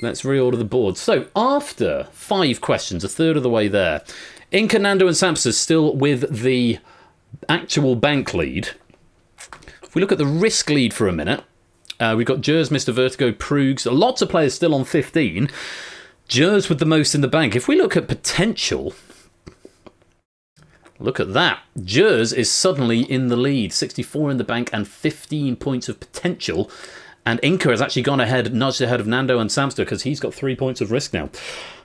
Let's reorder the board. So after 5 questions, a third of the way there, Inca, Nando and Samster still with the actual bank lead. If we look at the risk lead for a minute, we've got Jers, Mr. Vertigo, Proogs, lots of players still on 15. Jers with the most in the bank. If we look at potential, look at that. Jers is suddenly in the lead. 64 in the bank and 15 points of potential. And Inca has actually gone ahead, nudged ahead of Nando and Samster because he's got 3 points of risk now.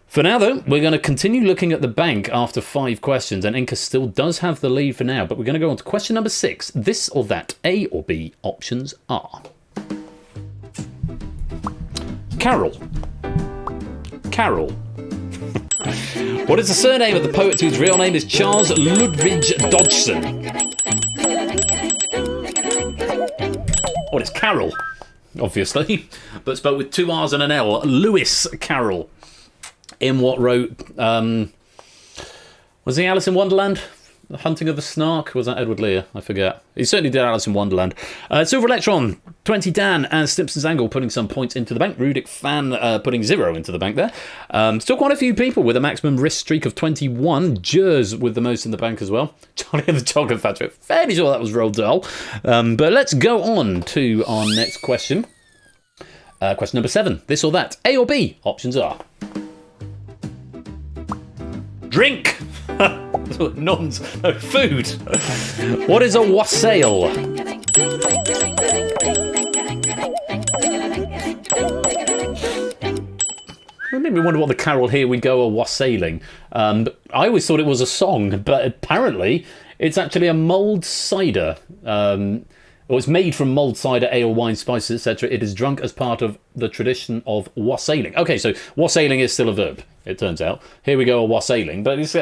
For now, though, we're going to continue looking at the bank after 5 questions. And Inca still does have the lead for now. But we're going to go on to question number 6. This or that, A or B, options are. Carol. Carol. What is the surname of the poet whose real name is Charles Ludwig Dodgson? Well, it's Carol, obviously, but spelled with 2 R's and an L. Lewis Carroll. In what wrote... was he Alice in Wonderland? The Hunting of the Snark? Was that Edward Lear? I forget. He certainly did Alice in Wonderland. Silver Electron, 20 Dan, and Stimpson's Angle putting some points into the bank. Rudik Fan putting 0 into the bank there. Still quite a few people with a maximum risk streak of 21. Jers with the most in the bank as well. Johnny and the Chocolate Factory. Fairly sure that was Roald Dahl. But let's go on to our next question. Question number 7. This or that, A or B? Options are... Drink! Nuns. No, food. What is a wassail? It made me wonder what the carol Here We Go a Wassailing. I always thought it was a song, but apparently it's actually a mulled cider. Or it's made from mulled cider, ale, wine, spices, etc. It is drunk as part of the tradition of wassailing. Okay, so wassailing is still a verb, it turns out. Here we go a wassailing, but it's...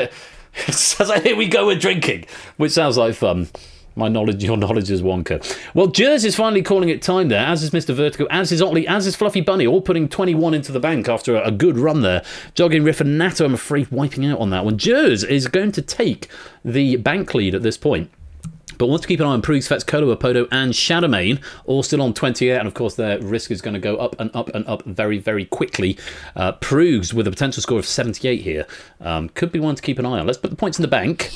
It says, here we go, we're drinking, which sounds like fun. Your knowledge is wonka. Well, Jers is finally calling it time there, as is Mr. Vertigo, as is Otley, as is Fluffy Bunny, all putting 21 into the bank after a good run there. Jogging Riff and Natto, I'm afraid, wiping out on that one. Jers is going to take the bank lead at this point. But wants to keep an eye on Proogs, Fets, Colo, Apodo, and Shadowmane, all still on 28, and of course their risk is going to go up and up and up very, very quickly. Proogs with a potential score of 78 here. Could be one to keep an eye on. Let's put the points in the bank.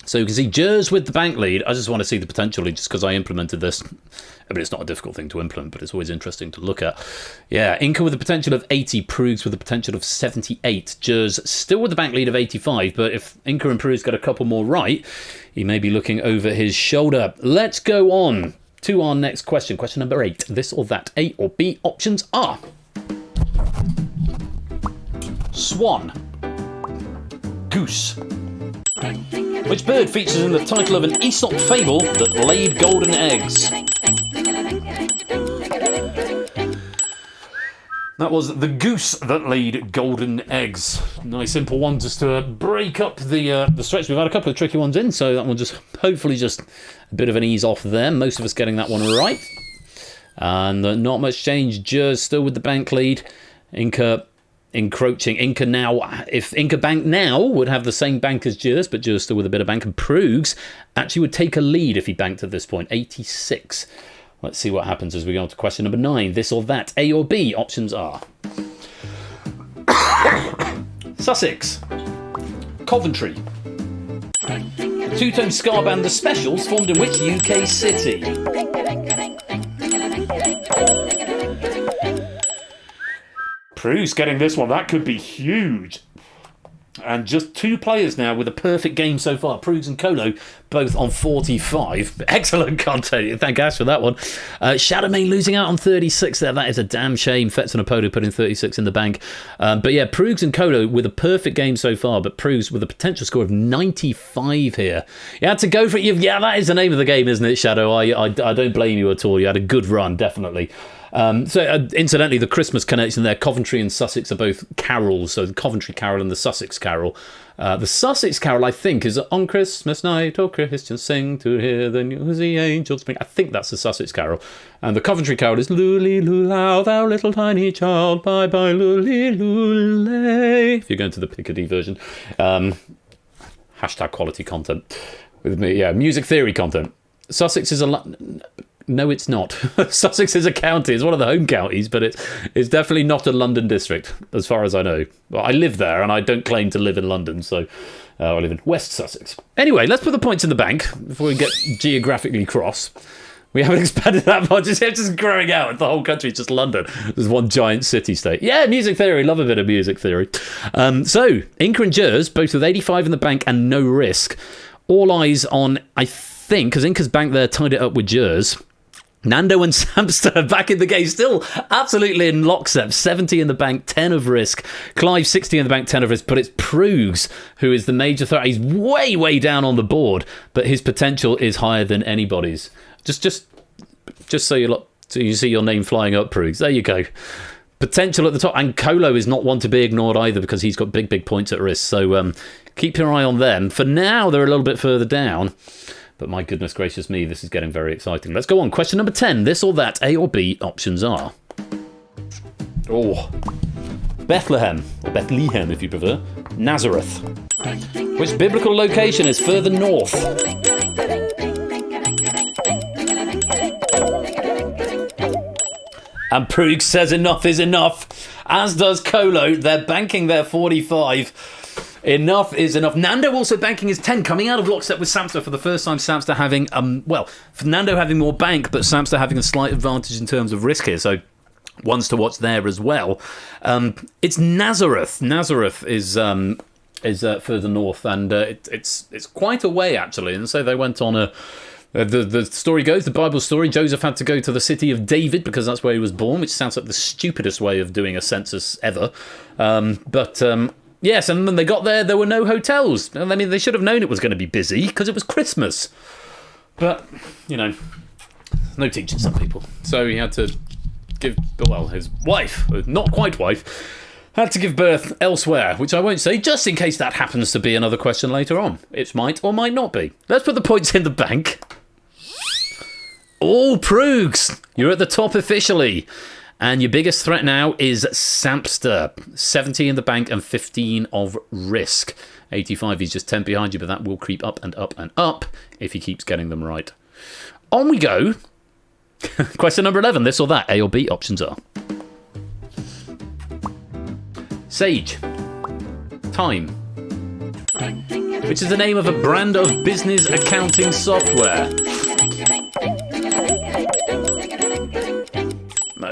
So you can see Jers with the bank lead. I just want to see the potential lead just because I implemented this. I mean, it's not a difficult thing to implement, but it's always interesting to look at. Yeah, Inca with a potential of 80, Proogs with a potential of 78. Jers still with the bank lead of 85, but if Inca and Proogs get a couple more right, he may be looking over his shoulder. Let's go on to our next question. Question number 8. This or that, A or B? Options are... Swan. Goose. Which bird features in the title of an Aesop fable that laid golden eggs? That was the goose that laid golden eggs. Nice simple one just to break up the stretch. We've had a couple of tricky ones in, so that one just hopefully just a bit of an ease off there. Most of us getting that one right. And not much change. Jers still with the bank lead. Inca encroaching. Inca now, if Inca Bank now would have the same bank as Jers, but Jers still with a bit of bank, and Proogs actually would take a lead if he banked at this point, 86. Let's see what happens as we go on to question number 9. This or that, A or B? Options are... Sussex. Coventry. The two-tone ska band The Specials formed in which UK city? Proogs getting this one. That could be huge. And just 2 players now with a perfect game so far. Prugs and Colo, both on 45. Excellent content. Thank Ash for that one. Shadowmane losing out on 36 there. That is a damn shame. Fets and Apodo putting 36 in the bank. But yeah, Prugs and Colo with a perfect game so far, but Prugs with a potential score of 95 here. You had to go for it. Yeah, that is the name of the game, isn't it, Shadow? I don't blame you at all. You had a good run, definitely. Incidentally, the Christmas connection there, Coventry and Sussex are both carols, so the Coventry carol and the Sussex carol. The Sussex carol, I think, is on Christmas night, oh Christians sing to hear the news the angels bring. I think that's the Sussex carol. And the Coventry carol is Luli Lulau, thou little tiny child, bye bye Luli Lulay. If you're going to the Picardy version. Hashtag quality content with me. Yeah, music theory content. Sussex is a... No, it's not. Sussex is a county. It's one of the home counties, but it's definitely not a London district, as far as I know. Well, I live there, and I don't claim to live in London, so I live in West Sussex. Anyway, let's put the points in the bank before we get geographically cross. We haven't expanded that much. It's just growing out. The whole country is just London. There's one giant city-state. Yeah, music theory. Love a bit of music theory. So, Inca and Jers, both with 85 in the bank and no risk. All eyes on, I think, because Inca's bank there tied it up with Jers. Nando and Samster back in the game, still absolutely in lockstep. 70 in the bank, 10 of risk. Clive 60 in the bank, 10 of risk. But it's Prugs who is the major threat. He's way, way down on the board, but his potential is higher than anybody's. Just so you see your name flying up, Prugs. There you go. Potential at the top, and Colo is not one to be ignored either because he's got big points at risk. So keep your eye on them. For now, they're a little bit further down. But my goodness gracious me, this is getting very exciting. Let's go on. Question number 10. This or that, A or B, options are. Bethlehem, or Bethlehem if you prefer. Nazareth. Which biblical location is further north? And Prug says enough is enough. As does Colo. They're banking their 45. Enough is enough. Nando also banking his 10, coming out of lockstep with Samster for the first time. Samster having, Nando having more bank, but Samster having a slight advantage in terms of risk here. So, ones to watch there as well. It's Nazareth. Nazareth is further north, and it's quite a way actually. And so they went on a. The story goes, the Bible story, Joseph had to go to the city of David because that's where he was born, which sounds like the stupidest way of doing a census ever. Yes, and when they got there were no hotels. I mean, they should have known it was going to be busy because it was Christmas. But, no teaching some people. So he had to give, his wife, not quite wife, had to give birth elsewhere, which I won't say, just in case that happens to be another question later on. It might or might not be. Let's put the points in the bank. All Prugs! You're at the top officially. And your biggest threat now is Samster. 70 in the bank and 15 of risk. 85, he's just 10 behind you, but that will creep up and up and up if he keeps getting them right. On we go. Question number 11, this or that, A or B, options are. Sage. Time. Which is the name of a brand of business accounting software.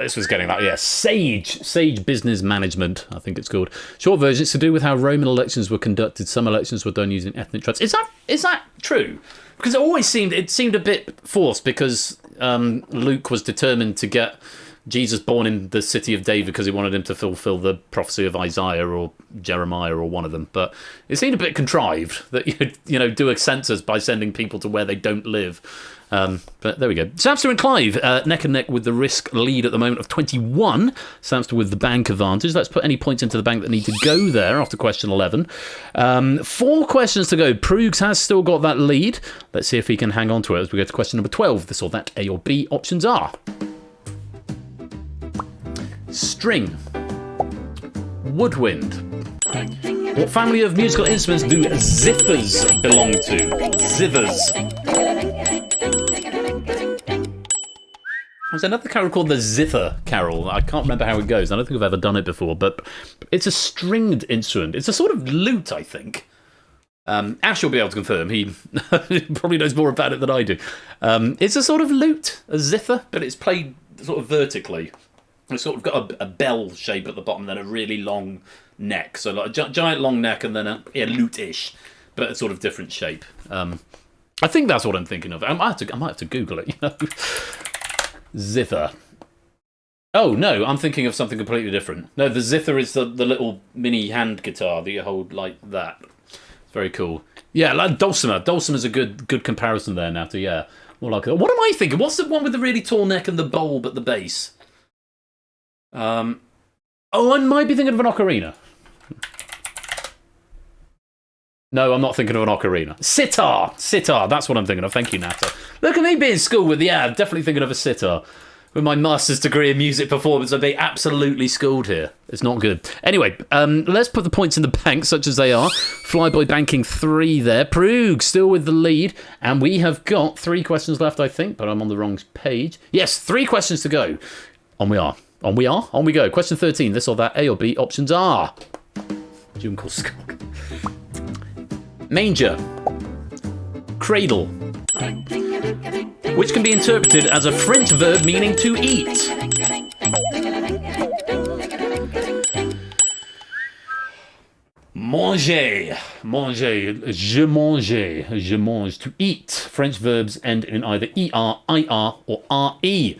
This was getting that, yeah. Sage Business Management, I think it's called. Short version, it's to do with how Roman elections were conducted. Some elections were done using ethnic traits. Is that true? Because it seemed a bit forced because Luke was determined to get Jesus born in the city of David because he wanted him to fulfill the prophecy of Isaiah or Jeremiah or one of them. But it seemed a bit contrived that you do a census by sending people to where they don't live. But there we go. Samster and Clive neck and neck with the risk lead at the moment of 21. Samster with the bank advantage. Let's put any points into the bank that need to go there after question 11. 4 questions to go. Prugs has still got that lead. Let's see if he can hang on to it as we go to question number 12. This or that, A or B, options are. String. Woodwind. What family of musical instruments do zithers belong to? Zithers. There's another carol called the Zither Carol. I can't remember how it goes. I don't think I've ever done it before, but it's a stringed instrument. It's a sort of lute, I think. Ash will be able to confirm. He probably knows more about it than I do. It's a sort of lute, a zither, but it's played sort of vertically. It's sort of got a bell shape at the bottom, then a really long neck. So like a giant long neck and then a lute-ish, but a sort of different shape. I think that's what I'm thinking of. I might have to Google it, you know. Zither. Oh, no, I'm thinking of something completely different. No, the zither is the little mini hand guitar that you hold like that. It's very cool. Yeah, like dulcimer. Dulcimer's a good comparison there now to, yeah. More like, what am I thinking? What's the one with the really tall neck and the bulb at the base? I might be thinking of an ocarina. No, I'm not thinking of an ocarina. Sitar! Sitar, that's what I'm thinking of. Thank you, Nata. Look at me being schooled with, I'm definitely thinking of a sitar. With my master's degree in music performance, I'd be absolutely schooled here. It's not good. Anyway, let's put the points in the bank, such as they are. Flyboy banking 3 there. Prug still with the lead. And we have got 3 questions left, I think, but I'm on the wrong page. Yes, 3 questions to go. On we are. On we are. On we go. Question 13. This or that, A or B. Options are... Jungle Skog. Manger. Cradle. Which can be interpreted as a French verb meaning to eat. Manger. Manger. Je mange. Je mange. To eat. French verbs end in either ER, IR, or RE.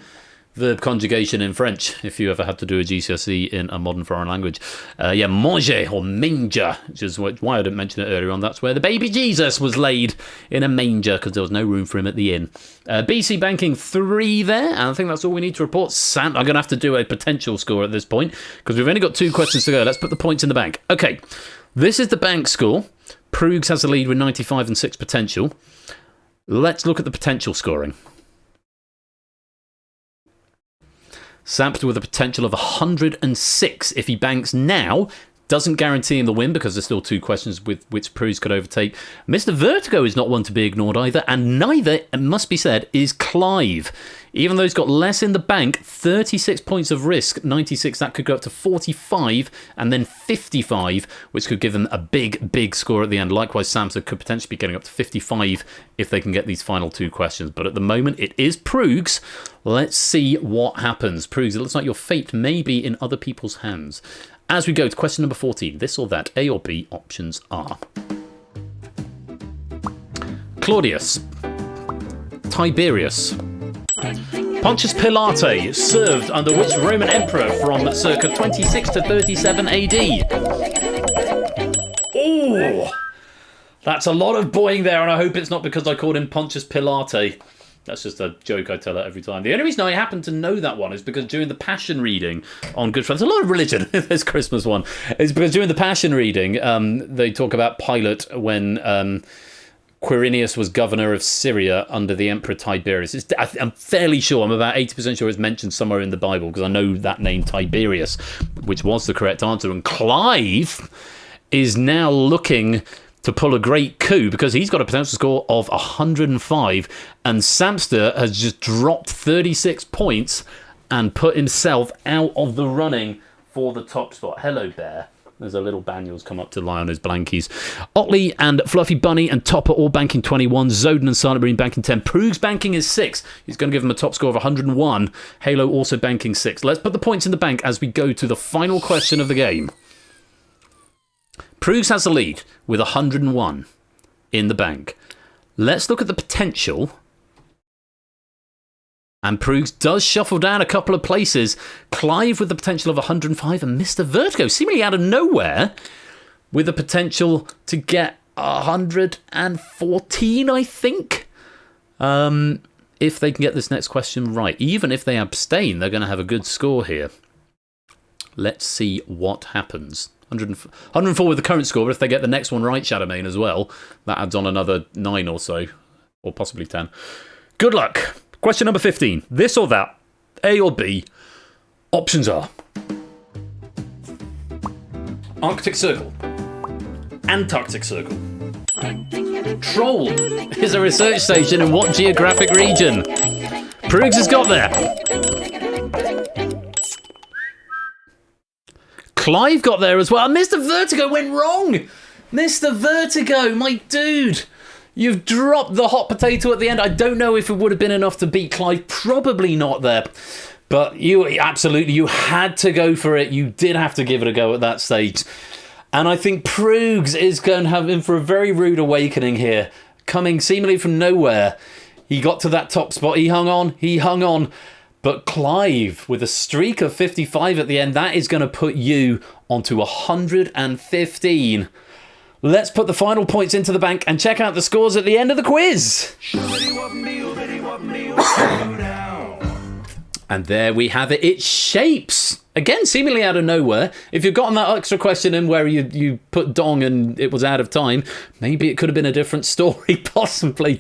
Verb conjugation in French, if you ever had to do a GCSE in a modern foreign language. Manger or manger, which is why I didn't mention it earlier on. That's where the baby Jesus was laid, in a manger, because there was no room for him at the inn. BC banking 3 there, and I think that's all we need to report. Sam, I'm going to have to do a potential score at this point, because we've only got 2 questions to go. Let's put the points in the bank. Okay, this is the bank score. Prugs has the lead with 95 and 6 potential. Let's look at the potential scoring. Samped with a potential of 106 if he banks now. Doesn't guarantee him the win because there's still 2 questions with which Prugs could overtake. Mr. Vertigo is not one to be ignored either, and neither, it must be said, is Clive. Even though he's got less in the bank, 36 points of risk, 96, that could go up to 45, and then 55, which could give them a big score at the end. Likewise, Samson could potentially be getting up to 55 if they can get these final 2 questions. But at the moment, it is Prugs. Let's see what happens. Prugs, it looks like your fate may be in other people's hands. As we go to question number 14, this or that, A or B, options are... Claudius. Tiberius. Pontius Pilate served under which Roman emperor from circa 26 to 37 AD? Oh, that's a lot of boing there, and I hope it's not because I called him Pontius Pilate. That's just a joke I tell her every time. The only reason I happen to know that one is because during the Passion reading on Good Friday, there's a lot of religion in this Christmas one. It's because during the Passion reading, they talk about Pilate when Quirinius was governor of Syria under the Emperor Tiberius. I'm fairly sure, I'm about 80% sure it's mentioned somewhere in the Bible because I know that name Tiberius, which was the correct answer. And Clive is now looking to pull a great coup because he's got a potential score of 105, and Samster has just dropped 36 points and put himself out of the running for the top spot. Hello, Bear. There's a little Banyals come up to lie on his blankies. Otley and Fluffy Bunny and Topper all banking 21. Zoden and Silent Marine banking 10. Prugs banking is 6. He's going to give him a top score of 101. Halo also banking 6. Let's put the points in the bank as we go to the final question of the game. Prugs has the lead with 101 in the bank. Let's look at the potential. And Prugs does shuffle down a couple of places. Clive with the potential of 105 and Mr. Vertigo seemingly out of nowhere with the potential to get 114, I think. If they can get this next question right. Even if they abstain, they're going to have a good score here. Let's see what happens. 104 with the current score, but if they get the next one right, Shadowmane, as well, that adds on another 9 or so, or possibly 10. Good luck. Question number 15. This or that, A or B, options are... Arctic Circle. Antarctic Circle. Troll is a research station in what geographic region? Prugs has got there. Clive got there as well. Mr. Vertigo went wrong. Mr. Vertigo, my dude. You've dropped the hot potato at the end. I don't know if it would have been enough to beat Clive. Probably not there. But you had to go for it. You did have to give it a go at that stage. And I think Proogs is going to have in for a very rude awakening here. Coming seemingly from nowhere. He got to that top spot. He hung on. But Clive, with a streak of 55 at the end, that is going to put you onto 115. Let's put the final points into the bank and check out the scores at the end of the quiz. And there we have it. It's Shapes. Again, seemingly out of nowhere. If you've gotten that extra question in where you put dong and it was out of time, maybe it could have been a different story, possibly.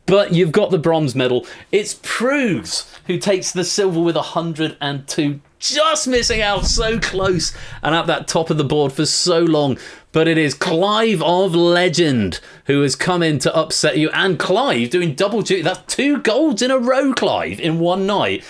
But you've got the bronze medal. It's Proogs who takes the silver with 102. Just missing out so close and at that top of the board for so long. But it is Clive of Legend who has come in to upset you. And Clive doing double duty. That's 2 golds in a row, Clive, in one night.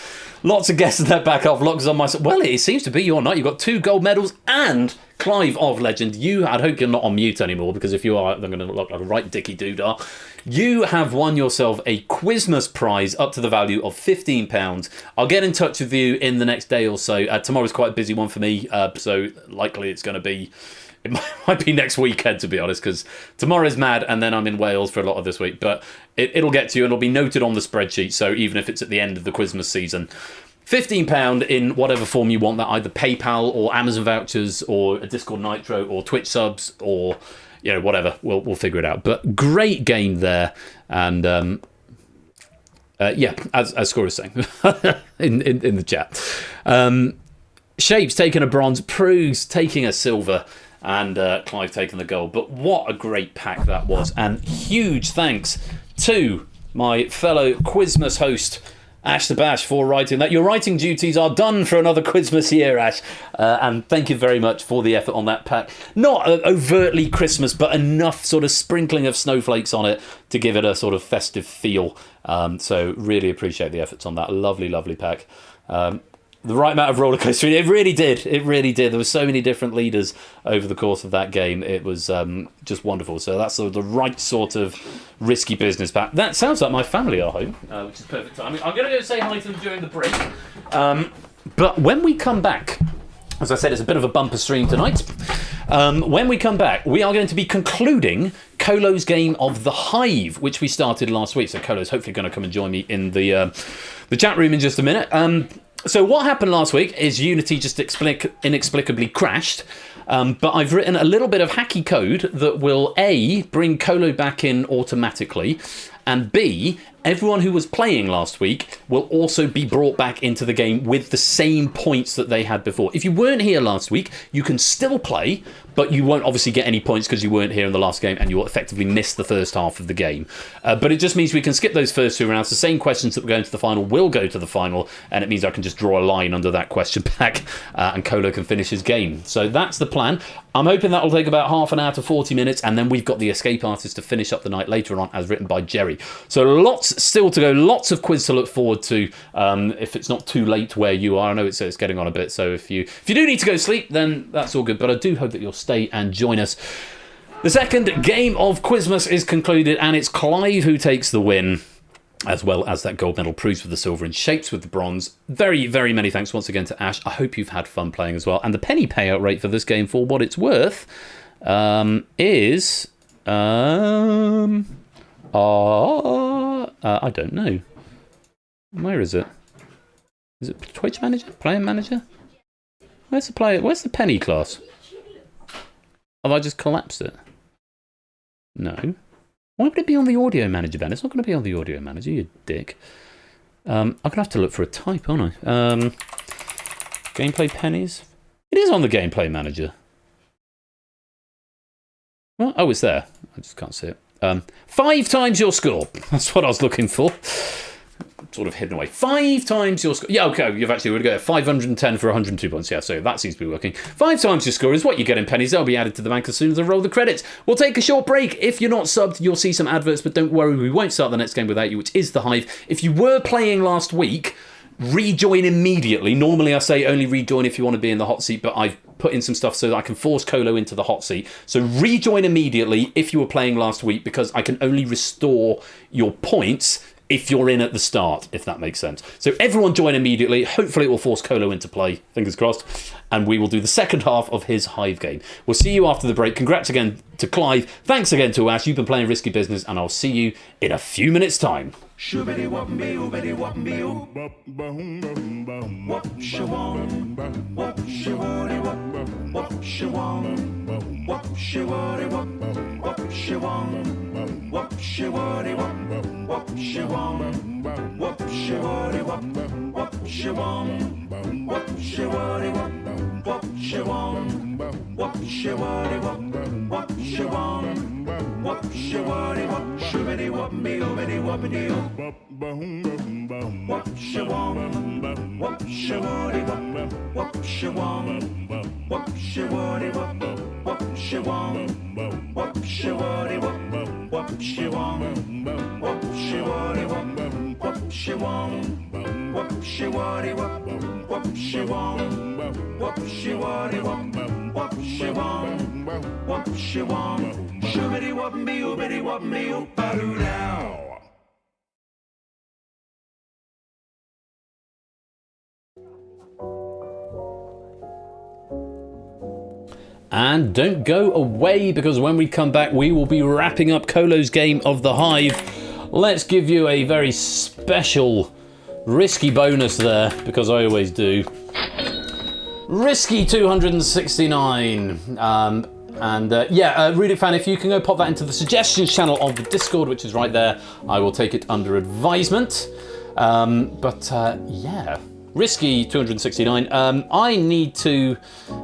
Lots of guesses that back off. Locks on myself. Well, it seems to be your night. You've got 2 gold medals and Clive of Legend. I hope you're not on mute anymore, because if you are, I'm going to look like a right dicky doodah. You have won yourself a Quizmas prize up to the value of £15. I'll get in touch with you in the next day or so. Tomorrow's quite a busy one for me, so likely it's going to be... It might be next weekend, to be honest, because tomorrow's mad and then I'm in Wales for a lot of this week. But it'll get to you and it'll be noted on the spreadsheet. So even if it's at the end of the Quizmas season, £15 in whatever form you want that, either PayPal or Amazon vouchers or a Discord Nitro or Twitch subs or, whatever. We'll figure it out. But great game there. And as Score is saying in the chat. Shapes taking a bronze, Proogs taking a silver, and Clive taking the gold. But what a great pack that was. And huge thanks to my fellow Quizmas host, Ash the Bash, for writing that. Your writing duties are done for another Quizmas year, Ash. And thank you very much for the effort on that pack. Not overtly Christmas, but enough sort of sprinkling of snowflakes on it to give it a sort of festive feel. So really appreciate the efforts on that. Lovely, lovely pack. The right amount of roller coaster. It really did. There were so many different leaders over the course of that game. It was just wonderful. So that's the right sort of risky business pack. That sounds like my family are home, which is perfect timing. I'm going to go say hi to them during the break. But when we come back, as I said, it's a bit of a bumper stream tonight. When we come back, we are going to be concluding Colo's game of The Hive, which we started last week. So Colo's hopefully going to come and join me in the chat room in just a minute. So what happened last week is Unity just inexplicably crashed, but I've written a little bit of hacky code that will A, bring Colo back in automatically, and B, everyone who was playing last week will also be brought back into the game with the same points that they had before. If you weren't here last week, you can still play, but you won't obviously get any points because you weren't here in the last game and you'll effectively miss the first half of the game. But it just means we can skip those first 2 rounds. The same questions that were going to the final will go to the final, and it means I can just draw a line under that question pack and Colo can finish his game. So that's the plan. I'm hoping that will take about half an hour to 40 minutes, and then we've got the escape artist to finish up the night later on, as written by Jerry. So lots still to go, lots of quiz to look forward to. If it's not too late where you are, I know it's getting on a bit. So if you do need to go sleep, then that's all good. But I do hope that you'll stay and join us. The second game of Quizmas is concluded, and it's Clive who takes the win, as well as that gold medal, Proves with the silver and Shapes with the bronze. Very, very many thanks once again to Ash. I hope you've had fun playing as well. And the penny payout rate for this game, for what it's worth, is... I don't know. Where is it? Is it Twitch Manager? Player Manager? Where's the player? Where's the penny class? Have I just collapsed it? No. Why would it be on the audio manager, Ben? It's not going to be on the audio manager, you dick. I'm going to have to look for a type, aren't I? Gameplay pennies? It is on the gameplay manager. Well, oh, it's there. I just can't see it. 5 times your score. That's what I was looking for. Sort of hidden away. 5 times your score. Yeah, okay, you've actually got to go 510 for 102 points. Yeah, so that seems to be working. 5 times your score is what you get in pennies. They'll be added to the bank as soon as I roll the credits. We'll take a short break. If you're not subbed, you'll see some adverts, but don't worry, we won't start the next game without you, which is The Hive. If you were playing last week, rejoin immediately. Normally I say only rejoin if you want to be in the hot seat, but I've put in some stuff so that I can force Colo into the hot seat. So rejoin immediately if you were playing last week, because I can only restore your points if you're in at the start, if that makes sense. So everyone join immediately. Hopefully it will force Colo into play, fingers crossed, and we will do the second half of his Hive game. We'll see you after the break. Congrats again to Clive. Thanks again to Ash. You've been playing Risky Business, and I'll see you in a few minutes' time. Shoobity wop me, oobity wop me, oo. Wop shawong, wop shawody wop, wop shawong, wop shawody wop, wop shawong, wop shawody wop, wop shawong, wop shawody wop, wop shawong, wop shawody wop, wop shawong, wop shawody wop, wop shawong, wop shawody wop, shoobity wop me, oobity wopity oo. Wop shawong, wop shawody wop, wop shawong, wop shawody wop, wop shawong, wop shawody wop, wop shawong, wop shawody wop, wop shawong, wop shawody wop, wop shawong, wop shawody wop, wop shawong, wop shawong, shoobity wop me, oobity wop me, oo-ba-doo now. And don't go away, because when we come back, we will be wrapping up Colo's game of the Hive. Let's give you a very special risky bonus there, because I always do. Risky 269. Read It Fan, if you can go pop that into the suggestions channel of the Discord, which is right there, I will take it under advisement. Risky 269. I need to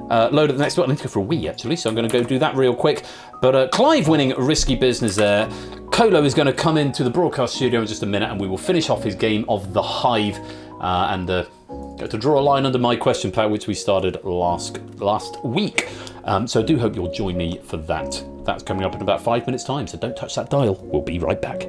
load up the next one. I need to go for a wee, actually, so I'm going to go do that real quick. But Clive winning Risky Business there. Colo is going to come into the broadcast studio in just a minute, and we will finish off his game of the Hive and go to draw a line under my question pack, which we started last week. So I do hope you'll join me for that. That's coming up in about 5 minutes' time, so don't touch that dial. We'll be right back.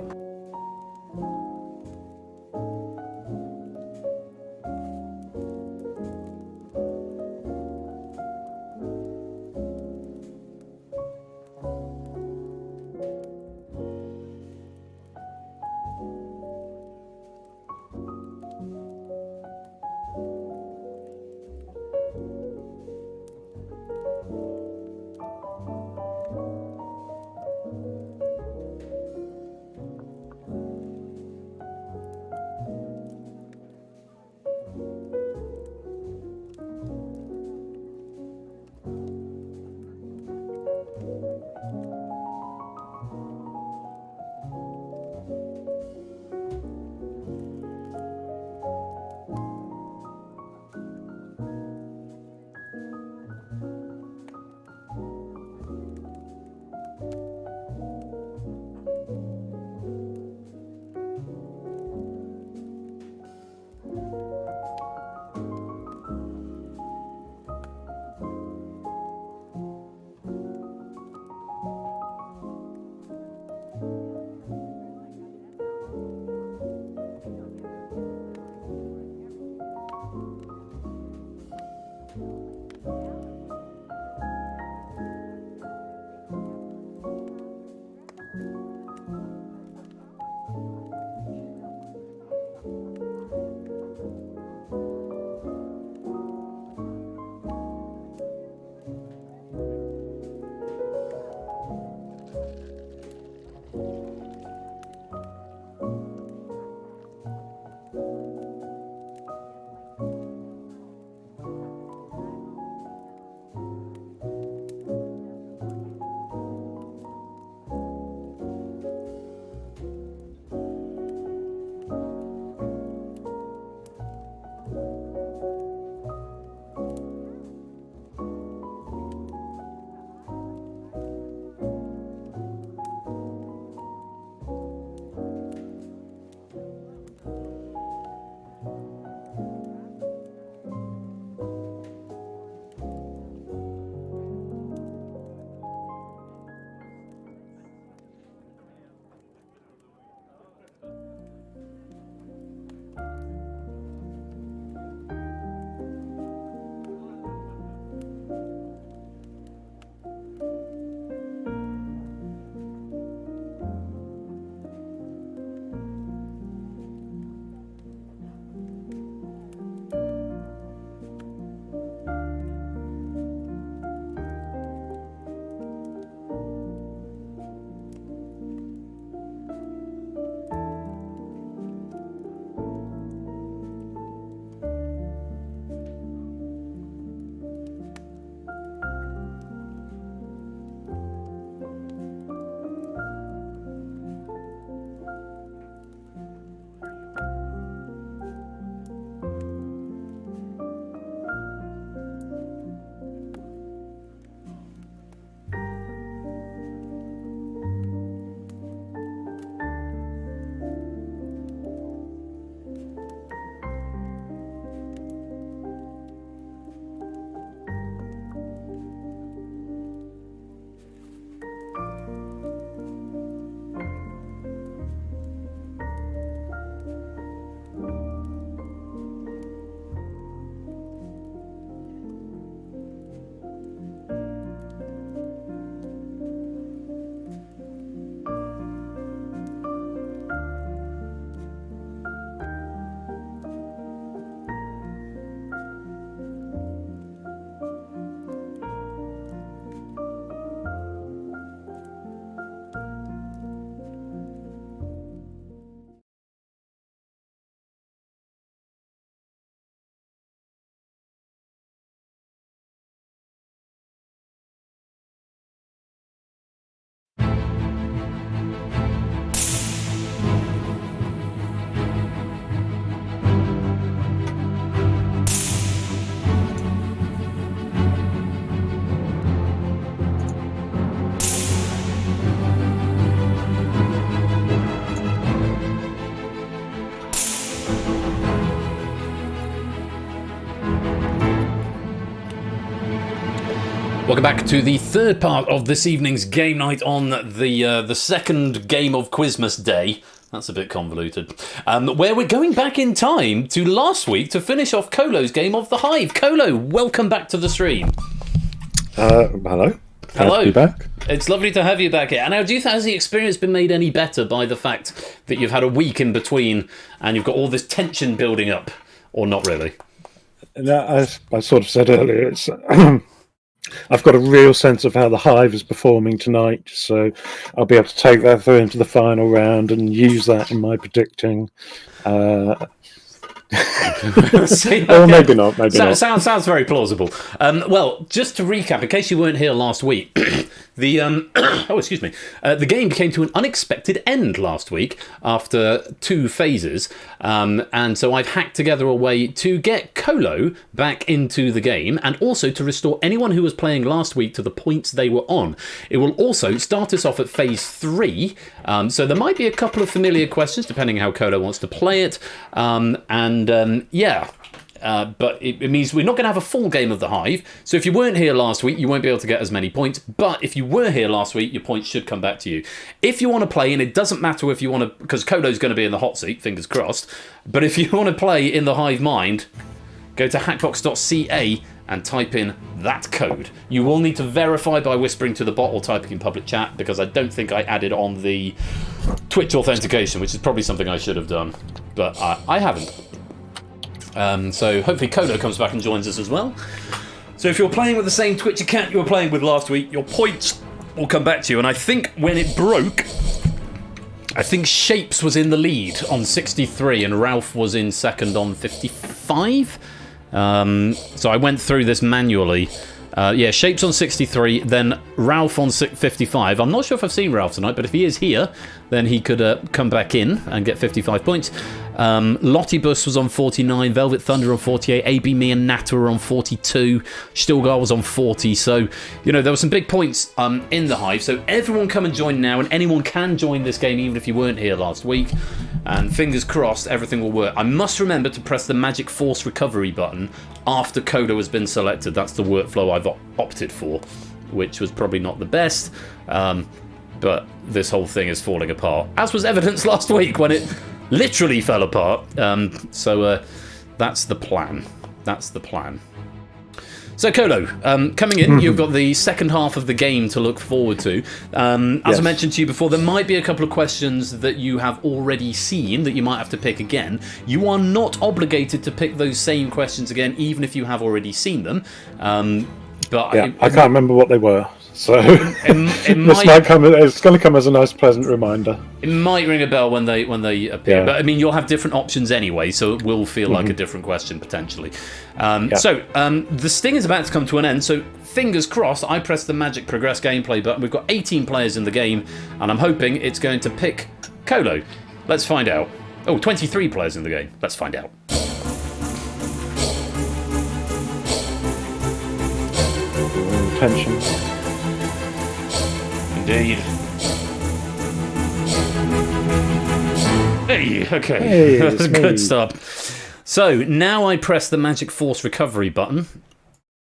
Welcome back to the third part of this evening's game night on the second game of Quizmas Day. That's a bit convoluted. Where we're going back in time to last week to finish off Colo's game of the Hive. Colo, welcome back to the stream. Hello. Hello. To be back. It's lovely to have you back here. And now, has the experience been made any better by the fact that you've had a week in between and you've got all this tension building up, or not really? No, I sort of said earlier, it's I've got a real sense of how the Hive is performing tonight, so I'll be able to take that through into the final round and use that in my predicting. Or maybe not. Maybe not. Sounds very plausible. Well, just to recap, in case you weren't here last week, the game came to an unexpected end last week after 2 phases, and so I've hacked together a way to get Colo back into the game and also to restore anyone who was playing last week to the points they were on. It will also start us off at phase 3, so there might be a couple of familiar questions depending how Colo wants to play it, but it means we're not going to have a full game of the Hive. So if you weren't here last week, you won't be able to get as many points. But if you were here last week, your points should come back to you. If you want to play, and it doesn't matter if you want to, because Colo's going to be in the hot seat, fingers crossed. But if you want to play in the Hive Mind, go to hackbox.ca and type in that code. You will need to verify by whispering to the bot or typing in public chat, because I don't think I added on the Twitch authentication, which is probably something I should have done. But I haven't. So hopefully Colo comes back and joins us as well. So if you're playing with the same Twitch account you were playing with last week, your points will come back to you. And I think when it broke, I think Shapes was in the lead on 63 and Ralph was in second on 55. So I went through this manually. Shapes on 63, then Ralph on 55. I'm not sure if I've seen Ralph tonight, but if he is here, then he could come back in and get 55 points. Lottie Bus was on 49, Velvet Thunder on 48, AB Me and Natta were on 42, Stilgar was on 40. So, there were some big points in the Hive. So everyone come and join now, and anyone can join this game even if you weren't here last week. And fingers crossed, everything will work. I must remember to press the Magic Force Recovery button after Coda has been selected. That's the workflow I've opted for, which was probably not the best. But this whole thing is falling apart, as was evidenced last week when it literally fell apart. So that's the plan. That's the plan. So, Colo, coming in, you've got the second half of the game to look forward to. As I mentioned to you before, there might be a couple of questions that you have already seen that you might have to pick again. You are not obligated to pick those same questions again, even if you have already seen them. But I can't remember what they were. So it's going to come as a nice, pleasant reminder. It might ring a bell when they appear, Yeah. but I mean you'll have different options anyway, so it will feel like a different question potentially. So the sting is about to come to an end. So fingers crossed. I press the magic progress gameplay button. We've got 18 players in the game, and I'm hoping it's going to pick Colo. Let's find out. Oh, 23 players in the game. Let's find out. Tension. Indeed. Hey, okay. Hey, That's a it's good me. start. So now I press the Magic Force Recovery button,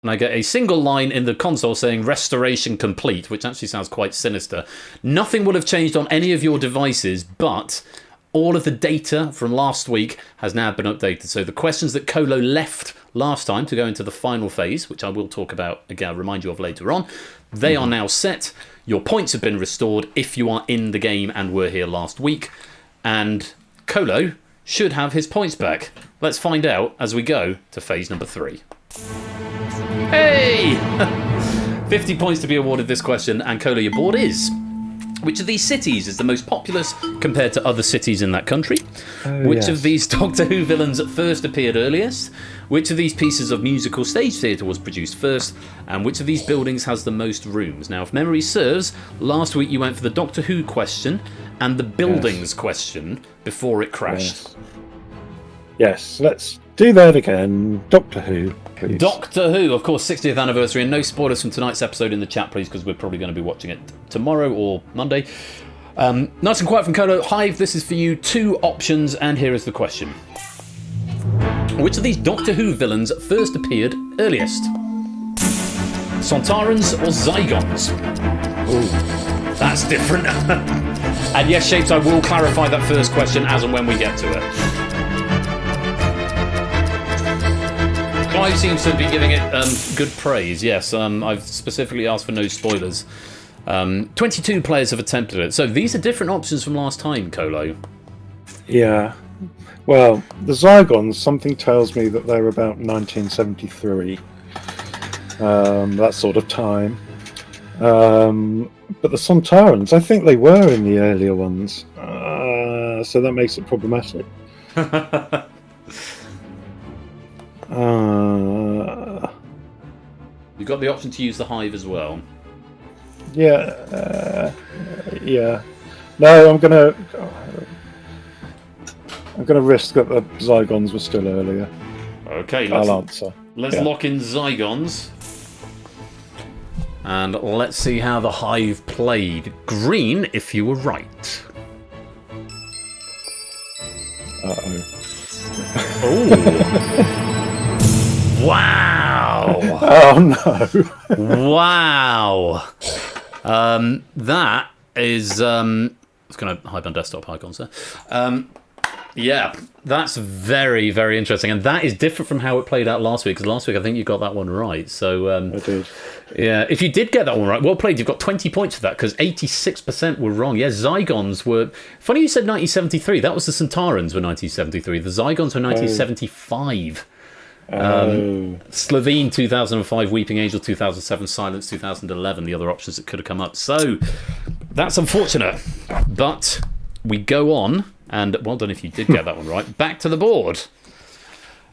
and I get a single line in the console saying Restoration Complete, which actually sounds quite sinister. Nothing will have changed on any of your devices, but all of the data from last week has now been updated. So the questions that Colo left last time to go into the final phase, which I will talk about again, remind you of later on, they are now set. Your points have been restored if you are in the game and were here last week. And Colo should have his points back. Let's find out as we go to phase number 3. Hey! 50 points to be awarded this question, and Colo, your board is: which of these cities is the most populous compared to other cities in that country? Which of these Doctor Who villains first appeared earliest? Which of these pieces of musical stage theatre was produced first? And which of these buildings has the most rooms? Now, if memory serves, last week you went for the Doctor Who question and the buildings question before it crashed. Yes, let's do that again. Doctor Who, please. Doctor Who, of course, 60th anniversary, and no spoilers from tonight's episode in the chat, please, because we're probably going to be watching it tomorrow or Monday. Nice and quiet from Colo. Hive, this is for you. 2 options, and here is the question. Which of these Doctor Who villains first appeared earliest? Sontarans or Zygons? Ooh, that's different. And yes, Shapes, I will clarify that first question as and when we get to it. Clive seems to be giving it good praise, yes. I've specifically asked for no spoilers. 22 players have attempted it. So these are different options from last time, Colo. Yeah. Well, the Zygons, something tells me that they're about 1973. That sort of time. But the Sontarans, I think they were in the earlier ones. So that makes it problematic. You've got the option to use the hive as well. Yeah. Yeah. No, I'm gonna risk that the Zygons were still earlier. Okay, I'll answer. Let's lock in Zygons. And let's see how the hive played. Green, if you were right. Uh-oh. Oh. Wow. Oh, no. Wow. That is... it's going to hide on desktop icons there. Yeah, that's very, very interesting. And that is different from how it played out last week, because last week I think you got that one right. So, I did. Yeah, if you did get that one right, well played. You've got 20 points for that, because 86% were wrong. Yeah, Zygons were... Funny you said 1973. That was the Sontarans were 1973. The Zygons were 1975. Slovene 2005, Weeping Angel 2007, Silence 2011, the other options that could have come up. So, that's unfortunate. But we go on, and well done if you did get that one right. Back to the board.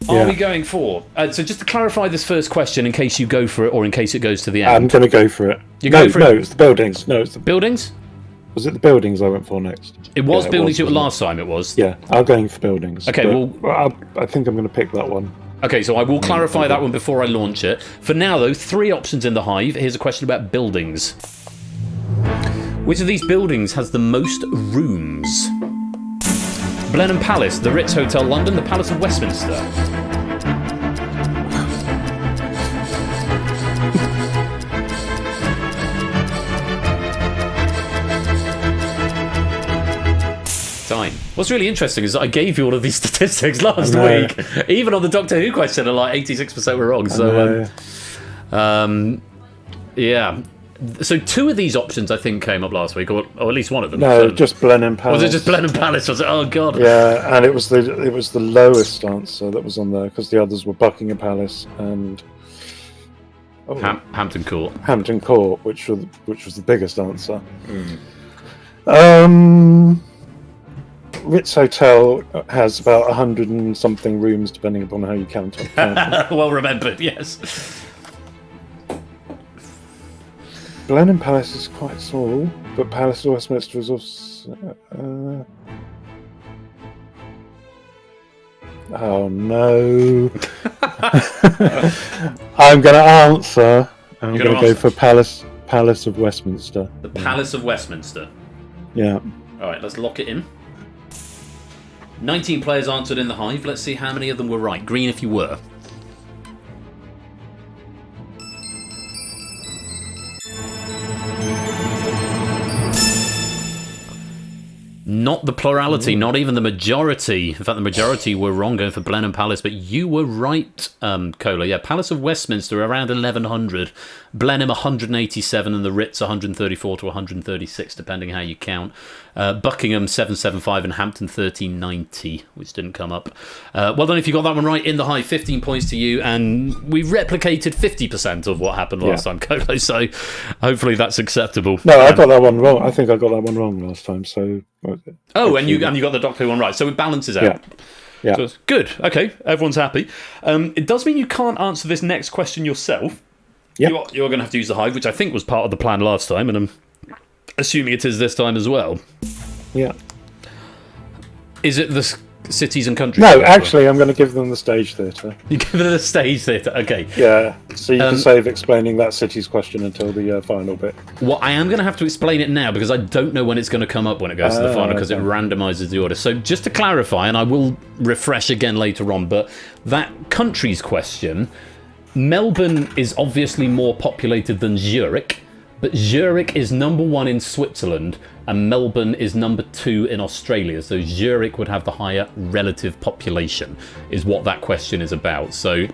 Are we going for? So just to clarify this first question, in case you go for it, or in case it goes to the end. I'm going to go for it. You're going for it? No, it's the buildings. No, it's the buildings. Was it the buildings I went for next? It was buildings. Last time it was. Yeah, I'm going for buildings. Okay, well, I think I'm going to pick that one. Okay, so I will clarify that one before I launch it. For now, though, 3 options in the hive. Here's a question about buildings. Which of these buildings has the most rooms? Blenheim Palace, the Ritz Hotel London, the Palace of Westminster. Time. What's really interesting is that I gave you all of these statistics last week. Even on the Doctor Who question, like 86% were wrong. So, yeah. So 2 of these options I think came up last week, or at least one of them. No, just Blenheim Palace. Was it just Blenheim Palace? Was it? Oh God. Yeah, and it was the lowest answer that was on there, because the others were Buckingham Palace and Hampton Court. Hampton Court, which was the biggest answer. Ritz Hotel has about 100 and something rooms, depending upon how you count it. Well remembered, yes. Blenheim Palace is quite small, but Palace of Westminster is also... oh no. I'm going to answer. I'm going to go for Palace of Westminster. The Palace of Westminster. Yeah. Alright, let's lock it in. 19 players answered in the hive. Let's see how many of them were right. Green if you were. Not the plurality, not even the majority. In fact, the majority were wrong going for Blenheim Palace, but you were right, Cola. Yeah, Palace of Westminster around 1100, Blenheim 187, and the Ritz 134 to 136, depending how you count. Buckingham 775 and Hampton 1390, which didn't come up. Well done if you got that one right in the high. 15 points to you, and we replicated 50% of what happened last time, Cola. So hopefully that's acceptable. No, I got that one wrong. I think I got that one wrong last time. So. Oh, and you got the Doctor Who one right, so it balances out. Yeah. So good. Okay, everyone's happy. It does mean you can't answer this next question yourself. Yep. You're going to have to use the hive, which I think was part of the plan last time, and I'm assuming it is this time as well. Yeah. Is it the cities and countries? No, actually, I'm going to give them the stage theatre. You give it the stage theatre, okay. Yeah, so you can save explaining that city's question until the final bit. Well, I am going to have to explain it now, because I don't know when it's going to come up when it goes to the final, because it randomises the order. So just to clarify, and I will refresh again later on, but that countries question Melbourne is obviously more populated than Zurich, but Zurich is number 1 in Switzerland and Melbourne is number 2 in Australia. So Zurich would have the higher relative population, is what that question is about. So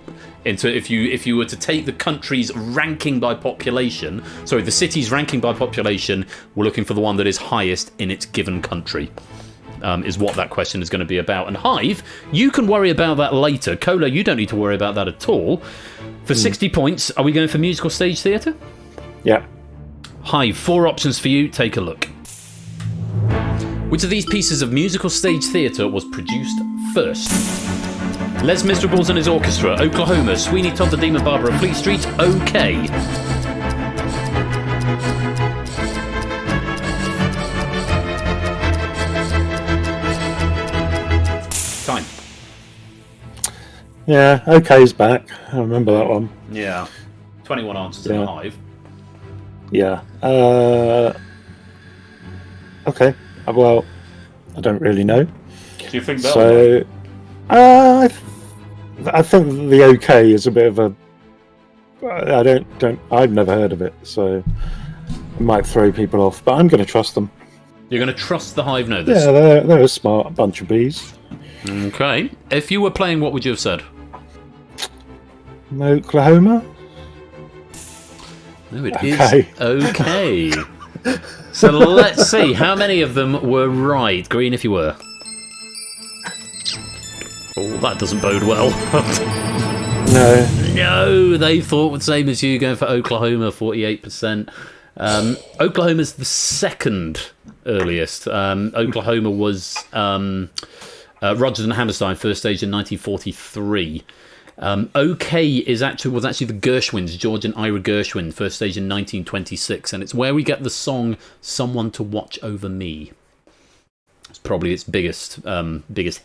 if you were to take the country's ranking by population, sorry, the city's ranking by population, we're looking for the one that is highest in its given country. Is what that question is going to be about. And Hive, you can worry about that later. Cola, you don't need to worry about that at all. For 60 points, are we going for musical stage theatre? Yeah. Hive, 4 options for you. Take a look. Which of these pieces of musical stage theatre was produced first? Les Miserables and his orchestra, Oklahoma, Sweeney Todd the Demon Barber of Fleet Street, OK. Time. Yeah, OK's back. I remember that one. Yeah. 21 answers in the Hive. Yeah. Okay. Well, I don't really know. Do you think that? So, I think the OK is a bit of a. I've never heard of it, so it might throw people off. But I'm going to trust them. You're going to trust the Hive know this? Yeah, they're a smart bunch of bees. Okay. If you were playing, what would you have said? Oklahoma? No, it is OK. So let's see, how many of them were right? Green if you were. Oh, that doesn't bode well. No. No, they thought the same as you, going for Oklahoma, 48%. Oklahoma's the second earliest. Oklahoma was Rodgers and Hammerstein, first stage in 1943. OK was actually the Gershwins, George and Ira Gershwin, first stage in 1926, and it's where we get the song "Someone to Watch Over Me." It's probably its biggest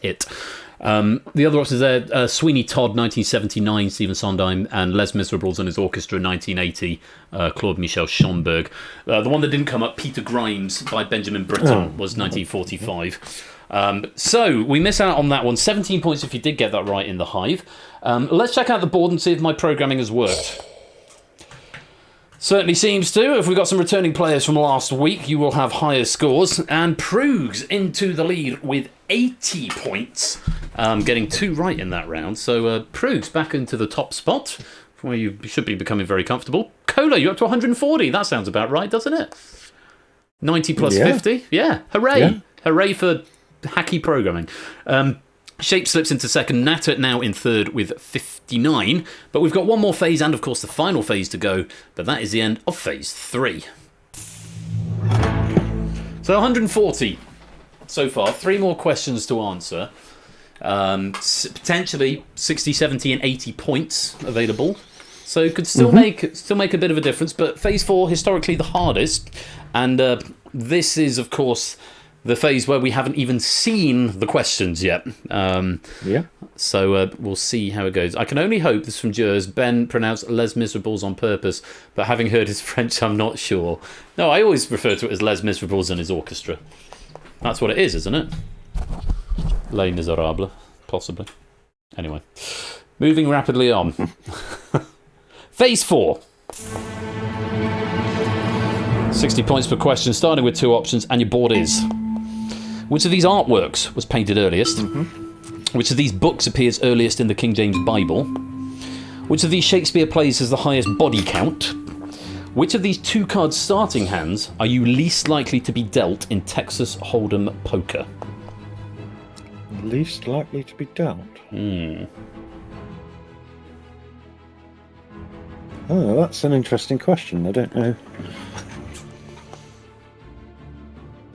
hit. The other options there: Sweeney Todd, 1979, Stephen Sondheim, and Les Miserables and his orchestra, 1980, Claude Michel Schönberg. The one that didn't come up, Peter Grimes by Benjamin Britten, was 1945. So we miss out on that one. 17 points if you did get that right in the Hive. Let's check out the board and see if my programming has worked. Certainly seems to. If we've got some returning players from last week, you will have higher scores. And Proogs into the lead with 80 points, getting 2 right in that round. So Proogs back into the top spot, where you should be becoming very comfortable. Cola, you're up to 140. That sounds about right, doesn't it? 90 plus 50. Yeah, hooray. Yeah. Hooray for hacky programming. Shape slips into second. Natter now in third with 59. But we've got one more phase and, of course, the final phase to go. But that is the end of phase 3. So 140 so far. 3 more questions to answer. Potentially 60, 70 and 80 points available. So it could still make a bit of a difference. But phase 4, historically the hardest. And this is, of course, the phase where we haven't even seen the questions yet. So we'll see how it goes. I can only hope, this is from Jers, Ben pronounced Les Miserables on purpose, but having heard his French, I'm not sure. No, I always refer to it as Les Miserables and his orchestra. That's what it is, isn't it? Les Miserables, possibly. Anyway, moving rapidly on. Phase 4. 60 points per question, starting with 2 options, and your board is: which of these artworks was painted earliest? Which of these books appears earliest in the King James Bible? Which of these Shakespeare plays has the highest body count? Which of these 2-card starting hands are you least likely to be dealt in Texas Hold'em poker? Least likely to be dealt? Oh, that's an interesting question. I don't know.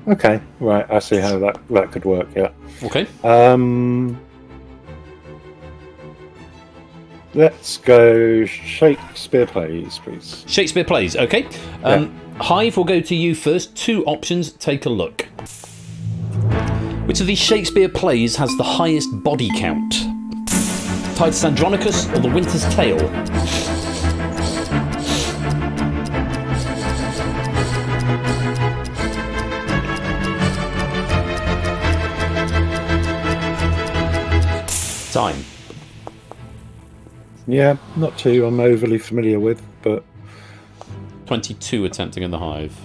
Okay, right, I see how that could work, yeah. Okay. Let's go Shakespeare plays, please. Shakespeare plays, okay. Hive will go to you first. 2 options, take a look. Which of these Shakespeare plays has the highest body count? Titus Andronicus or The Winter's Tale? Time. Yeah, not two I'm overly familiar with, but 22 attempting in the Hive.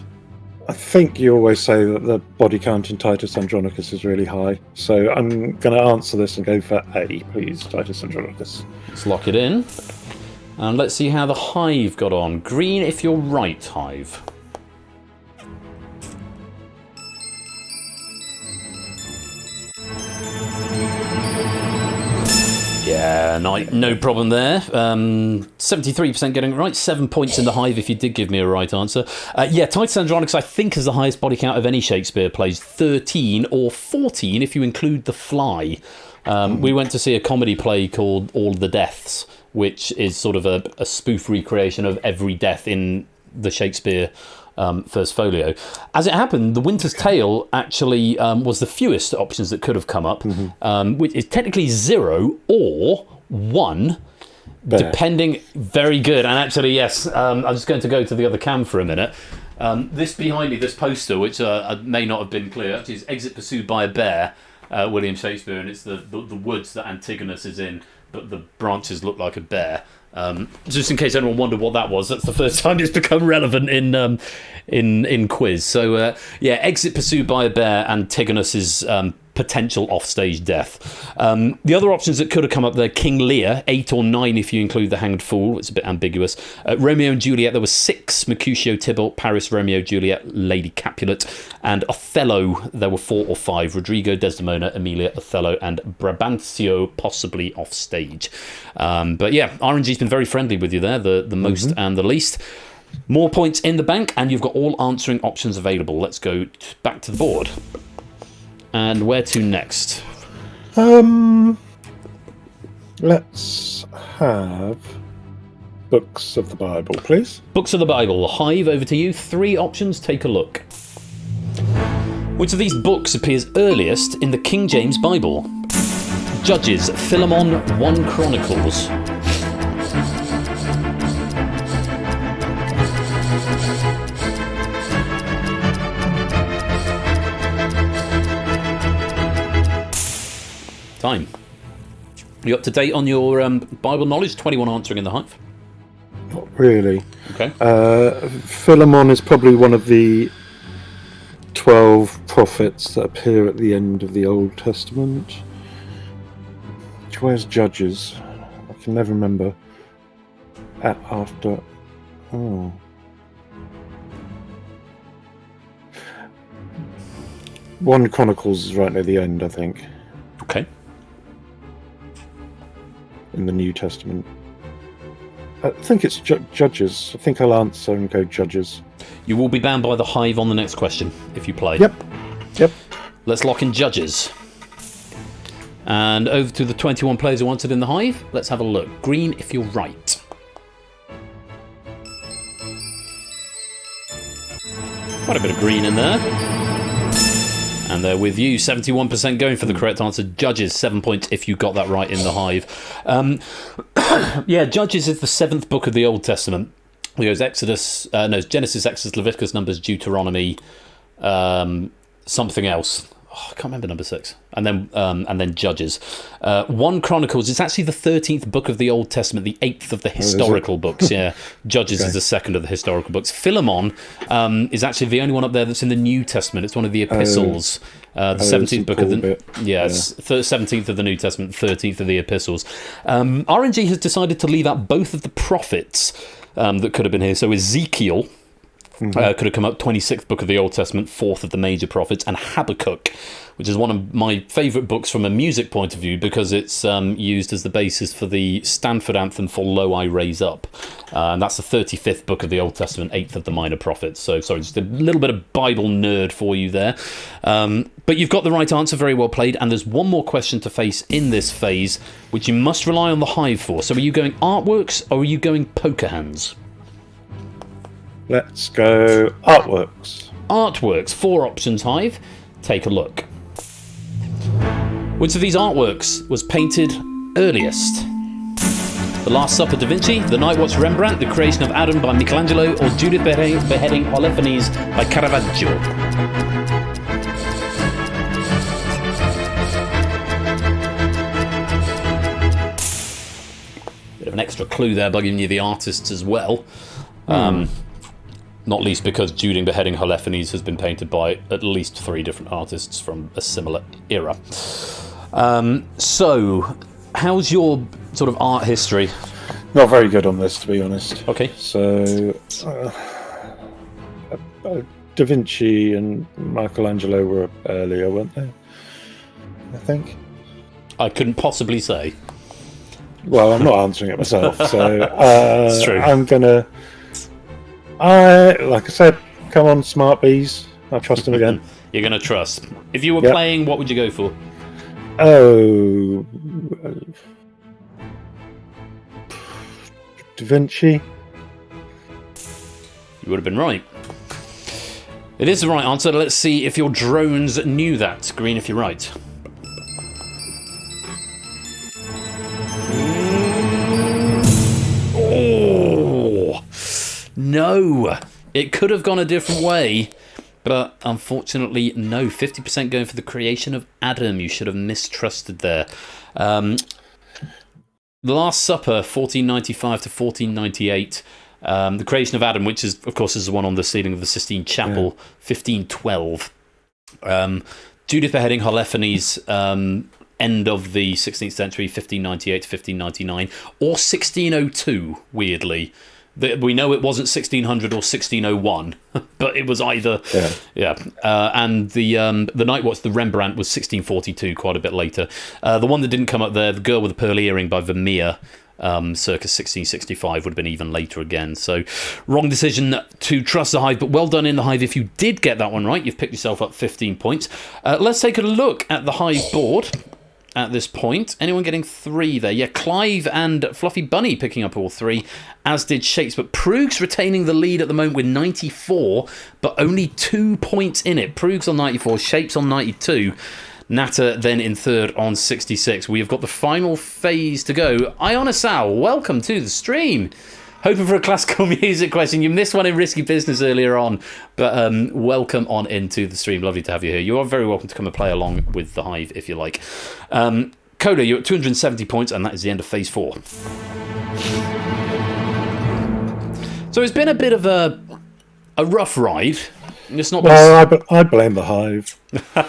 I think you always say that the body count in Titus Andronicus is really high. So I'm going to answer this and go for A, please, Titus Andronicus. Let's lock it in. And let's see how the Hive got on. Green if you're right, Hive. Yeah, no problem there. 73% getting it right. 7 points in the Hive if you did give me a right answer. Yeah, Titus Andronicus, I think, is the highest body count of any Shakespeare plays. 13 or 14 if you include The Fly. We went to see a comedy play called All the Deaths, which is sort of a spoof recreation of every death in the Shakespeare first folio. As it happened, The Winter's Tale actually was the fewest options that could have come up, which is technically 0 or 1, depending. Very good. And actually, yes, I'm just going to go to the other cam for a minute. This behind me, this poster, which may not have been clear, actually is Exit Pursued by a Bear, William Shakespeare, and it's the woods that Antigonus is in, but the branches look like a bear. Just in case anyone wondered what that was, that's the first time it's become relevant in quiz. So yeah, Exit Pursued by a Bear, Antigonus's potential offstage death. The other options that could have come up there: King Lear, 8 or 9 if you include the Hanged Fool. It's a bit ambiguous. Romeo and Juliet, there were 6: Mercutio, Tybalt, Paris, Romeo, Juliet, Lady Capulet. And Othello, there were 4 or 5: Rodrigo, Desdemona, Emilia, Othello, and Brabantio, possibly offstage. But yeah, RNG's been very friendly with you there, the most and the least. More points in the bank, and you've got all answering options available. Let's go back to the board. And where to next? Let's have books of the Bible, please. Books of the Bible. Hive, over to you. 3 options, take a look. Which of these books appears earliest in the King James Bible? Judges, Philemon, 1 Chronicles. Time. You up to date on your Bible knowledge? 21 answering in the Hive. Not really. Okay. Philemon is probably one of the 12 prophets that appear at the end of the Old Testament. Where's Judges? I can never remember. After. Oh. One Chronicles is right near the end, I think. Okay. In the New Testament. I think it's Judges. I think I'll answer and go Judges. You will be bound by the Hive on the next question if you play. Yep. Let's lock in Judges. And over to the 21 players who answered in the Hive. Let's have a look. Green if you're right. Quite a bit of green in there. And they're with you. 71% going for the correct answer. Judges, 7 points if you got that right in the Hive. Yeah, Judges is the 7th book of the Old Testament. It goes Genesis, Exodus, Leviticus, Numbers, Deuteronomy, something else. Oh, I can't remember number 6. And then Judges. 1 Chronicles is actually the 13th book of the Old Testament, the 8th of the historical books. Yeah, Judges is the 2nd of the historical books. Philemon is actually the only one up there that's in the New Testament. It's one of the epistles. The 17th book of the... Yeah, it's 17th of the New Testament, 13th of the epistles. RNG has decided to leave out both of the prophets that could have been here. So Ezekiel... could have come up 26th book of the Old Testament, 4th of the major prophets, and Habakkuk, which is one of my favourite books from a music point of view because it's used as the basis for the Stanford anthem for Lo I Raise Up. And that's the 35th book of the Old Testament, 8th of the minor prophets. So, sorry, just a little bit of Bible nerd for you there. But you've got the right answer, very well played, and there's one more question to face in this phase, which you must rely on the Hive for. So are you going artworks or are you going poker hands? Let's go artworks. Artworks, 4 options, Hive. Take a look. Which of these artworks was painted earliest? The Last Supper da Vinci, The Night Watch Rembrandt, The Creation of Adam by Michelangelo, or Judith beheading Polyphenes by Caravaggio? Bit of an extra clue there by giving you the artists as well. Not least because Juding Beheading Holofernes has been painted by at least 3 different artists from a similar era. So, how's your sort of art history? Not very good on this, to be honest. Okay. So, Da Vinci and Michelangelo were earlier, weren't they? I think. I couldn't possibly say. Well, I'm not answering it myself, so It's true. I'm gonna. Like I said, come on, smart bees. I'll trust him again. You're going to trust. If you were Yep. playing, what would you go for? Oh, Da Vinci. You would have been right. It is the right answer. Let's see if your drones knew that. Green if you're right. Oh! No! It could have gone a different way, but unfortunately, no. 50% going for the creation of Adam. You should have mistrusted there. The Last Supper, 1495 to 1498. The creation of Adam, which is, of course, is the one on the ceiling of the Sistine Chapel, 1512. Judith Beheading Holofernes, end of the 16th century, 1598 to 1599, or 1602, weirdly. We know it wasn't 1600 or 1601, but it was either. Yeah. And the Night Watch, the Rembrandt, was 1642, quite a bit later. The one that didn't come up there, The Girl with the Pearl Earring by Vermeer, circa 1665, would have been even later again. So, wrong decision to trust the Hive, but well done in the Hive. If you did get that one right, you've picked yourself up 15 points. Let's take a look at the Hive board. At this point, anyone getting 3 there? Yeah, Clive and Fluffy Bunny picking up all 3, as did Shakes. But Prug's retaining the lead at the moment with 94, but only 2 points in it. Prug's on 94, Shapes on 92. Natter then in third on 66. We have got the final phase to go. Iona Sal, welcome to the stream. Hoping for a classical music question. You missed one in Risky Business earlier on, but welcome on into the stream. Lovely to have you here. You are very welcome to come and play along with the Hive if you like. Coda, you're at 270 points, and that is the end of phase 4. So it's been a bit of a rough ride. It's not been... Well, I blame the Hive.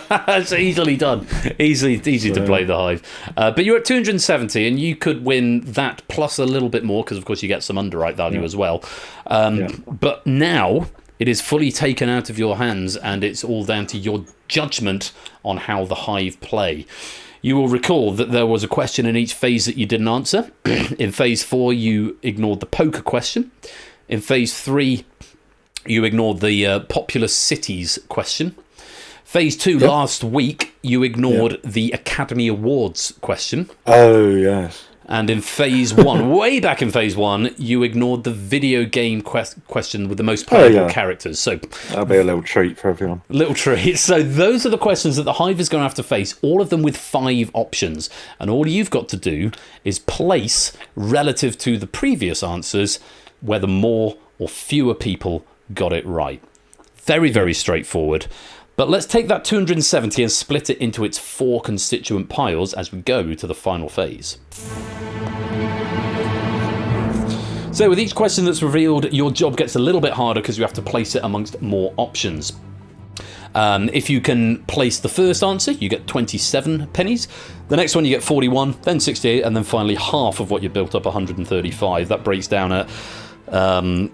That's easily done. Easy to blame the Hive. But you're at 270, and you could win that plus a little bit more, because of course you get some underwrite value as well. But now it is fully taken out of your hands, and it's all down to your judgment on how the Hive play. You will recall that there was a question in each phase that you didn't answer. In phase 4, you ignored the poker question. In phase 3, you ignored the populous cities question. Phase 2, last week, you ignored the Academy Awards question. Oh, yes. And in phase 1, way back in phase 1, you ignored the video game question with the most playable characters. So that'll be a little treat for everyone. Little treat. So those are the questions that the Hive is going to have to face, all of them with 5 options. And all you've got to do is place, relative to the previous answers, whether more or fewer people got it right. Very, very straightforward. But let's take that 270 and split it into its 4 constituent piles as we go to the final phase. So with each question that's revealed, your job gets a little bit harder because you have to place it amongst more options. If you can place the first answer, you get 27 pennies. The next one you get 41, then 68, and then finally half of what you built up, 135. That breaks down at 10%,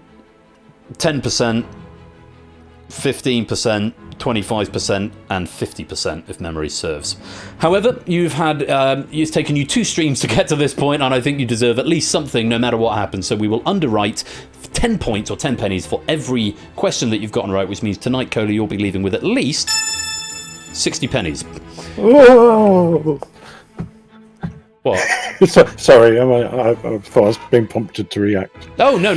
15%, 25%, and 50%, if memory serves. However, it's taken you 2 streams to get to this point, and I think you deserve at least something no matter what happens. So we will underwrite 10 points or 10 pennies for every question that you've gotten right, which means tonight, Cola, you'll be leaving with at least 60 pennies. Whoa! What? Sorry, I thought I was being prompted to react. Oh, no.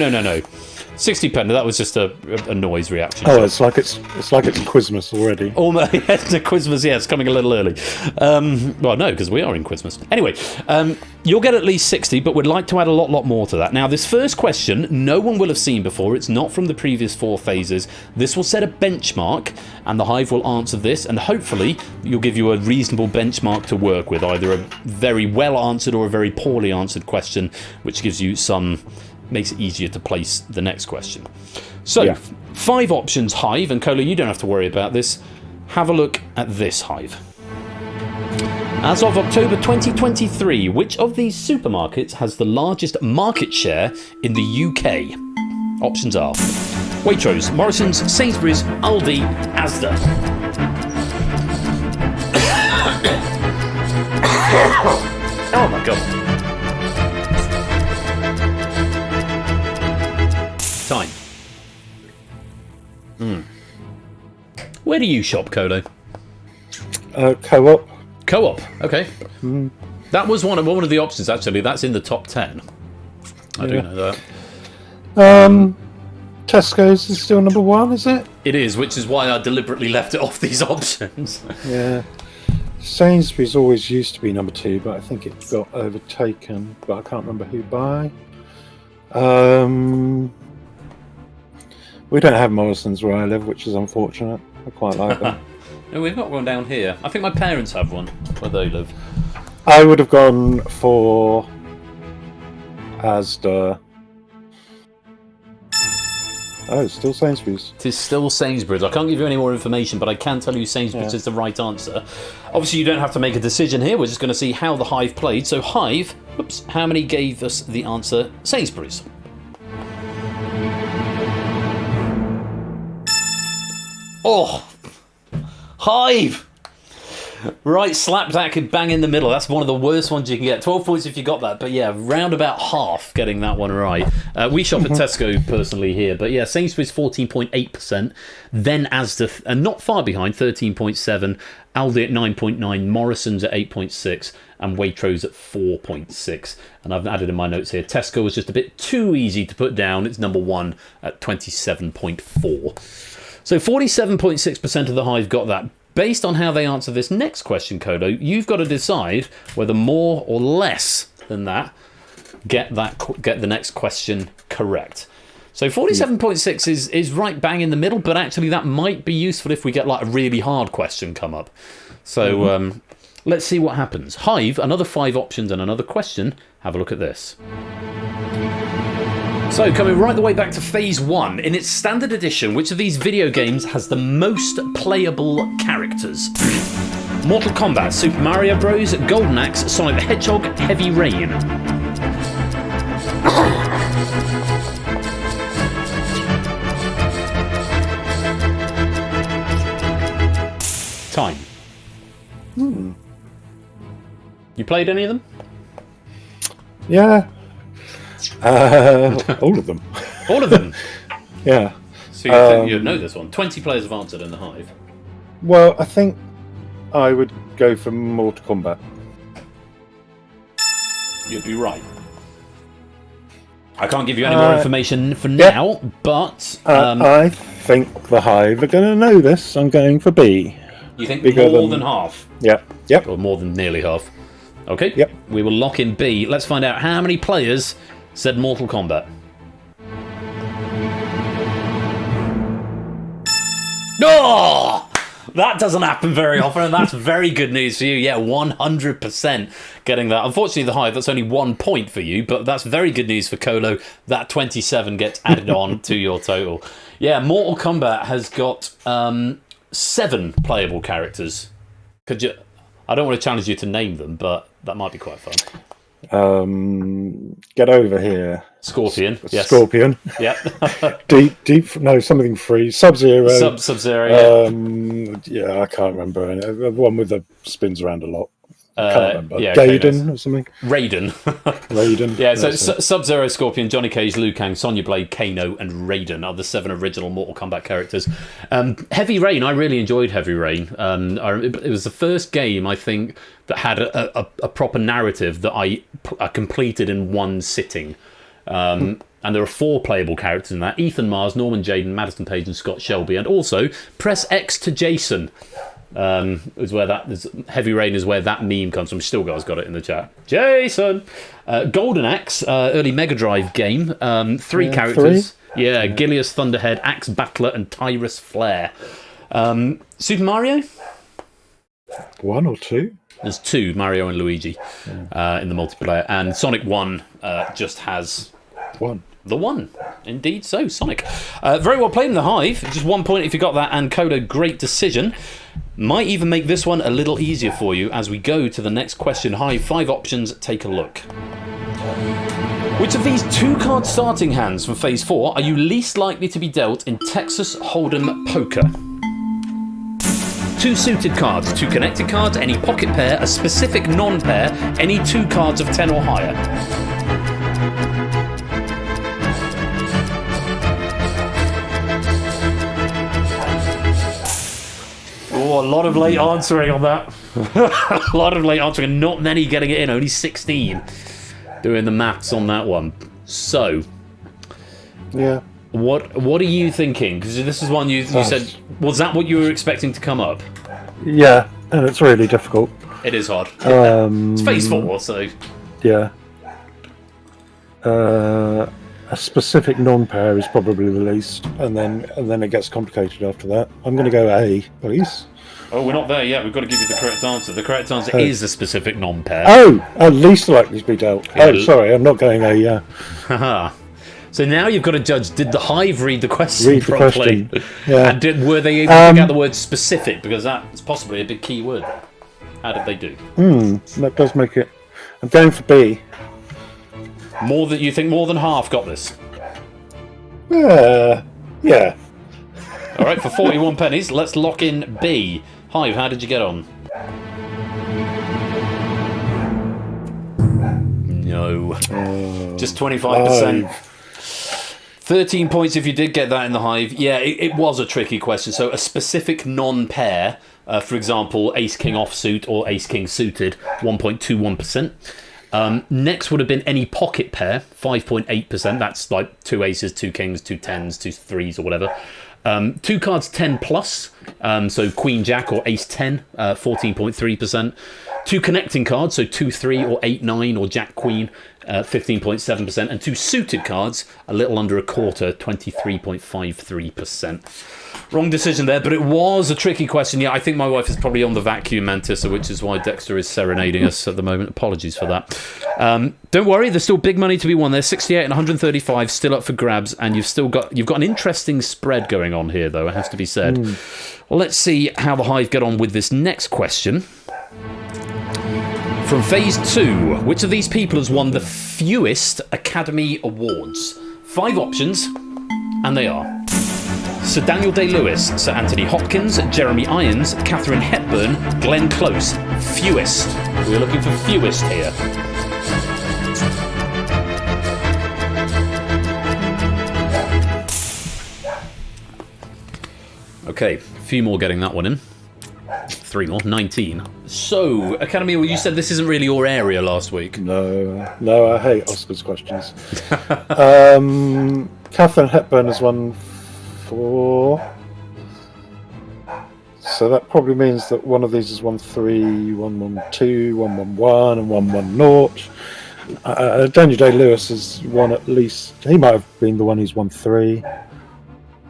60 pence. That was just a noise reaction. Oh, it's like it's Quizmas already. Almost, yeah, the Quizmas, yeah, it's coming a little early. Well, no, because we are in Quizmas. Anyway, you'll get at least 60, but we'd like to add a lot more to that. Now, this first question, no one will have seen before. It's not from the previous 4 phases. This will set a benchmark, and the Hive will answer this, and hopefully you'll give you a reasonable benchmark to work with, either a very well answered or a very poorly answered question, which gives you makes it easier to place the next question. So, 5 options Hive, and Kola, you don't have to worry about this. Have a look at this Hive. As of October 2023, which of these supermarkets has the largest market share in the UK? Options are Waitrose, Morrison's, Sainsbury's, Aldi, Asda. Oh my god. Time. Where do you shop, Kolo? Co-op. Co-op. Okay. That was one of the options. Actually, that's in the top 10. I do know that. Tesco's is still number 1, is it? It is, which is why I deliberately left it off these options. Yeah. Sainsbury's always used to be number 2, but I think it got overtaken. But I can't remember who by. We don't have Morrison's where I live, which is unfortunate. I quite like that. No, we've got one down here. I think my parents have one where they live. I would have gone for Asda. Oh, it's still Sainsbury's. It is still Sainsbury's. I can't give you any more information, but I can tell you Sainsbury's is the right answer. Obviously, you don't have to make a decision here. We're just going to see how the Hive played. So, Hive, how many gave us the answer Sainsbury's? Oh, Hive! Right, slapdack bang in the middle. That's one of the worst ones you can get. 12 points if you got that. But yeah, round about half getting that one right. We shop at Tesco personally here. But yeah, Sainsbury's 14.8%. Then Asda, and not far behind, 13.7%. Aldi at 9.9%. Morrison's at 8.6%. And Waitrose at 4.6%. And I've added in my notes here, Tesco was just a bit too easy to put down. It's number 1 at 27.4%. So 47.6% of the Hive got that. Based on how they answer this next question, Kodo, you've got to decide whether more or less than that get the next question correct. So 47.6 is right bang in the middle, but actually that might be useful if we get like a really hard question come up. So let's see what happens. Hive, another 5 options and another question. Have a look at this. So, coming right the way back to Phase 1, in its standard edition, which of these video games has the most playable characters? Mortal Kombat, Super Mario Bros, Golden Axe, Sonic the Hedgehog, Heavy Rain. Time. You played any of them? Yeah. All of them. All of them? Yeah. So you think you'd know this one. 20 players have answered in the Hive. Well, I think I would go for Mortal Kombat. You'd be right. I can't give you any more information for now, but... I think the Hive are going to know this. I'm going for B. You think more than half? Yep. Or more than nearly half. Okay. Yep. We will lock in B. Let's find out how many players said Mortal Kombat. Oh! That doesn't happen very often, and that's very good news for you. Yeah, 100% getting that. Unfortunately, the Hive, that's only 1 point for you, but that's very good news for Kolo. That 27 gets added on to your total. Yeah, Mortal Kombat has got 7 playable characters. Could you? I don't want to challenge you to name them, but that might be quite fun. Get over here. Scorpion. Yes. Scorpion. Yep. deep. No, something free. Sub-Zero. Sub-Zero. Yeah, I can't remember. The one with the spins around a lot. I can't remember. Yeah, Gaiden or something. Raiden. Yeah. So Sub-Zero, Scorpion, Johnny Cage, Liu Kang, Sonya Blade, Kano, and Raiden are the 7 original Mortal Kombat characters. Heavy Rain. I really enjoyed Heavy Rain. It was the first game I think that had a proper narrative that I completed in one sitting. And there are 4 playable characters in that. Ethan Mars, Norman Jaden, Madison Page and Scott Shelby. And also, press X to Jason. Is where Heavy Rain is where that meme comes from. Still guys got it in the chat. Jason! Golden Axe, early Mega Drive game. 3 characters. 3? Yeah, Gilius Thunderhead, Axe Battler and Tyrus Flare. Super Mario? 1 or 2? There's 2, Mario and Luigi, in the multiplayer. And Sonic 1 just has... 1. The 1. Indeed so, Sonic. Very well played in the Hive. Just 1 point if you got that. And Coda, great decision. Might even make this one a little easier for you as we go to the next question. Hive, 5 options. Take a look. Which of these 2-card starting hands from Phase 4 are you least likely to be dealt in Texas Hold'em Poker? 2 suited cards, 2 connected cards, any pocket pair, a specific non-pair, any 2 cards of 10 or higher. Oh, a lot of late answering on that. A lot of late answering and not many getting it in, only 16. Doing the maths on that one. So, yeah. What are you thinking? Because this is one you said. Was that what you were expecting to come up? Yeah, and it's really difficult. It is hard. It's Phase 4, so yeah. A specific non-pair is probably the least, and then it gets complicated after that. I'm going to go A, please. Oh, we're not there yet. We've got to give you the correct answer. The correct answer is a specific non-pair. Oh, at least likely to be dealt. Yeah. Oh, sorry, I'm not going A. Yeah. Haha. So now you've got to judge, did the Hive read the question properly? Yeah. And were they able to get the word specific? Because that's possibly a big key word. How did they do? That does make it... I'm going for B. You think more than half got this? Yeah. All right, for 41 pennies, let's lock in B. Hive, how did you get on? No. Just 25%. 13 points if you did get that in the Hive. Yeah, it was a tricky question. So a specific non-pair, for example, Ace-King offsuit or Ace-King suited, 1.21%. Next would have been any pocket pair, 5.8%. That's like 2 aces, 2 kings, 2 tens, 2 threes or whatever. 2 cards 10 plus, so Queen Jack or Ace 10, 14.3%. 2 connecting cards, so 2 3 or 8 9 or Jack Queen, 15.7%, and 2 suited cards, a little under a quarter, 23.53%. Wrong decision there, but it was a tricky question. Yeah, I think my wife is probably on the vacuum Mantissa, which is why Dexter is serenading us at the moment. Apologies for that. Don't worry, there's still big money to be won there. 68 and 135 still up for grabs, and you've got an interesting spread going on here, though, it has to be said. Well, let's see how the Hive get on with this next question. From Phase 2, which of these people has won the fewest Academy Awards? 5 options, and they are Sir Daniel Day-Lewis, Sir Anthony Hopkins, Jeremy Irons, Katharine Hepburn, Glenn Close. Fewest. We're looking for fewest here. Okay, a few more getting that one in. 3 more, 19. So, Academy, you said this isn't really your area last week. No, I hate Oscars questions. Katharine Hepburn has won 4. So that probably means that one of these has won 3, 1 1 2, 1 1 1, and 1 1 0. Daniel Day-Lewis has won at least. He might have been the one who's won 3.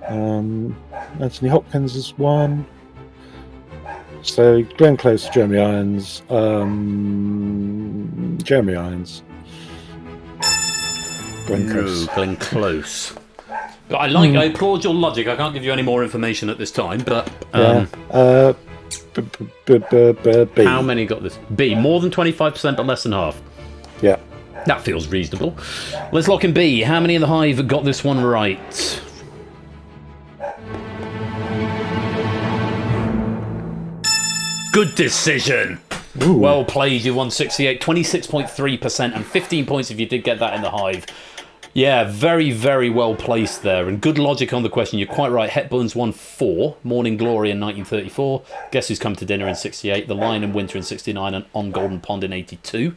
Anthony Hopkins has won. So Glenn Close, Jeremy Irons. Jeremy Irons. Glenn Close. No, Glenn Close. But I applaud your logic. I can't give you any more information at this time, but B. How many got this? B, more than 25%, but less than half. Yeah. That feels reasonable. Let's lock in B. How many in the Hive got this one right? Good decision. Ooh. Well played. You won 68, 26.3%, and 15 points if you did get that in the Hive. Yeah, very, very well placed there. And good logic on the question. You're quite right. Hepburn's won 4. Morning Glory in 1934. Guess Who's Come to Dinner in 68. The Lion in Winter in 69. And On Golden Pond in 82.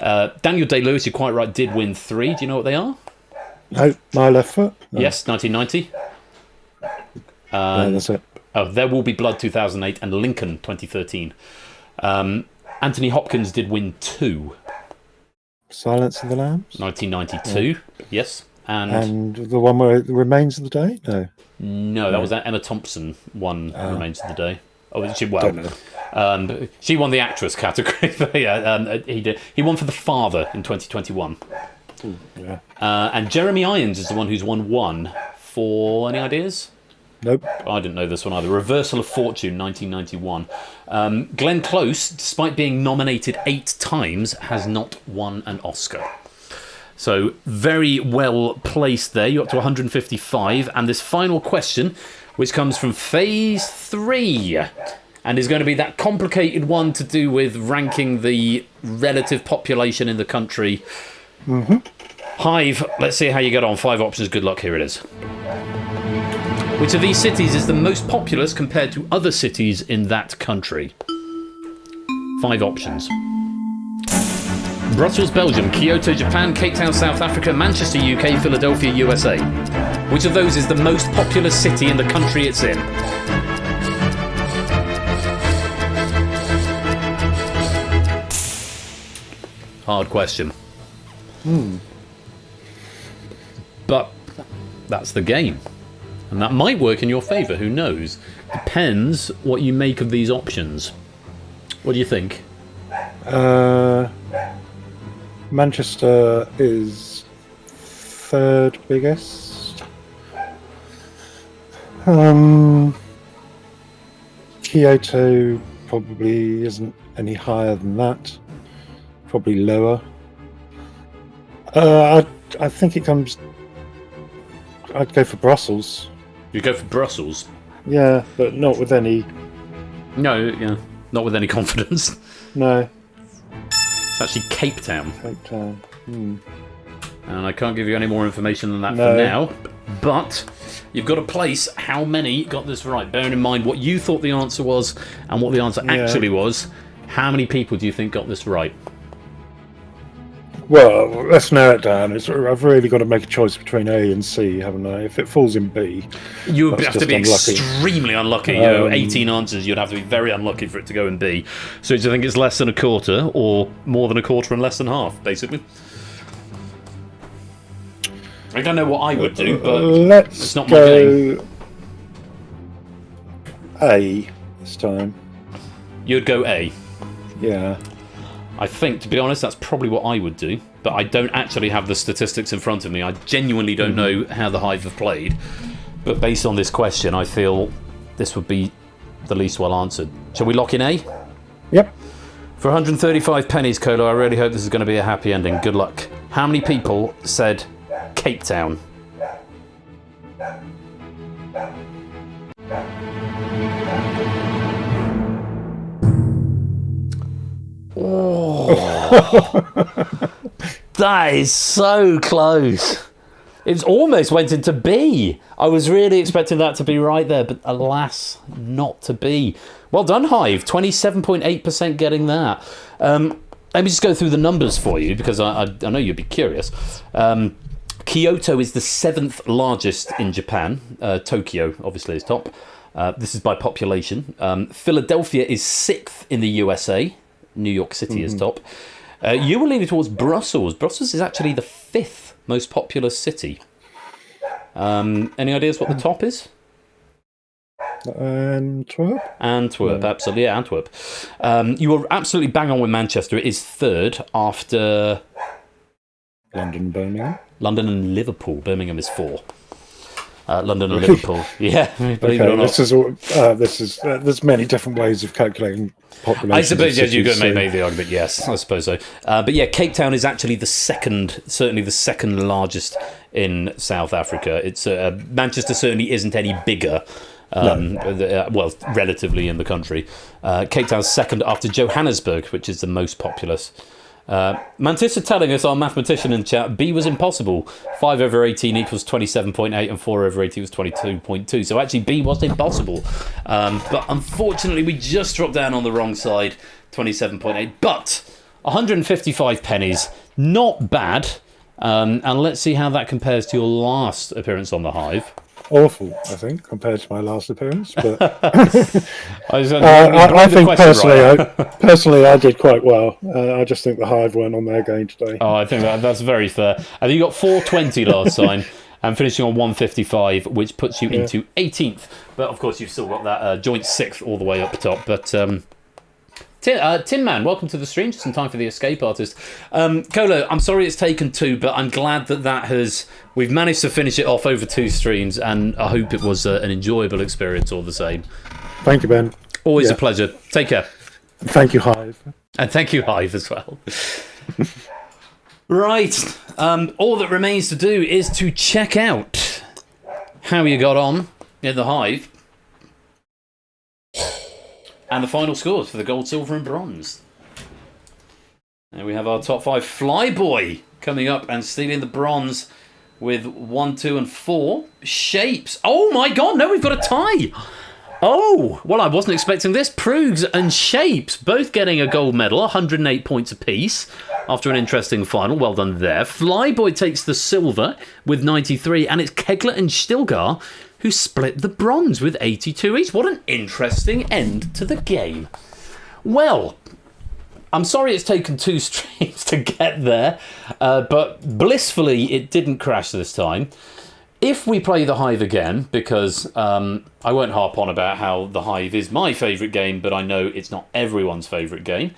Daniel Day-Lewis, you're quite right, did win 3. Do you know what they are? No, my left foot. No. Yes, 1990. No, that's it. Oh, There Will Be Blood 2008 and Lincoln 2013. Anthony Hopkins did win 2. Silence of the Lambs. 1992. Yes. And the one where it Remains of the Day? No. No, that was that Emma Thompson won Remains of the Day. Oh, Don't know. she won the actress category. Yeah, he did. He won for The Father in 2021. Yeah. And Jeremy Irons is the one who's won 1 for any ideas? Nope. I didn't know this one either. Reversal of Fortune, 1991. Glenn Close, despite being nominated 8 times, has not won an Oscar. So very well placed there. You're up to 155. And this final question, which comes from Phase 3, and is going to be that complicated one to do with ranking the relative population in the country. Mm-hmm. Hive, let's see how you get on. 5 options. Good luck. Here it is. Which of these cities is the most populous compared to other cities in that country? 5 options. Brussels, Belgium, Kyoto, Japan, Cape Town, South Africa, Manchester, UK, Philadelphia, USA. Which of those is the most populous city in the country it's in? Hard question. But that's the game. And that might work in your favour, who knows? Depends what you make of these options. What do you think? Manchester is 3rd biggest. Kyoto probably isn't any higher than that. Probably lower. I think it comes... I'd go for Brussels. You go for Brussels? Yeah, but not with any... No, yeah, not with any confidence. No. It's actually Cape Town. Cape Town. And I can't give you any more information than that No. for now. But you've got to place how many got this right. Bearing in mind what you thought the answer was and what the answer actually was. How many people do you think got this right? Well, let's narrow it down. I've really got to make a choice between A and C, haven't I? If it falls in B, you would that's have to be just unlucky. extremely unlucky. 18 answers, you'd have to be very unlucky for it to go in B. So do you think it's less than a quarter, or more than a quarter and less than half, basically? I don't know what I would do, but it's not my game. A this time. You'd go A. Yeah. I think, to be honest, that's probably what I would do, but I don't actually have the statistics in front of me. I genuinely don't know how the Hive have played, but based on this question, I feel this would be the least well answered. Shall we lock in A? Yep. For 135 pennies, Colo, I really hope this is going to be a happy ending. Good luck. How many people said Cape Town? That is so close. It almost went into B. I was really expecting that to be right there, but alas, not to be. Well done, Hive. 27.8% getting that. Let me just go through the numbers for you, because I know you'd be curious. Kyoto is the 7th largest in Japan. Tokyo, obviously, is top. This is by population. Philadelphia is 6th in the USA. New York City is top. You were leaning towards Brussels. Brussels is actually the 5th most populous city. Any ideas what the top is? Antwerp? Antwerp, absolutely, yeah, Antwerp. You were absolutely bang on with Manchester. It is 3rd after London, Birmingham. London and Liverpool. Birmingham is 4. London and Liverpool. Yeah, believe it or not. This is there's many different ways of calculating population. I suppose you could make the argument. Yes, I suppose so. But yeah, Cape Town is actually certainly the second largest in South Africa. It's Manchester certainly isn't any bigger. Well, relatively in the country. Cape Town's 2nd after Johannesburg, which is the most populous. Mantis are telling us, our mathematician in chat, B was impossible. 5 over 18 equals 27.8 and 4 over 18 was 22.2. So actually B was impossible. But unfortunately we just dropped down on the wrong side, 27.8. But 155 pennies, not bad. And let's see how that compares to your last appearance on the Hive. Awful, I think, compared to my last appearance. But I think personally, I did quite well. I just think the Hive weren't on their game today. Oh, I think that's very fair. I think you got 420 last time, and finishing on 155, which puts you into 18th. But of course, you've still got that joint 6th all the way up top. But Tin Man, welcome to the stream. Just in time for the escape artist. Colo, I'm sorry it's taken 2, but I'm glad that we've managed to finish it off over 2 streams, and I hope it was an enjoyable experience all the same. Thank you, Ben. Always a pleasure. Take care. Thank you, Hive. And thank you, Hive, as well. Right. All that remains to do is to check out how you got on in the Hive. And the final scores for the gold, silver, and bronze. And we have our top 5. Flyboy coming up and stealing the bronze with 1, 2, and 4. Shapes. Oh my God! No, we've got a tie. Oh, well, I wasn't expecting this. Proogs and Shapes both getting a gold medal, 108 points apiece after an interesting final. Well done there. Flyboy takes the silver with 93, and it's Kegler and Stilgar who split the bronze with 82 each. What an interesting end to the game. Well, I'm sorry it's taken 2 streams to get there, but blissfully it didn't crash this time. If we play the Hive again, because I won't harp on about how the Hive is my favourite game, but I know it's not everyone's favourite game.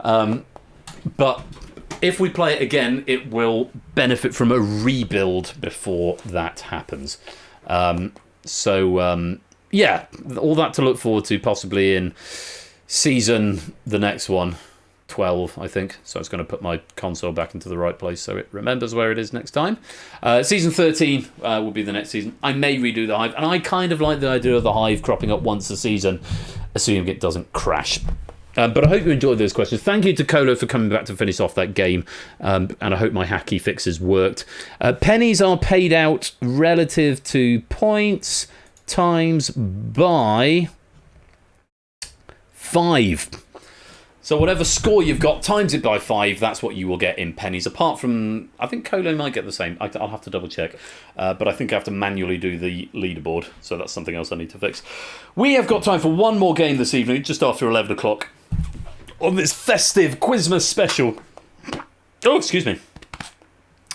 But if we play it again, it will benefit from a rebuild before that happens. Yeah, all that to look forward to, possibly in season, the next one, 12, I think. So it's going to put my console back into the right place so it remembers where it is next time. Season 13 will be the next season. I may redo the Hive, and I kind of like the idea of the Hive cropping up once a season, assuming it doesn't crash. But I hope you enjoyed those questions. Thank you to Colo for coming back to finish off that game, and I hope my hacky fixes worked. Pennies are paid out relative to points times by 5. So whatever score you've got, times it by 5, that's what you will get in pennies. Apart from, I think Colo might get the same. I'll have to double check. But I think I have to manually do the leaderboard, so that's something else I need to fix. We have got time for one more game this evening, just after 11 o'clock, on this festive Quizmas special. Oh, excuse me.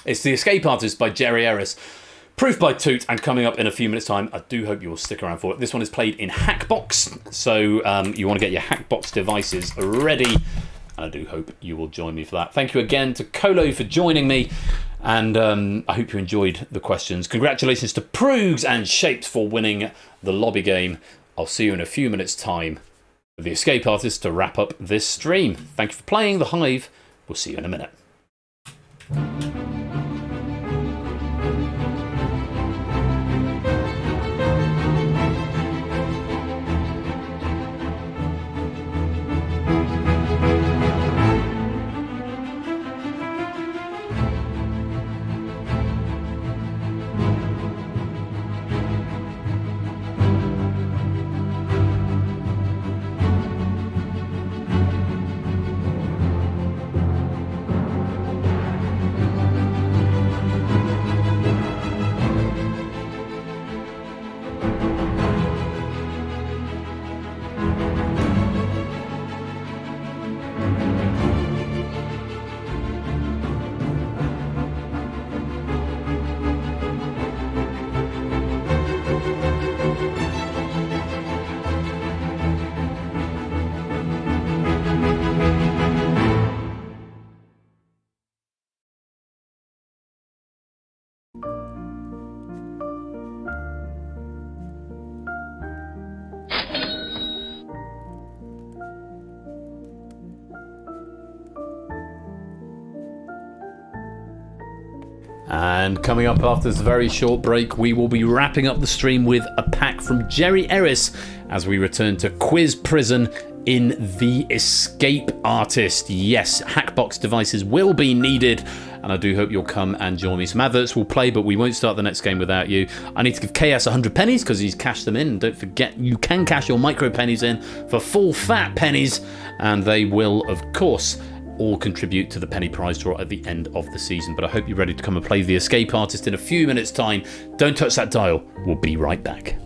It's The Escape Artist by Jerry Ellis. Proof by Toot, and coming up in a few minutes' time. I do hope you will stick around for it. This one is played in Hackbox, so you want to get your Hackbox devices ready, and I do hope you will join me for that. Thank you again to Colo for joining me, and I hope you enjoyed the questions. Congratulations to Proogs and Shapes for winning the lobby game. I'll see you in a few minutes' time with The Escape Artist to wrap up this stream. Thank you for playing The Hive. We'll see you in a minute. And coming up after this very short break, we will be wrapping up the stream with a pack from Jerry Ellis as we return to Quiz Prison in The Escape Artist. Yes, Hackbox devices will be needed, and I do hope you'll come and join me. Some adverts will play, but we won't start the next game without you. I need to give KS 100 pennies because he's cashed them in. And don't forget, you can cash your micro pennies in for full fat pennies, and they will, of course, all contribute to the penny prize draw at the end of the season. But I hope you're ready to come and play the Escape Artist in a few minutes' time. Don't touch that dial. We'll be right back.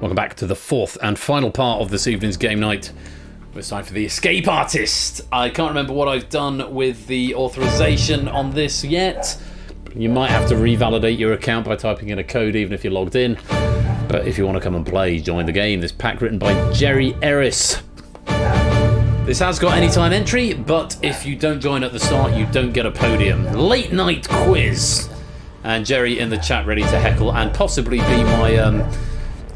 Welcome back to the fourth and final part of this evening's game night. It's time for the Escape Artist. I can't remember what I've done with the authorization on this yet. You might have to revalidate your account by typing in a code even if you're logged in. But if you want to come and play, join the game. This pack written by Jerry Eris. This has got anytime entry, but if you don't join at the start, you don't get a podium. Late night quiz. And Jerry in the chat ready to heckle and possibly be my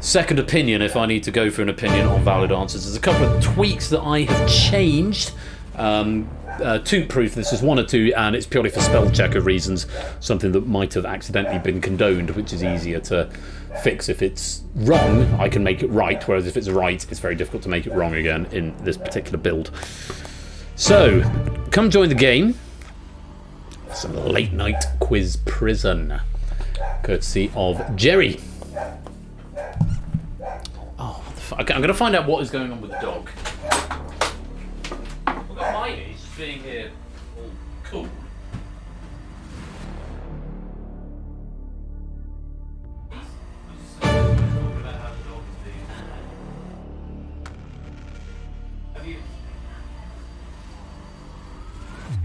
second opinion if I need to go for an opinion on valid answers. There's a couple of tweaks that I have changed to proof this is one or two, and it's purely for spell checker reasons, something that might have accidentally been condoned, which is easier to fix. If it's wrong, I can make it right, whereas if it's right, it's very difficult to make it wrong again in this particular build. So, come join the game. Some late night quiz prison, courtesy of Jerry. Oh, what the fuck? Okay, I'm going to find out what is going on with the dog. Well, mine is just being here all cool.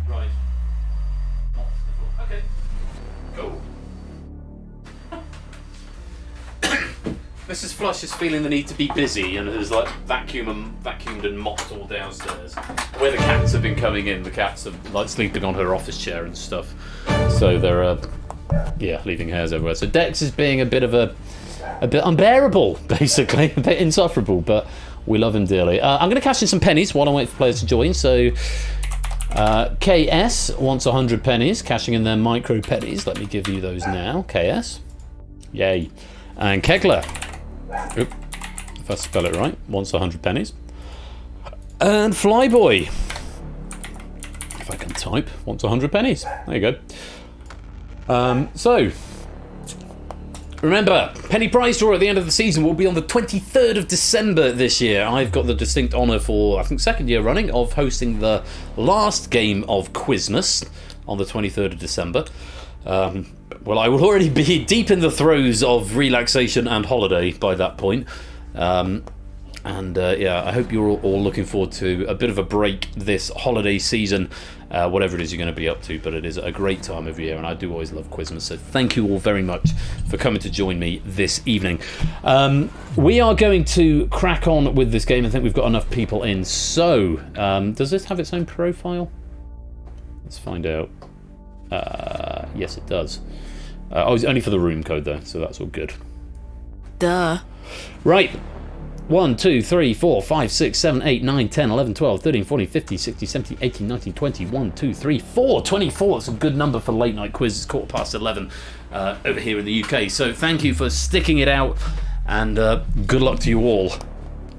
Right. Okay. Cool. Mrs. Flush is feeling the need to be busy and has like vacuumed and mopped all downstairs. Where the cats have been coming in, the cats are like sleeping on her office chair and stuff. So they're leaving hairs everywhere. So Dex is being a bit unbearable, basically, a bit insufferable. But We love him dearly. I'm going to cash in some pennies while I wait for players to join. So, KS wants 100 pennies, cashing in their micro pennies. Let me give you those now, KS. Yay. And Kegler, if I spell it right, wants 100 pennies. And Flyboy, if I can type, wants 100 pennies. There you go. So, remember, penny prize draw at the end of the season will be on the 23rd of December this year. I've got the distinct honour for, I think, second year running of hosting the last game of Quizmas on the 23rd of December. Well, I will already be deep in the throes of relaxation and holiday by that point. Yeah, I hope you're all looking forward to a bit of a break this holiday season, whatever it is you're going to be up to, but it is a great time of year, and I do always love Quizmas, so thank you all very much for coming to join me this evening. We are going to crack on with this game. I think we've got enough people in. So, does this have its own profile? Let's find out. Yes, it does. It's only for the room code, though, so that's all good. Duh. Right. 1, 2, 3, 4, 5, 6, 7, 8, 9, 10, 11, 12, 13, 14, 15, 16, 17, 18, 19, 20, 1, 2, 3, 4, 24. That's a good number for late night quiz. It's 11:15 over here in the UK. So thank you for sticking it out, and good luck to you all.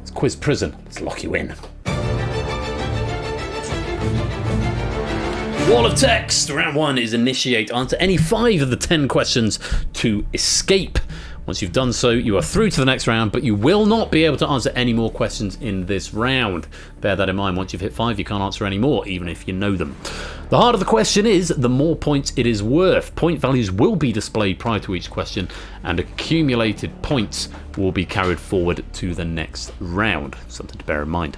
It's quiz prison. Let's lock you in. Wall of text. Round 1 is initiate. Answer any 5 of the 10 questions to escape. Once you've done so, you are through to the next round, but you will not be able to answer any more questions in this round. Bear that in mind. Once you've hit 5, you can't answer any more, even if you know them. The harder the question is, the more points it is worth. Point values will be displayed prior to each question, and accumulated points will be carried forward to the next round. Something to bear in mind.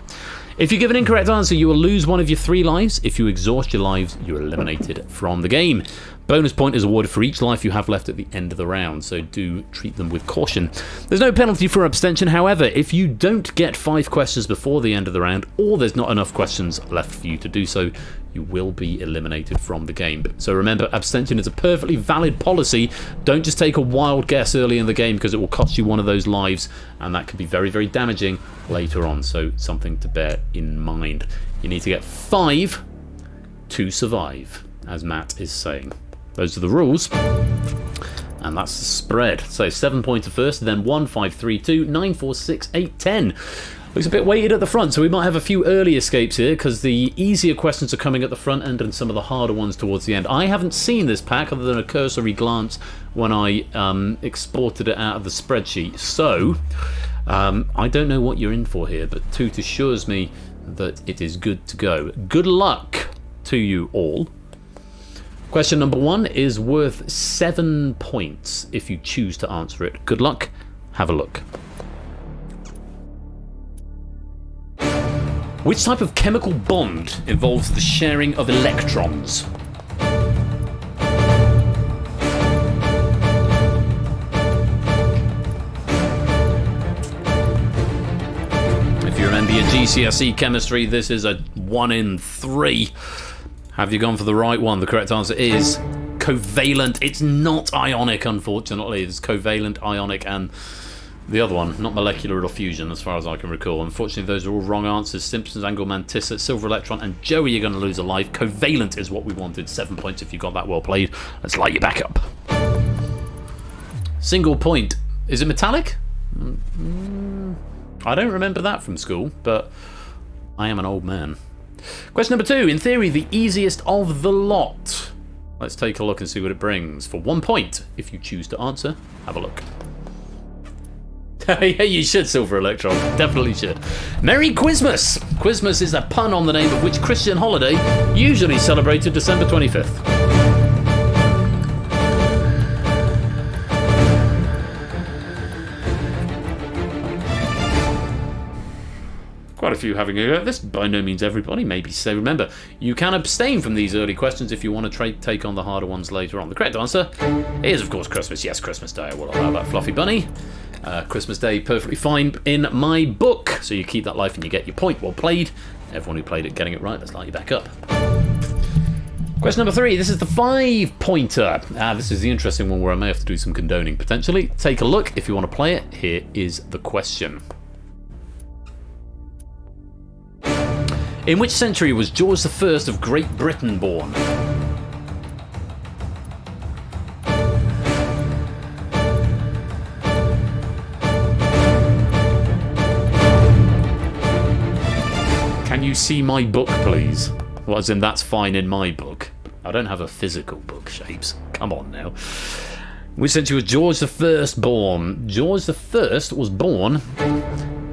If you give an incorrect answer, you will lose one of your 3 lives. If you exhaust your lives, you're eliminated from the game. Bonus point is awarded for each life you have left at the end of the round, so do treat them with caution. There's no penalty for abstention, however, if you don't get 5 questions before the end of the round, or there's not enough questions left for you to do so, you will be eliminated from the game. So remember, abstention is a perfectly valid policy. Don't just take a wild guess early in the game, because it will cost you one of those lives, and that can be very, very damaging later on, so something to bear in mind. You need to get 5 to survive, as Matt is saying. Those are the rules, and that's the spread. So 7-pointer first, then 1, 5, 3, 2, 9, 4, 6, 8, 10. Looks a bit weighted at the front, so we might have a few early escapes here, because the easier questions are coming at the front end and some of the harder ones towards the end. I haven't seen this pack other than a cursory glance when I exported it out of the spreadsheet, so I don't know what you're in for here, but Toot assures me that it is good to go. Good luck to you all. Question number 1 is worth 7 points if you choose to answer it. Good luck. Have a look. Which type of chemical bond involves the sharing of electrons? If you remember your GCSE chemistry, this is a 1 in 3. Have you gone for the right one? The correct answer is covalent. It's not ionic, unfortunately. It's covalent, ionic, and the other one, not molecular or fusion, as far as I can recall. Unfortunately, those are all wrong answers. Simpson's angle, mantissa, silver electron, and Joey, you're going to lose a life. Covalent is what we wanted. 7 points if you got that well played. Let's light you back up. Single point. Is it metallic? I don't remember that from school, but I am an old man. Question number 2. In theory, the easiest of the lot. Let's take a look and see what it brings. For 1 point, if you choose to answer, have a look. Yeah, you should, Silver Electron. Definitely should. Merry Quizmas! Quizmas is a pun on the name of which Christian holiday usually celebrated December 25th. Quite a few having a go at this. By no means everybody, maybe so. Remember, you can abstain from these early questions if you want to take on the harder ones later on. The correct answer is, of course, Christmas. Yes, Christmas Day. I will allow that, Fluffy Bunny. Christmas Day, perfectly fine in my book. So you keep that life and you get your point. Well played. Everyone who played it getting it right. Let's light you back up. Question number 3. This is the 5-pointer. This is the interesting one where I may have to do some condoning potentially. Take a look if you want to play it. Here is the question. In which century was George I of Great Britain born? Can you see my book, please? Well, as in, that's fine in my book. I don't have a physical book, Shapes. Come on now. Which century was George I born? George I was born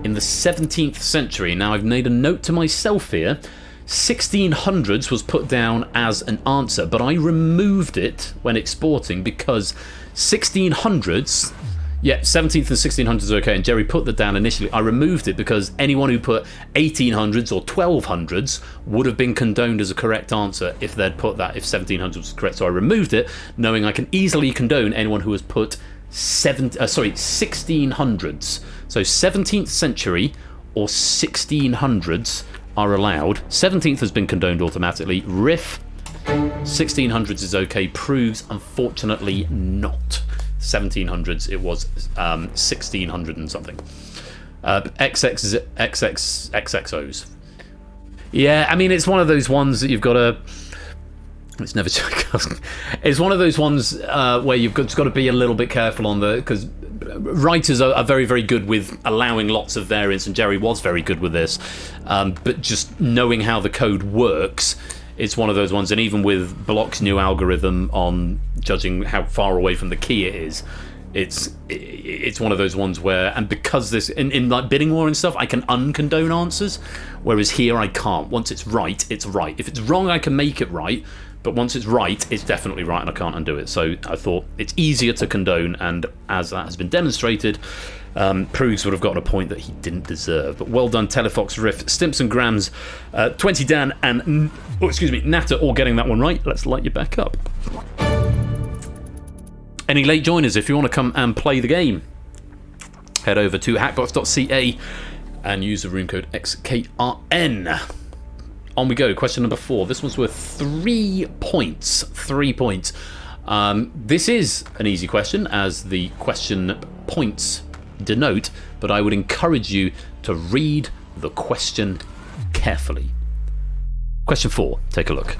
in the 17th century. Now, I've made a note to myself here. 1600s was put down as an answer, but I removed it when exporting because 1600s... Yeah, 17th and 1600s are okay, and Jerry put that down initially. I removed it because anyone who put 1800s or 1200s would have been condoned as a correct answer if they'd put that, if 1700s was correct. So I removed it, knowing I can easily condone anyone who has put 1600s. So 17th century or 1600s are allowed. 17th has been condoned automatically. Riff, 1600s is okay. Proves, unfortunately, not. 1700s, it was 1600 and something. XXOs. Yeah, I mean, it's one of those ones that you've got to... It's never... It's one of those ones where you've got to be a little bit careful on the... Because writers are very, very good with allowing lots of variants, and Jerry was very good with this. But just knowing how the code works... It's one of those ones, and even with Block's new algorithm on judging how far away from the key it is, it's one of those ones where, and because this in like bidding war and stuff, I can uncondone answers, whereas here I can't. Once it's right, it's right. If it's wrong, I can make it right, but once it's right, it's definitely right, and I can't undo it. So I thought it's easier to condone, and as that has been demonstrated, Prugs would have gotten a point that he didn't deserve. But well done, Telefox, Riff, Stimpson, Grams, 20 Dan, and Natter all getting that one right. Let's light you back up. Any late joiners, if you want to come and play the game, head over to hackbox.ca and use the room code XKRN. On we go. Question number 4. This one's worth 3 points. 3 points. This is an easy question, as the question points denote, but I would encourage you to read the question carefully. Question 4, take a look.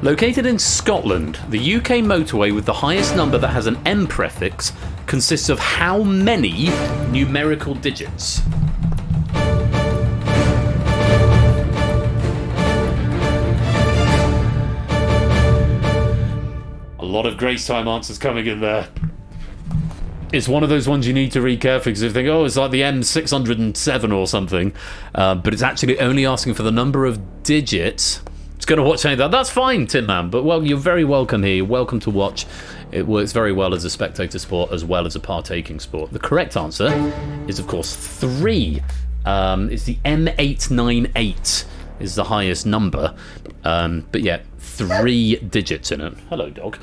Located in Scotland, the UK motorway with the highest number that has an M prefix consists of how many numerical digits? A lot of grace time answers coming in there. It's one of those ones you need to read carefully, because if you think, oh, it's like the M607 or something, but it's actually only asking for the number of digits. It's going to watch saying that. That's fine, Tin Man, but well, you're very welcome here. You're welcome to watch. It works very well as a spectator sport as well as a partaking sport. The correct answer is, of course, 3. It's the M898 is the highest number, but yeah, 3 digits in it. Hello, dog.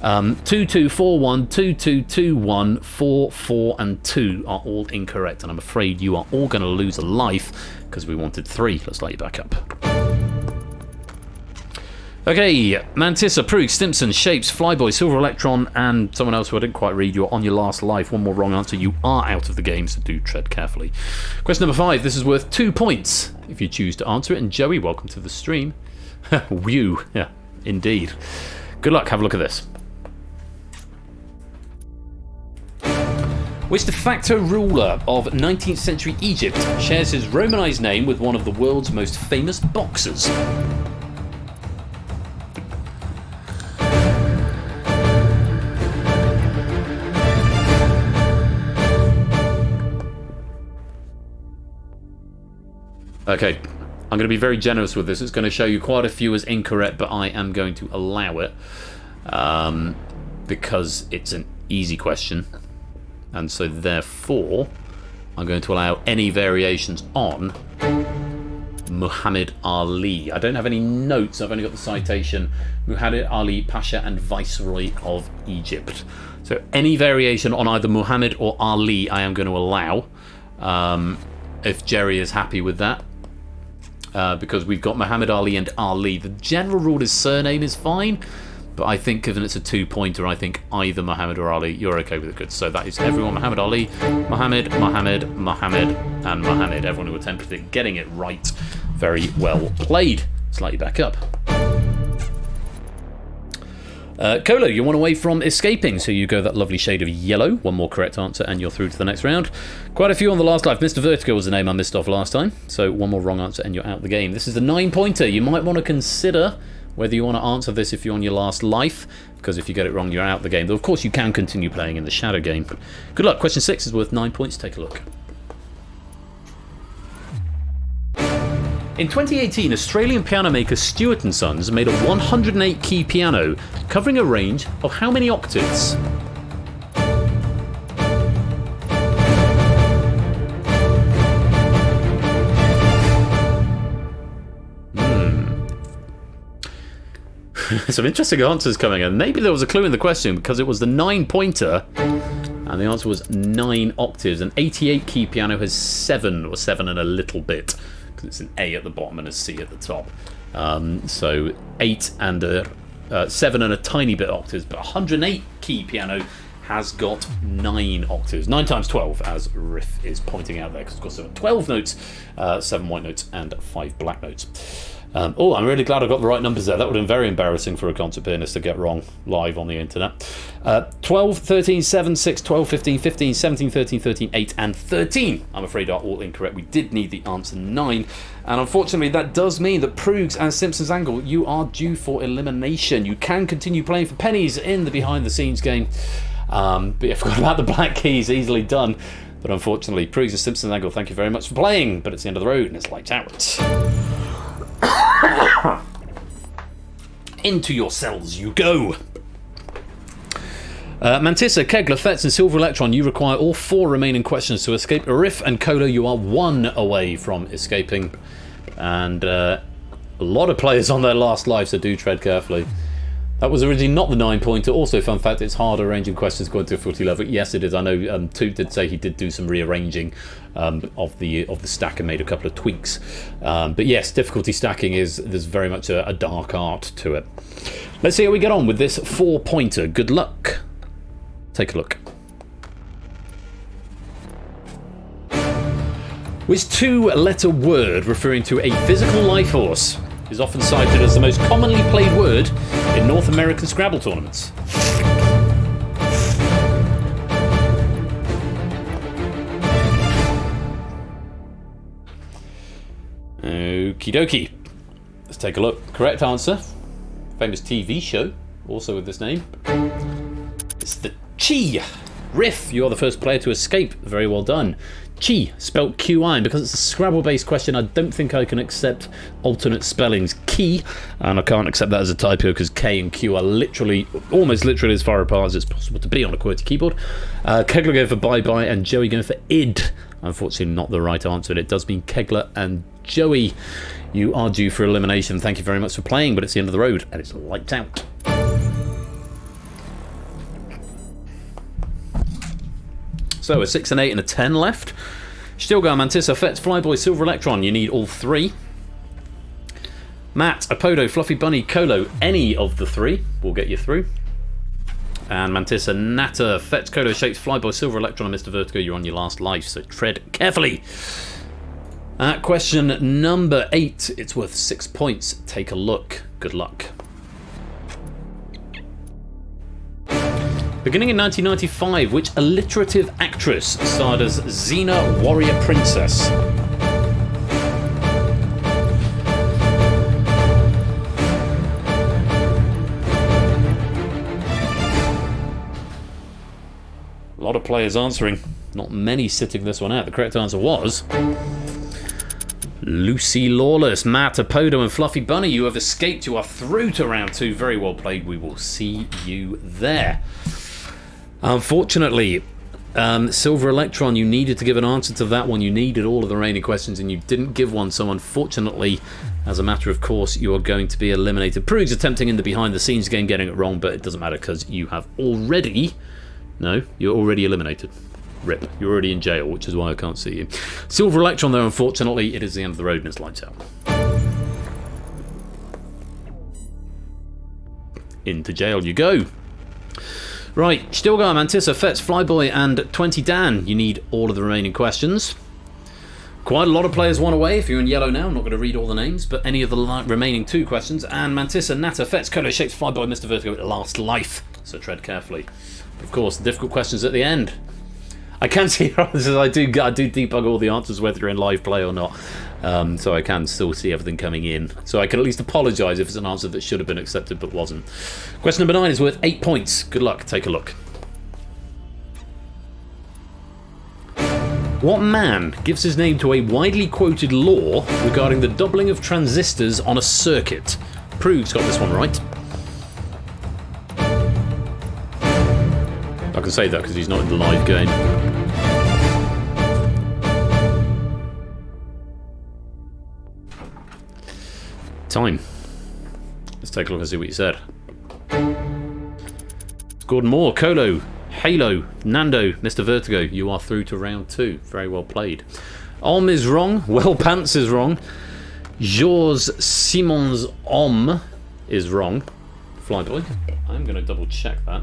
2241, 2221, 4, 4, and 2 are all incorrect, and I'm afraid you are all going to lose a life because we wanted 3. Let's light you back up. Okay, Mantissa, Prug, Stimpson, Shapes, Flyboy, Silver Electron, and someone else who I didn't quite read. You're on your last life. One more wrong answer, you are out of the game, so do tread carefully. Question number 5. This is worth 2 points if you choose to answer it. And Joey, welcome to the stream. Whew, yeah, indeed. Good luck. Have a look at this. Which de facto ruler of 19th century Egypt shares his Romanized name with one of the world's most famous boxers? Okay, I'm going to be very generous with this. It's going to show you quite a few as incorrect, but I am going to allow it because it's an easy question. And so therefore, I'm going to allow any variations on Muhammad Ali. I don't have any notes. I've only got the citation. Muhammad Ali, Pasha and Viceroy of Egypt. So any variation on either Muhammad or Ali, I am going to allow. If Jerry is happy with that. Because we've got Muhammad Ali and Ali. The general rule is surname is fine. But I think given it's a 2-pointer, I think either Muhammad or Ali, you're okay with it. Good. So that is everyone. Muhammad Ali, Muhammad, Muhammad, Muhammad, and Muhammad. Everyone who attempted it getting it right. Very well played. Slightly back up. Kolo, you're one away from escaping, so you go that lovely shade of yellow. One more correct answer and you're through to the next round. Quite a few on the last life. Mr. Vertigo was the name I missed off last time, so one more wrong answer and you're out of the game. This is the 9-pointer. You might want to consider whether you want to answer this if you're on your last life, because if you get it wrong, you're out of the game. Though, of course, you can continue playing in the shadow game. Good luck. Question 6 is worth 9 points. Take a look. In 2018, Australian piano maker Stewart & Sons made a 108-key piano covering a range of how many octaves? Some interesting answers coming in. Maybe there was a clue in the question because it was the 9-pointer and the answer was 9 octaves. An 88-key piano has 7 or 7 and a little bit. It's an A at the bottom and a C at the top. So 8 and 7 and a tiny bit octaves, but 108 key piano has got 9 octaves. 9 times 12, as Riff is pointing out there, because it's got 12 notes, 7 white notes and 5 black notes. Oh, I'm really glad I got the right numbers there. That would have been very embarrassing for a concert pianist to get wrong live on the internet. 12, 13, 7, 6, 12, 15, 15, 17, 13, 13, 8 and 13. I'm afraid are all incorrect. We did need the answer 9. And unfortunately, that does mean that Proogs and Simpsons Angle, you are due for elimination. You can continue playing for pennies in the behind-the-scenes game. But I forgot about the black keys, easily done. But unfortunately, Proogs and Simpsons Angle, thank you very much for playing. But it's the end of the road and it's lights out. Into your cells you go. Mantissa, Kegler, Fetz and Silver Electron, you require all 4 remaining questions to escape. Riff and Kolo, you are 1 away from escaping. And a lot of players on their last life, so do tread carefully. That was originally not the 9-pointer. Also, fun fact, it's hard arranging questions according to difficulty level. Yes, it is. I know Toot did say he did do some rearranging of the stack and made a couple of tweaks. But yes, difficulty stacking there's very much a dark art to it. Let's see how we get on with this 4-pointer. Good luck. Take a look. Which 2-letter word referring to a physical life force is often cited as the most commonly played word in North American Scrabble tournaments? Okie dokie. Let's take a look. Correct answer. Famous TV show, also with this name. It's the Chi. Riff, you are the first player to escape. Very well done. Chi, spelt Q-I, and because it's a Scrabble-based question, I don't think I can accept alternate spellings. Key, and I can't accept that as a typo because K and Q are literally, almost literally as far apart as it's possible to be on a QWERTY keyboard. Kegler going for bye-bye, and Joey going for id. Unfortunately, not the right answer, and it does mean Kegler and Joey. You are due for elimination. Thank you very much for playing, but it's the end of the road, and it's lights out. So a 6, an 8 and a 10 left. Stilgar, Mantissa, Fetz, Flyboy, Silver Electron. You need all 3. Matt, Apodo, Fluffy Bunny, Kolo. Any of the 3 will get you through. And Mantissa, Natter, Fetz, Kolo, Shapes, Flyboy, Silver Electron and Mr. Vertigo. You're on your last life, so tread carefully. Question number 8. It's worth 6 points. Take a look. Good luck. Beginning in 1995, which alliterative actress starred as Xena Warrior Princess? A lot of players answering, not many sitting this one out. The correct answer was Lucy Lawless. Matt, Apodo and Fluffy Bunny, you have escaped. You are through to round 2. Very well played. We will see you there. Unfortunately, Silver Electron, you needed to give an answer to that one. You needed all of the remaining questions and you didn't give one. So unfortunately, as a matter of course, you are going to be eliminated. Prug's attempting in the behind the scenes game, getting it wrong, but it doesn't matter because you have already... No, you're already eliminated. Rip. You're already in jail, which is why I can't see you. Silver Electron, though, unfortunately, it is the end of the road and it's lights out. into jail you go. Right, Stilgar, Mantissa, Fetz, Flyboy, and 20 Dan. You need all of the remaining questions. Quite a lot of players won away. If you're in yellow now, I'm not going to read all the names, but any of the remaining 2 questions. And Mantissa, Natter, Fetz, Colo, Shapes, Flyboy, Mr. Vertigo, last life. So tread carefully. Of course, the difficult questions at the end. I can see your answers. I do debug all the answers whether you're in live play or not. So I can still see everything coming in. So I can at least apologise if it's an answer that should have been accepted but wasn't. Question number 9 is worth 8 points. Good luck. Take a look. What man gives his name to a widely quoted law regarding the doubling of transistors on a circuit? Prove's got this one right. I can say that because he's not in the live game. Time. Let's take a look and see what you said. Gordon Moore, Colo, Halo, Nando, Mr. Vertigo, you are through to round 2. Very well played. Om is wrong. Well Pants is wrong. Georges Simons Om is wrong. Flyboy. I'm going to double check that.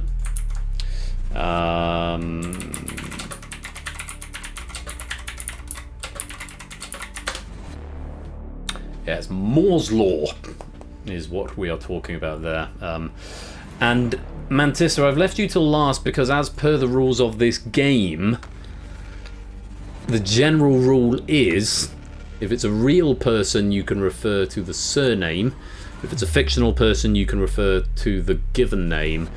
Yes, Moore's Law is what we are talking about there. And Mantissa, I've left you till last because as per the rules of this game, the general rule is if it's a real person you can refer to the surname, if it's a fictional person you can refer to the given name.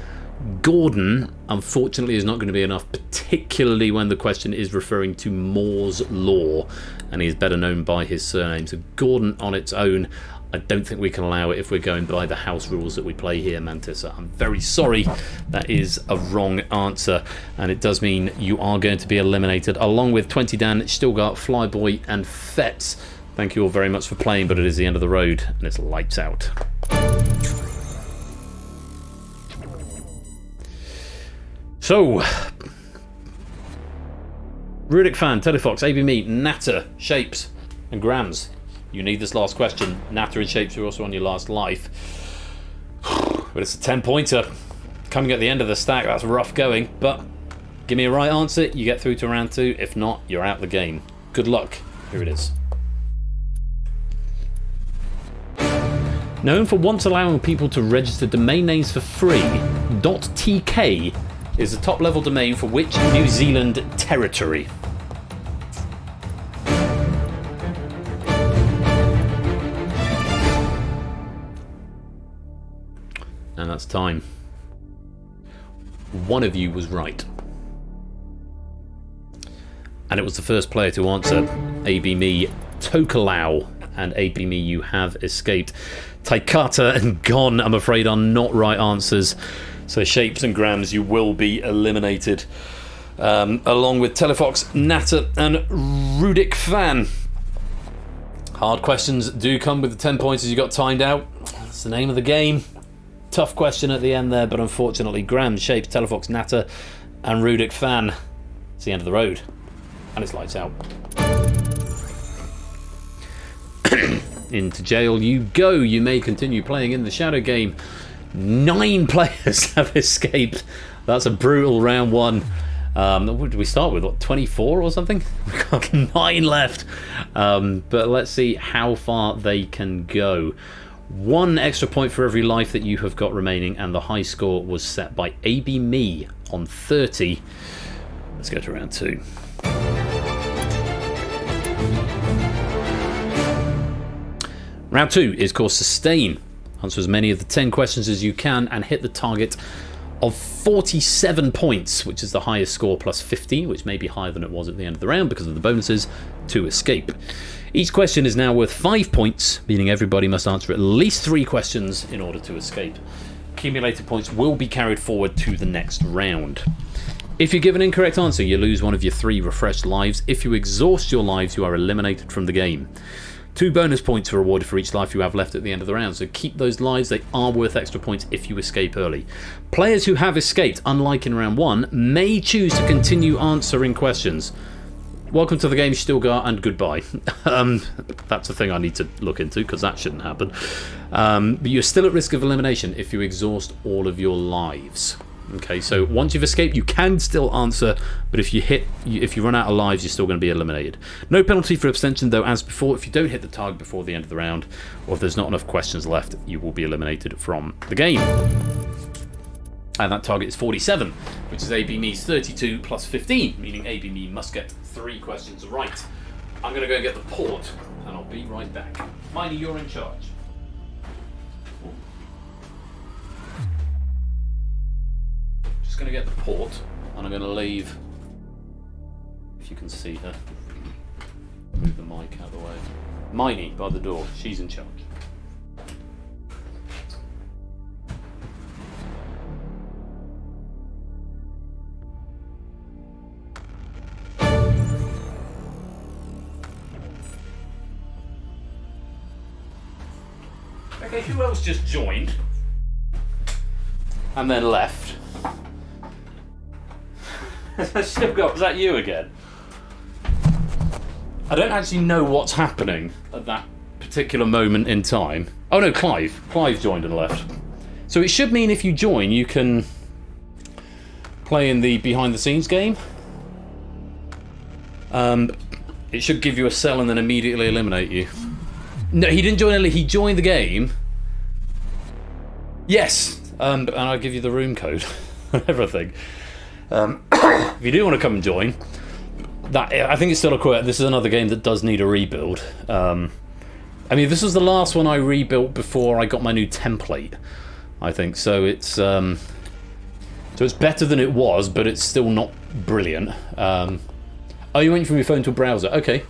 Gordon, unfortunately, is not going to be enough, particularly when the question is referring to Moore's Law, and he is better known by his surname. So Gordon on its own, I don't think we can allow it if we're going by the house rules that we play here, Mantissa. I'm very sorry, that is a wrong answer, and it does mean you are going to be eliminated, along with 20 Dan, Stilgar, Flyboy, and Fetz. Thank you all very much for playing, but it is the end of the road, and it's lights out. So, Rudic Fan, Telefox, AB Meat, Natter, Shapes, and Grams. You need this last question. Natter and Shapes are also on your last life. But it's a 10-pointer. Coming at the end of the stack, that's rough going. But give me a right answer, you get through to round 2. If not, you're out the game. Good luck. Here it is. Known for once allowing people to register domain names for free, .tk is the top-level domain for which New Zealand territory? And that's time. One of you was right. And it was the first player to answer. AB Me, Tokelau, and AB Me, you have escaped. Taikata and Gon, I'm afraid, are not right answers. So Shapes and Grams, you will be eliminated. Along with Telefox, Natter, and Rudic Fan. Hard questions do come with the 10 points as you got timed out. That's the name of the game. Tough question at the end there, but unfortunately, Grams, Shapes, Telefox, Natter, and Rudic Fan. It's the end of the road. And it's lights out. Into jail you go. You may continue playing in the shadow game. 9 players have escaped. That's a brutal round 1. What did we start with? What, 24 or something? We've got 9 left. But let's see how far they can go. 1 extra point for every life that you have got remaining, and the high score was set by AB Me on 30. Let's go to round 2. Round 2 is called Sustain. Answer as many of the 10 questions as you can and hit the target of 47 points, which is the highest score, plus 15, which may be higher than it was at the end of the round because of the bonuses, to escape. Each question is now worth 5 points, meaning everybody must answer at least 3 questions in order to escape. Accumulated points will be carried forward to the next round. If you give an incorrect answer, you lose one of your 3 refreshed lives. If you exhaust your lives, you are eliminated from the game. 2 bonus points are awarded for each life you have left at the end of the round, so keep those lives. They are worth extra points if you escape early. Players who have escaped, unlike in round 1, may choose to continue answering questions. welcome to the game, Stilgar, and goodbye. That's a thing I need to look into, because that shouldn't happen. But you're still at risk of elimination if you exhaust all of your lives. Okay, so once you've escaped, you can still answer, but if you run out of lives, you're still going to be eliminated. No penalty for abstention, though, as before. If you don't hit the target before the end of the round, or if there's not enough questions left, you will be eliminated from the game. And that target is 47, which is AB Me's 32 plus 15, meaning AB Me must get 3 questions right. I'm going to go and get the port, and I'll be right back. Miney, you're in charge. Just going to get the port, and I'm going to leave, if you can see her, move the mic out of the way. Miney by the door, she's in charge. Okay, who else just joined and then left? Still got, was that you again? I don't actually know what's happening at that particular moment in time. Oh no, Clive. Clive joined and left. So it should mean if you join, you can play in the behind the scenes game. It should give you a cell and then immediately eliminate you. No, he didn't join. He joined the game. Yes, and I'll give you the room code and everything. If you do want to come and join, I think it's still a quit. This is another game that does need a rebuild. I mean, this was the last one I rebuilt before I got my new template, I think. So it's better than it was, but it's still not brilliant. Oh, you went from your phone to a browser. Okay.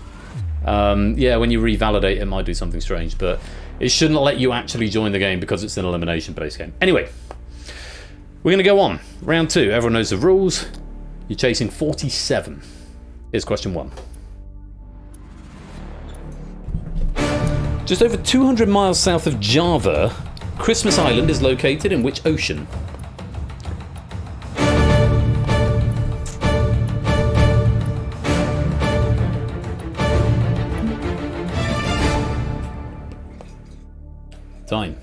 Yeah, when you revalidate, it might do something strange, but it shouldn't let you actually join the game because it's an elimination-based game. Anyway, we're going to go on. Round 2. Everyone knows the rules. You're chasing 47. Here's question 1. Just over 200 miles south of Java, Quizmas Island is located in which ocean? Time.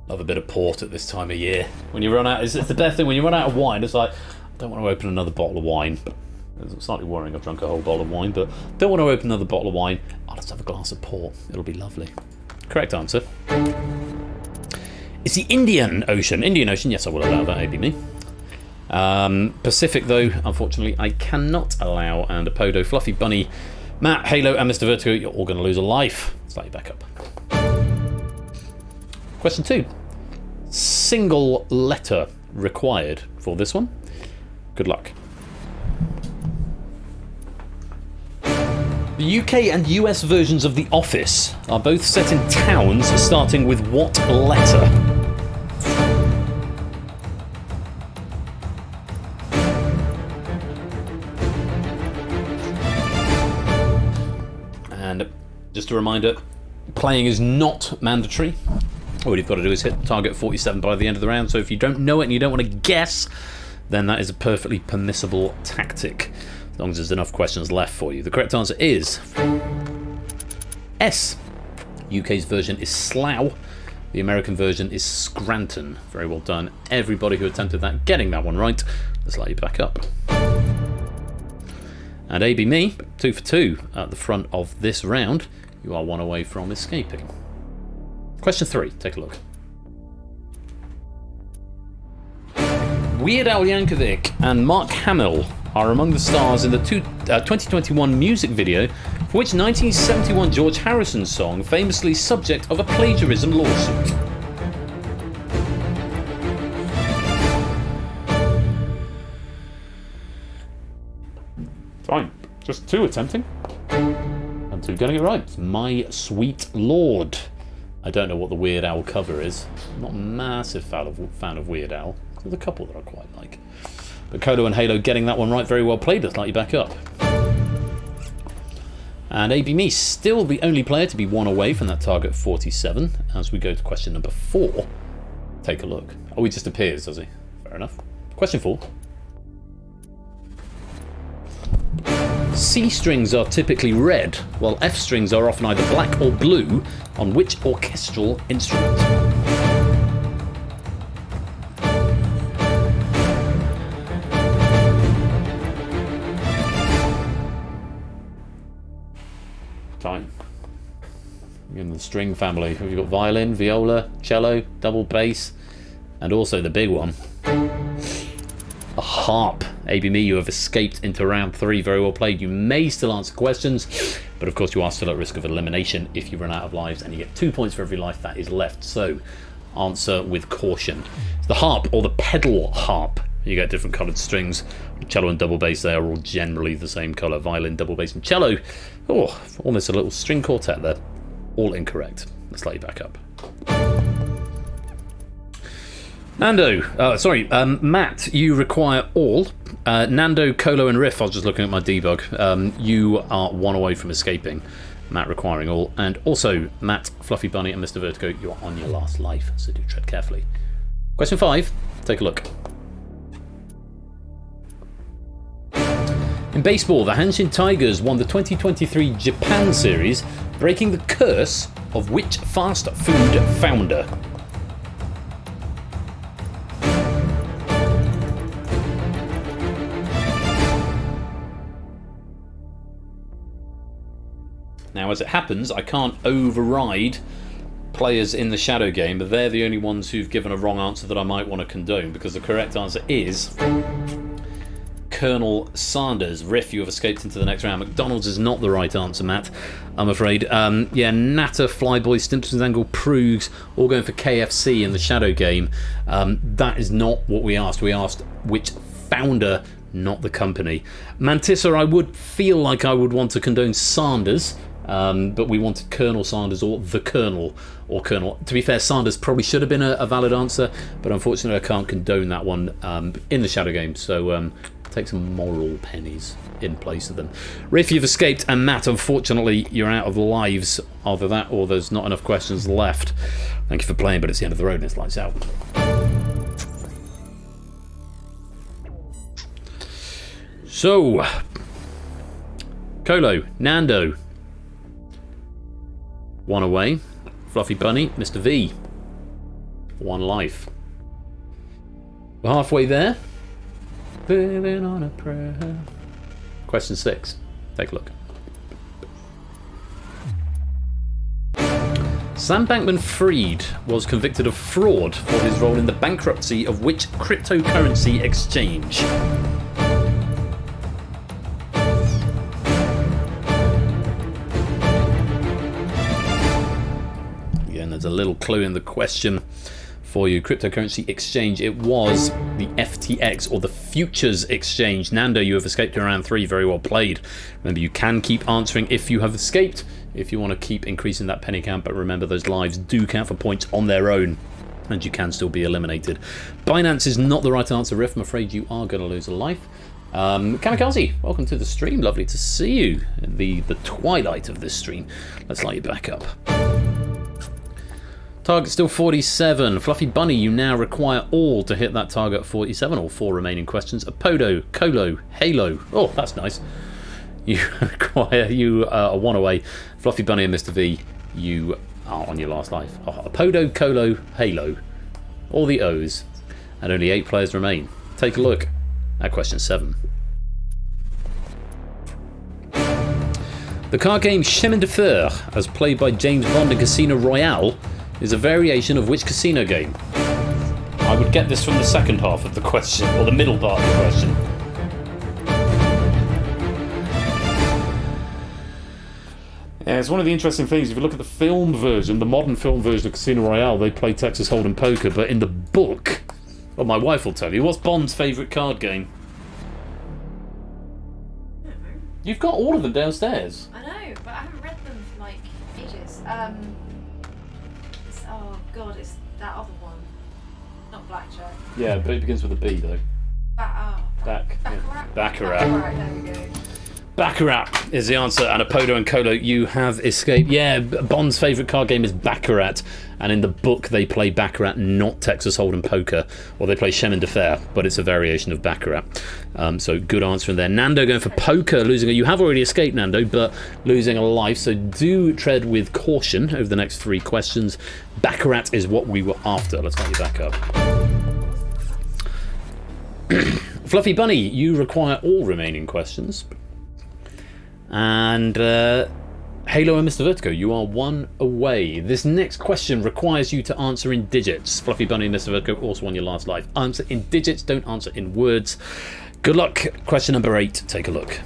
Love a bit of port at this time of year. When you run out, it's the best thing. When you run out of wine, it's like, I don't want to open another bottle of wine. It's slightly worrying I've drunk a whole bottle of wine, but don't want to open another bottle of wine. I'll just have a glass of port. It'll be lovely. Correct answer. It's the Indian Ocean. Indian Ocean, yes, I will allow that, AB me. Pacific, though, unfortunately, I cannot allow. And Apodo, Fluffy Bunny, Matt, Halo, and Mr. Vertigo, you're all going to lose a life. Slightly back up. Question 2. Single letter required for this one. Good luck. The UK and US versions of The Office are both set in towns starting with what letter? And just a reminder, playing is not mandatory. All you've got to do is hit target 47 by the end of the round, so if you don't know it and you don't want to guess, then that is a perfectly permissible tactic, as long as there's enough questions left for you. The correct answer is S. UK's version is Slough. The American version is Scranton. Very well done, everybody who attempted that, getting that one right. Let's let you back up. And AB me, 2 for 2 at the front of this round. You are 1 away from escaping. Question 3, take a look. Weird Al Yankovic and Mark Hamill are among the stars in the 2021 music video for which 1971 George Harrison song famously subject of a plagiarism lawsuit. Fine, just 2 attempting and 2 getting it right. My Sweet Lord. I don't know what the Weird Al cover is. I'm not a massive fan of Weird Al. There's a couple that I quite like. But Kodo and Halo getting that one right, very well played. Let's light you back up. And AB me, still the only player to be 1 away from that target 47. As we go to question number 4. Take a look. Oh, he just appears, does he? Fair enough. Question 4. C strings are typically red, while F strings are often either black or blue on which orchestral instrument? Time. In the string family, we've got violin, viola, cello, double bass, and also the big one, a harp. ABME, you have escaped into round 3. Very well played. You may still answer questions, but of course you are still at risk of elimination if you run out of lives, and you get 2 points for every life that is left. So answer with caution. It's the harp or the pedal harp. You get different coloured strings. Cello and double bass, they are all generally the same colour. Violin, double bass, and cello. Oh, almost a little string quartet there. All incorrect. Let's let you back up. Matt, you require all. Nando, Colo, and Riff, I was just looking at my debug. You are 1 away from escaping. Matt requiring all. And also, Matt, Fluffy Bunny, and Mr. Vertigo, you are on your last life, so do tread carefully. Question 5, take a look. In baseball, the Hanshin Tigers won the 2023 Japan Series, breaking the curse of which fast food founder? Now, as it happens, I can't override players in the shadow game, but they're the only ones who've given a wrong answer that I might want to condone, because the correct answer is Colonel Sanders. Riff, you have escaped into the next round. McDonald's is not the right answer, Matt, I'm afraid. Natter, Flyboy, Stimpson's Angle, Proogs, all going for KFC in the shadow game. That is not what we asked. We asked which founder, not the company. Mantissa, I would feel like I would want to condone Sanders, but we wanted Colonel Sanders or the Colonel or Colonel. To be fair, Sanders probably should have been a valid answer, but unfortunately I can't condone that one in the shadow game, so take some moral pennies in place of them. Riff, you've escaped, and Matt, unfortunately you're out of lives. Either that or there's not enough questions left. Thank you for playing, but it's the end of the road and it's lights out. So, Colo, Nando, 1 away. Fluffy Bunny, Mr. V, 1 life. We're halfway there. Living on a prayer. Question 6. Take a look. Sam Bankman-Fried was convicted of fraud for his role in the bankruptcy of which cryptocurrency exchange? Again, there's a little clue in the question for you. Cryptocurrency exchange. It was the FTX, or the Futures Exchange. Nando, you have escaped in round 3. Very well played. Remember, you can keep answering if you have escaped, if you want to keep increasing that penny count, but remember those lives do count for points on their own, and you can still be eliminated. Binance is not the right answer, Riff. I'm afraid you are going to lose a life. Kamikaze, welcome to the stream. Lovely to see you. The twilight of this stream. Let's light you back up. Target still 47. Fluffy Bunny, you now require all to hit that target of 47, or 4 remaining questions. Apodo, Colo, Halo. Oh, that's nice. You require, you are 1 away. Fluffy Bunny and Mr. V, you are on your last life. Oh, Apodo, Colo, Halo. All the O's. And only 8 players remain. Take a look at question 7. The card game Chemin de Fer, as played by James Bond in Casino Royale, is a variation of which casino game? I would get this from the second half of the question, or the middle part of the question. Yeah, it's one of the interesting things. If you look at the film version, the modern film version of Casino Royale, they play Texas Hold'em Poker, but in the book, well, my wife will tell you, what's Bond's favourite card game? I don't know. You've got all of them downstairs. I know, but I haven't read them for like ages. Oh god, it's that other one. Not blackjack. Yeah, but it begins with a B though. Baccarat. Yeah. Baccarat, there we go. Baccarat is the answer, and Apodo and Colo, you have escaped. Yeah, Bond's favourite card game is Baccarat, and in the book they play Baccarat, not Texas Hold'em Poker, or they play Chemin de Fer, but it's a variation of Baccarat. So good answer in there. Nando going for poker, losing you have already escaped, Nando, but losing a life, so do tread with caution over the next 3 questions. Baccarat is what we were after. Let's get you back up. Fluffy Bunny, you require all remaining questions. And Halo and Mr. Vertigo, you are 1 away. This next question requires you to answer in digits. Fluffy Bunny and Mr. Vertigo also won your last life. Answer in digits, don't answer in words. Good luck. Question number 8, take a look.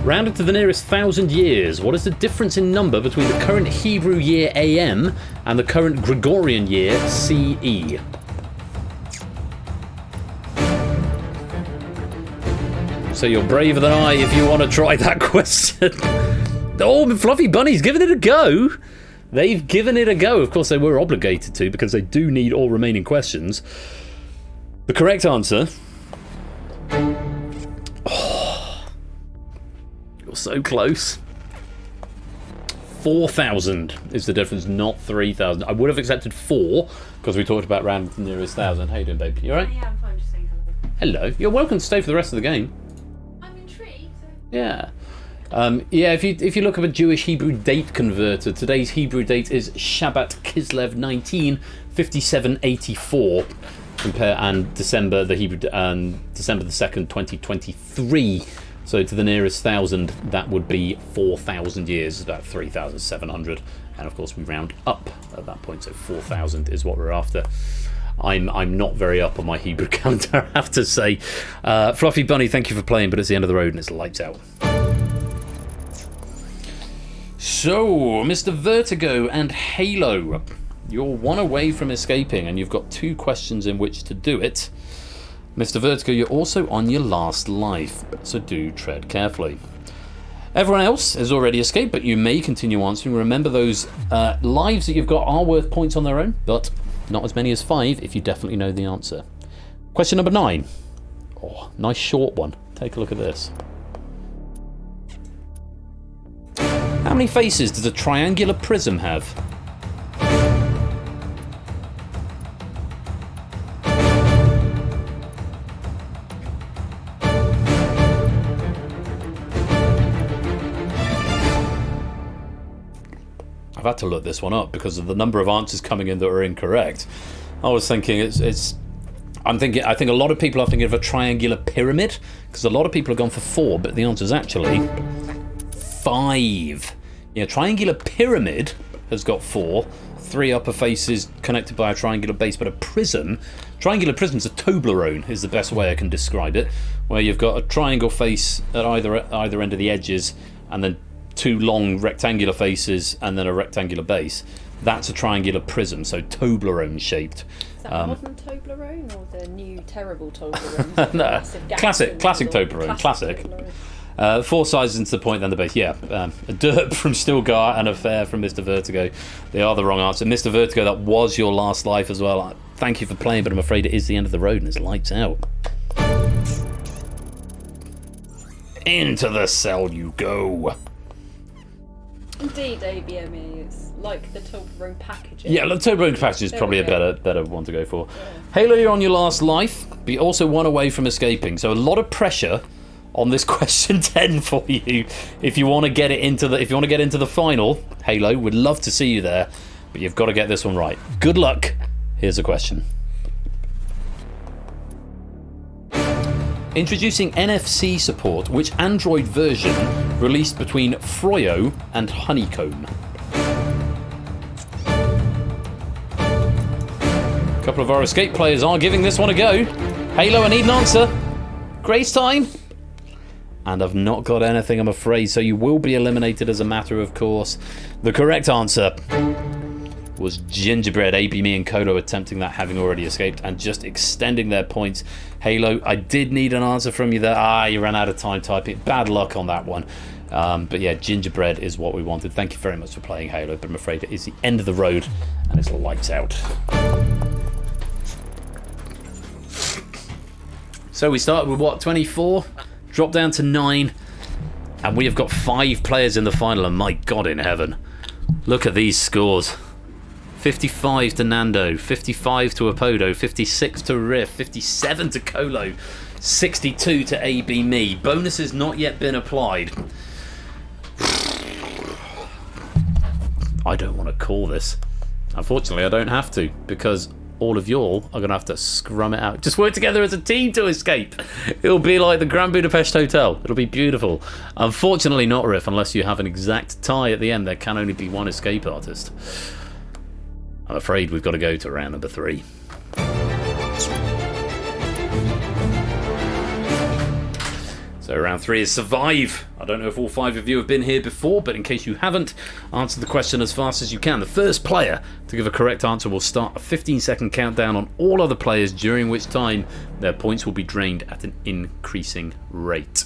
Rounded to the nearest 1,000 years, what is the difference in number between the current Hebrew year AM and the current Gregorian year CE? So you're braver than I if you want to try that question. Oh, Fluffy Bunny's giving it a go. They've given it a go. Of course, they were obligated to because they do need all remaining questions. The correct answer... Oh, you're so close. 4,000 is the difference, not 3,000. I would have accepted 4 because we talked about rounding to the nearest 1,000. How you doing, babe? You alright? Yeah, I'm fine, just saying hello. Hello. You're welcome to stay for the rest of the game. Yeah. Yeah, if you look up a Jewish Hebrew date converter, today's Hebrew date is Shabbat Kislev 19, 5784. Compare and December the 2nd, 2023. So to the nearest 1,000, that would be 4,000 years. It's about 3,700, and of course we round up at that point. So 4,000 is what we're after. I'm not very up on my Hebrew calendar, I have to say. Fluffy Bunny, thank you for playing, but it's the end of the road and it's lights out. So, Mr. Vertigo and Halo, you're 1 away from escaping, and you've got 2 questions in which to do it. Mr. Vertigo, you're also on your last life, so do tread carefully. Everyone else has already escaped, but you may continue answering. Remember, those lives that you've got are worth points on their own, but not as many as 5 if you definitely know the answer. Question number 9. Oh, nice short one. Take a look at this. How many faces does a triangular prism have? I've had to look this one up because of the number of answers coming in that are incorrect. I was thinking I think a lot of people are thinking of a triangular pyramid because a lot of people have gone for 4, but the answer is actually 5. Yeah, triangular pyramid has got 4, 3 upper faces connected by a triangular base, but triangular prism's a Toblerone is the best way I can describe it, where you've got a triangle face at either end of the edges, and then 2 long rectangular faces, and then a rectangular base. That's a triangular prism, so Toblerone shaped. Is that a modern Toblerone or the new terrible Toblerone? No, classic Toblerone, classic. Toblerone. 4 sizes into the point, then the base. Yeah, a derp from Stilgar and a fair from Mr. Vertigo. They are the wrong answer. Mr. Vertigo, that was your last life as well. Thank you for playing, but I'm afraid it is the end of the road and it's lights out. Into the cell you go. Indeed, ABME. It's like the Toblerone packaging. Yeah, the Toblerone package is probably a better one to go for. Yeah. Halo, you're on your last life, but you're also 1 away from escaping. So a lot of pressure on this question 10 for you if you want to get into the final. Halo, would love to see you there, but you've got to get this one right. Good luck. Here's a question. Introducing NFC support, which Android version released between Froyo and Honeycomb? A couple of our escape players are giving this one a go. Halo, I need an answer. Grace time. And I've not got anything, I'm afraid, so you will be eliminated as a matter of course. The correct answer was Gingerbread. AB, me and Colo attempting that, having already escaped, and just extending their points. Halo, I did need an answer from you there. You ran out of time typing. Bad luck on that one. But yeah, Gingerbread is what we wanted. Thank you very much for playing, Halo, but I'm afraid it is the end of the road and it's lights out. So we started with what, 24? Dropped down to 9. And we have got 5 players in the final, and my God in heaven. Look at these scores. 55 to Nando, 55 to Apodo, 56 to Riff, 57 to Colo, 62 to AB Me. Bonuses not yet been applied. I don't want to call this. Unfortunately, I don't have to, because all of y'all are going to have to scrum it out. Just work together as a team to escape. It'll be like the Grand Budapest Hotel. It'll be beautiful. Unfortunately not, Riff, unless you have an exact tie at the end. There can only be one escape artist. I'm afraid we've got to go to round number 3. So round 3 is survive. I don't know if all 5 of you have been here before, but in case you haven't, answer the question as fast as you can. The first player to give a correct answer will start a 15-second countdown on all other players, during which time their points will be drained at an increasing rate.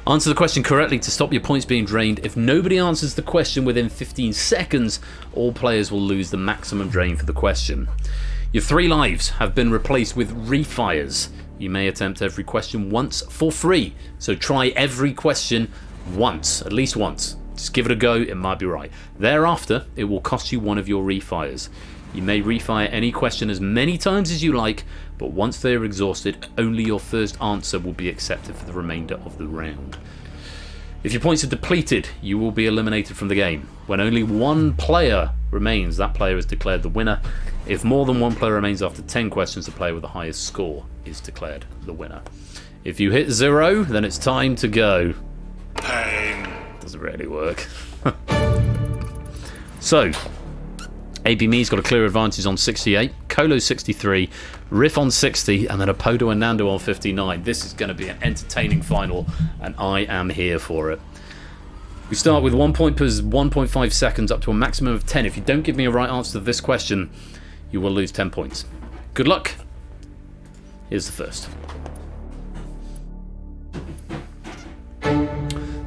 Answer the question correctly to stop your points being drained. If nobody answers the question within 15 seconds, all players will lose the maximum drain for the question. Your 3 lives have been replaced with refires. You may attempt every question once for free, so try every question once, at least once. Just give it a go, it might be right. Thereafter, it will cost you one of your refires. You may refire any question as many times as you like, but once they are exhausted, only your first answer will be accepted for the remainder of the round. If your points are depleted, you will be eliminated from the game. When only one player remains, that player is declared the winner. If more than one player remains after 10 questions, the player with the highest score is declared the winner. If you hit 0, then it's time to go. Pain. Doesn't really work. So, AB Me's got a clear advantage on 68, Colo 63, Riff on 60, and then Apodo and Nando on 59. This is going to be an entertaining final, and I am here for it. We start with 1 point per 1.5 seconds up to a maximum of 10. If you don't give me a right answer to this question, you will lose 10 points. Good luck. Here's the first.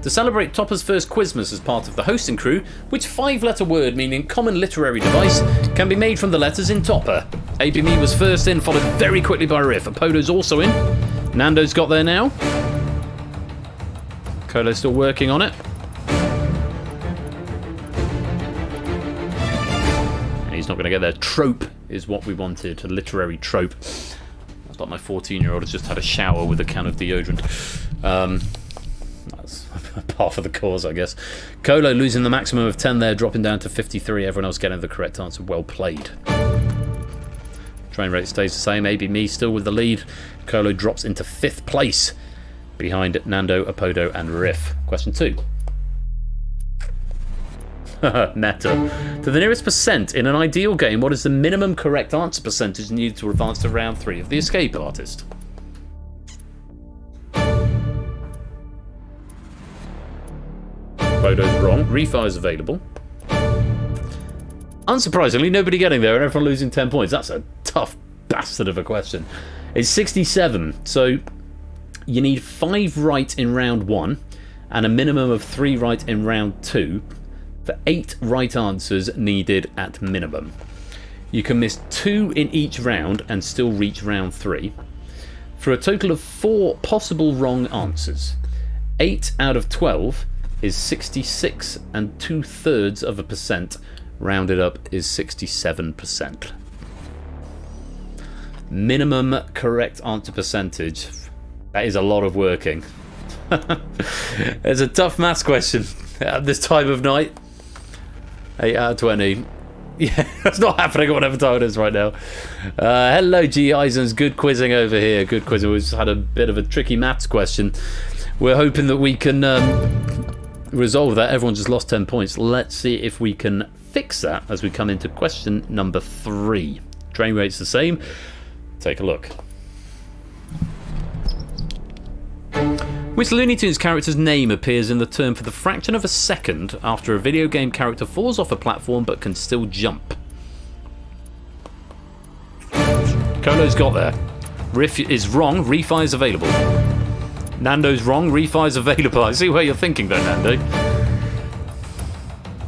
To celebrate Topper's first Quizmas as part of the hosting crew, which 5-letter word meaning common literary device can be made from the letters in Topper? AB Me was first in, followed very quickly by Riff. Apodo's also in. Nando's got there now. Colo's still working on it. And he's not going to get there. Trope is what we wanted, a literary trope. That's like my 14-year-old has just had a shower with a can of deodorant. That's part for the cause, I guess. Colo losing the maximum of 10 there, dropping down to 53. Everyone else getting the correct answer. Well played. Train rate stays the same. AB Me still with the lead. Colo drops into 5th place behind Nando, Apodo and Riff. Question 2. Meta. To the nearest percent in an ideal game, what is the minimum correct answer percentage needed to advance to round 3 of the escape artist? Apodo's wrong. Refire's available. Unsurprisingly, nobody getting there and everyone losing 10 points. That's a tough bastard of a question. It's 67, so you need 5 right in round 1 and a minimum of 3 right in round 2 for 8 right answers needed at minimum. You can miss 2 in each round and still reach round 3 for a total of 4 possible wrong answers. 8 out of 12 is 66 and 2/3%. Rounded up is 67%. Minimum correct answer percentage. That is a lot of working. It's a tough maths question at this time of night. 8 out of 20. Yeah, that's not happening at whatever time it is right now. Hello, G. Eisens. Good quizzing over here. Good quizzing. We've had a bit of a tricky maths question. We're hoping that we can resolve that. Everyone just lost 10 points. Let's see if we can fix that as we come into question number 3. Train rate's the same. Take a look. Which Looney Tunes character's name appears in the term for the fraction of a second after a video game character falls off a platform but can still jump? Colo's got there. Riff is wrong. Refire's available. Nando's wrong. Refire's available. I see where you're thinking though, Nando.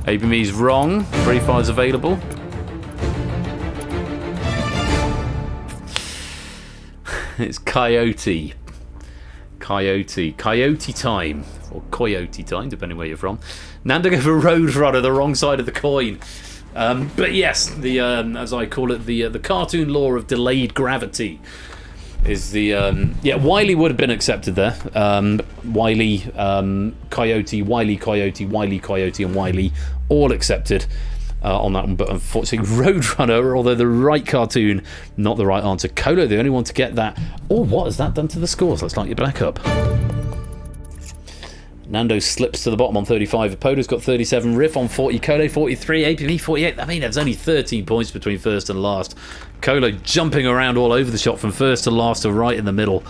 AB Me's wrong. Refire's available. It's Coyote. Coyote time. Or Coyote time, depending where you're from. Nando gave a Roadrunner, the wrong side of the coin. But yes, the as I call it, the cartoon law of delayed gravity is the Wily would have been accepted there. Wily, Coyote, Wily Coyote, Wily Coyote, and Wily all accepted on that one. But unfortunately, Roadrunner, although the right cartoon, not the right answer. Kolo, the only one to get that. Oh, what has that done to the scores? Let's light you back up. Nando slips to the bottom on 35. Apodo's got 37. Riff on 40. Kolo 43. APV 48. I mean, there's only 13 points between first and last. Kolo jumping around all over the shop from first to last to right in the middle.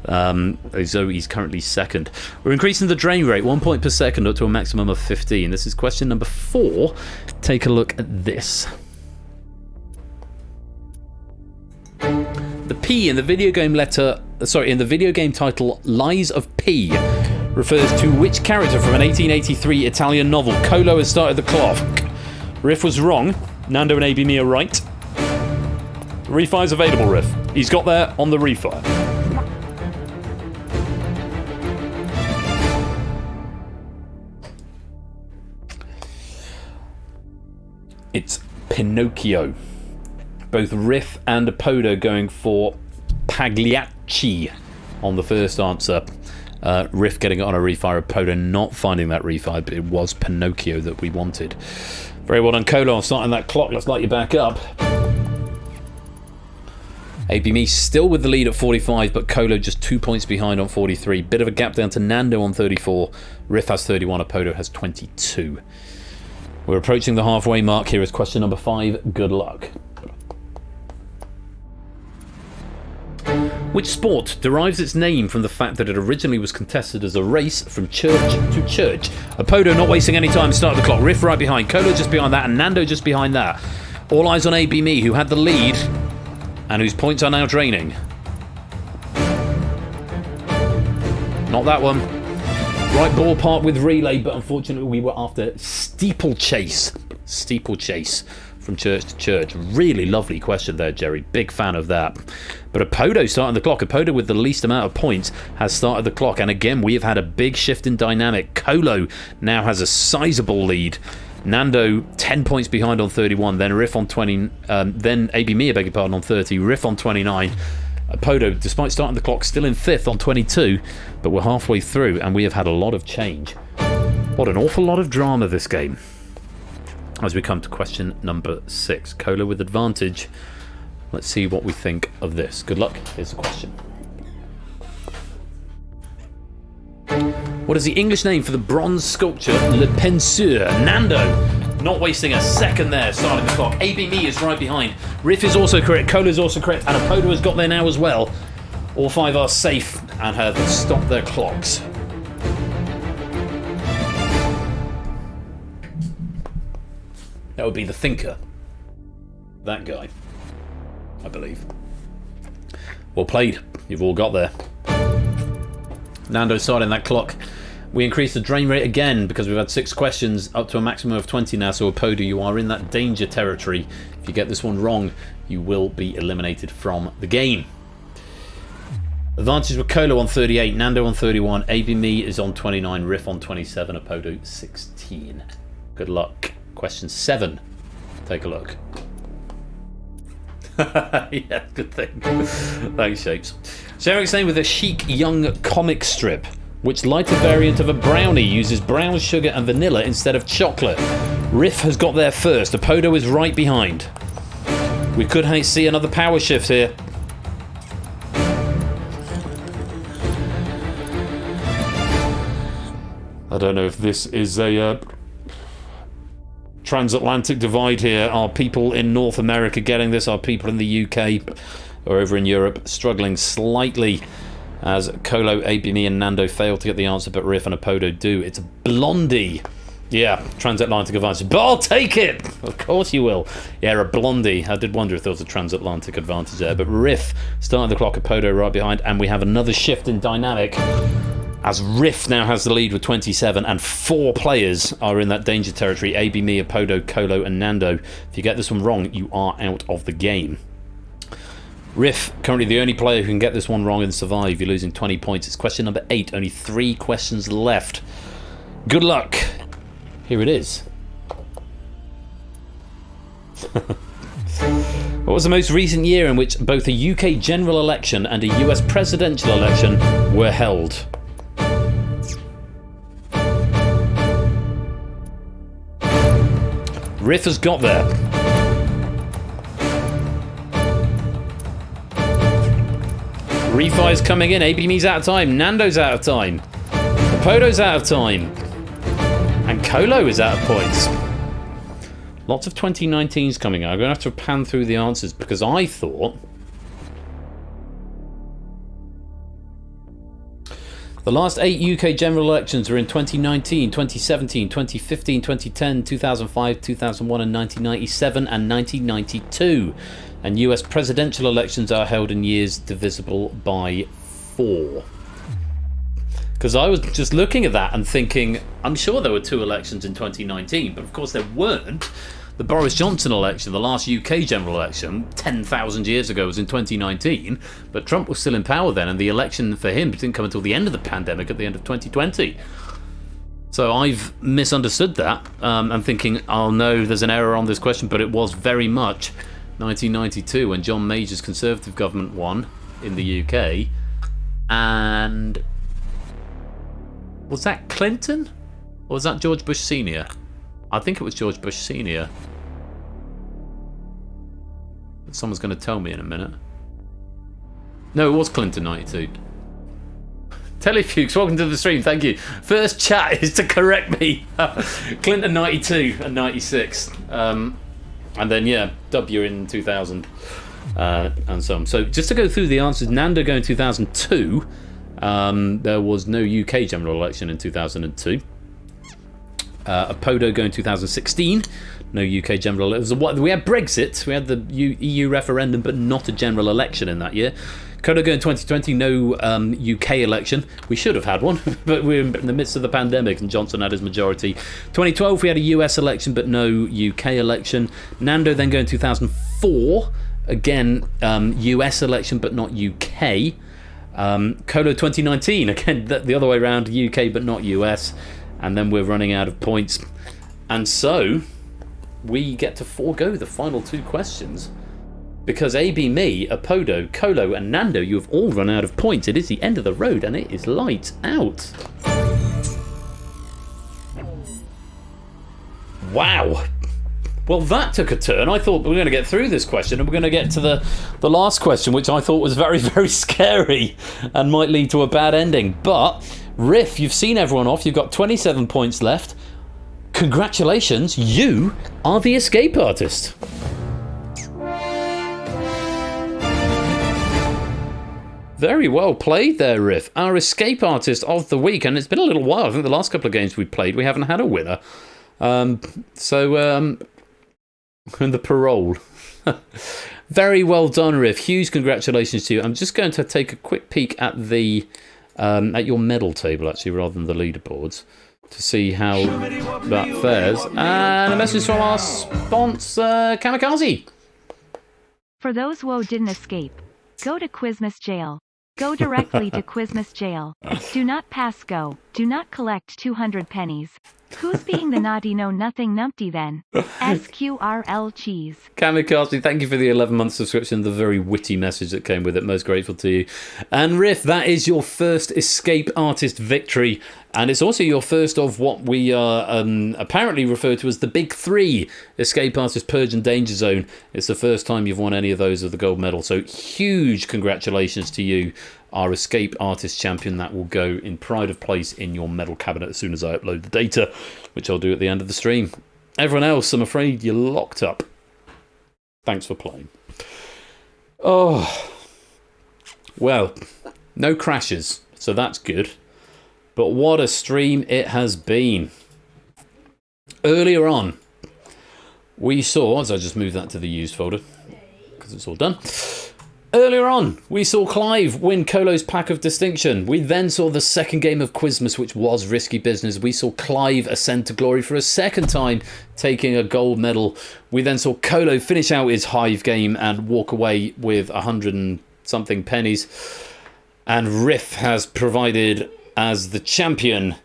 So he's currently second. We're increasing the drain rate 1 point per second up to a maximum of 15. This is question number 4. Take a look at this. The P in the video game in the video game title Lies of P refers to which character from an 1883 Italian novel? Kolo has started the clock. Riff was wrong. Nando and AB Me are right. Refire's available, Riff. He's got there on the refire. It's Pinocchio. Both Riff and Apodo going for Pagliacci on the first answer. Riff getting it on a refire, Apodo not finding that refire, but it was Pinocchio that we wanted. Very well done, Kolo, on starting that clock. Let's light you back up. AB Me still with the lead at 45, but Kolo just 2 points behind on 43. Bit of a gap down to Nando on 34. Riff has 31, Apodo has 22. We're approaching the halfway mark. Here is question number 5. Good luck. Which sport derives its name from the fact that it originally was contested as a race from church to church? Apodo not wasting any time, start the clock. Riff right behind, Kolo just behind that, and Nando just behind that. All eyes on AB Me, who had the lead and whose points are now draining. Not that one. Right ballpark with relay, but unfortunately we were after steeplechase. Steeplechase from church to church. Really lovely question there, Jerry. Big fan of that. But Apodo starting the clock. Apodo with the least amount of points has started the clock. And again, we have had a big shift in dynamic. Kolo now has a sizable lead. Nando 10 points behind on 31. Then Riff on 20. Then AB Me, I beg your pardon, on 30. Riff on 29. Apodo, despite starting the clock, still in 5th on 22. But we're halfway through and we have had a lot of change. What an awful lot of drama this game. As we come to question number 6. Kolo with advantage. Let's see what we think of this. Good luck. Here's the question. What is the English name for the bronze sculpture Le Penseur? Nando, not wasting a second there, starting the clock. AB Me is right behind. Riff is also correct. Kolo is also correct. And Apodo has got there now as well. All 5 are safe and have stopped their clocks. That would be the thinker. That guy, I believe. Well played. You've all got there. Nando starting that clock. We increased the drain rate again because we've had 6 questions up to a maximum of 20 now. So Apodo, you are in that danger territory. If you get this one wrong, you will be eliminated from the game. Advantage with Kolo on 38, Nando on 31, AB Me is on 29, Riff on 27, Apodo 16. Good luck. Question 7. Take a look. Yeah, good thing. Thanks, Shapes. Sharing its name with a chic young comic strip, which lighter variant of a brownie uses brown sugar and vanilla instead of chocolate. Riff has got there first. Apodo is right behind. We could see another power shift here. I don't know if this is a transatlantic divide here. Are people in North America getting this? Are people in the UK or over in Europe struggling slightly as Kolo, AB Me and Nando fail to get the answer, but Riff and Apodo do? It's Blondie. Yeah, transatlantic advantage, but I'll take it. Of course you will. Yeah, a Blondie. I did wonder if there was a transatlantic advantage there, but Riff starting the clock, Apodo right behind, and we have another shift in dynamic as Riff now has the lead with 27 and 4 players are in that danger territory. AB Me, Apodo, Kolo and Nando. If you get this one wrong, you are out of the game. Riff, currently the only player who can get this one wrong and survive. You're losing 20 points. It's question number 8. Only 3 questions left. Good luck. Here it is. What was the most recent year in which both a UK general election and a US presidential election were held? Riff has got there. Refi's coming in. ABMe's out of time. Nando's out of time. Podo's out of time. And Colo is out of points. Lots of 2019s coming out. I'm going to have to pan through the answers because I thought the last 8 UK general elections were in 2019, 2017, 2015, 2010, 2005, 2001 and 1997 and 1992. And US presidential elections are held in years divisible by 4. Because I was just looking at that and thinking, I'm sure there were 2 elections in 2019, but of course there weren't. The Boris Johnson election, the last UK general election, 10,000 years ago, was in 2019, but Trump was still in power then, and the election for him didn't come until the end of the pandemic at the end of 2020. So I've misunderstood that. I'm thinking, oh no, there's an error on this question, but it was very much 1992 when John Major's Conservative government won in the UK. And was that Clinton? Or was that George Bush Sr.? I think it was George Bush Sr. Someone's going to tell me in a minute. No, it was Clinton 92. Telefukes, welcome to the stream, thank you. First chat is to correct me. Clinton 92 and 96. And then, yeah, W in 2000 and so on. So just to go through the answers, Nando going 2002. There was no UK general election in 2002. Apodo going 2016. No UK general election. We had Brexit. We had the EU referendum, but not a general election in that year. Kodo going 2020. No UK election. We should have had one, but we're in the midst of the pandemic, and Johnson had his majority. 2012 we had a US election, but no UK election. Nando then going 2004. Again, US election, but not UK. Colo 2019, again the other way around, UK but not US, and then we're running out of points, and so we get to forego the final 2 questions because AB, me, Apodo, Colo and Nando, you have all run out of points. It is the end of the road and it is lights out. Wow. Well, that took a turn. I thought we were going to get through this question and we're going to get to the last question, which I thought was very, very scary and might lead to a bad ending. But, Riff, you've seen everyone off. You've got 27 points left. Congratulations, you are the escape artist. Very well played there, Riff. Our escape artist of the week. And it's been a little while. I think the last couple of games we've played, we haven't had a winner. And the parole. Very well done, Riff. Huge congratulations to you. I'm just going to take a quick peek at the at your medal table, actually, rather than the leaderboards, to see how that fares. And a message from our sponsor, Kamikaze. For those who didn't escape, go to Quizmas jail. Go directly to Quizmas jail. Do not pass go. Do not collect 200 pennies. Who's being the naughty know-nothing numpty then? SQRL cheese. Kamikaze, thank you for the 11-month subscription, the very witty message that came with it. Most grateful to you. And Riff, that is your first escape artist victory. And it's also your first of what we apparently refer to as the Big 3 escape artist Purge and Danger Zone. It's the first time you've won any of those with the gold medal. So huge congratulations to you, our escape artist champion. That will go in pride of place in your medal cabinet as soon as I upload the data, which I'll do at the end of the stream. Everyone else, I'm afraid you're locked up. Thanks for playing. Oh, well, no crashes, so that's good. But what a stream it has been. Earlier on, we saw, as I just moved that to the used folder, because it's all done, Earlier on, we saw Clive win Colo's Pack of Distinction. We then saw the second game of Quizmas, which was risky business. We saw Clive ascend to glory for a second time, taking a gold medal. We then saw Colo finish out his Hive game and walk away with 100 and something pennies. And Riff has provided as the champion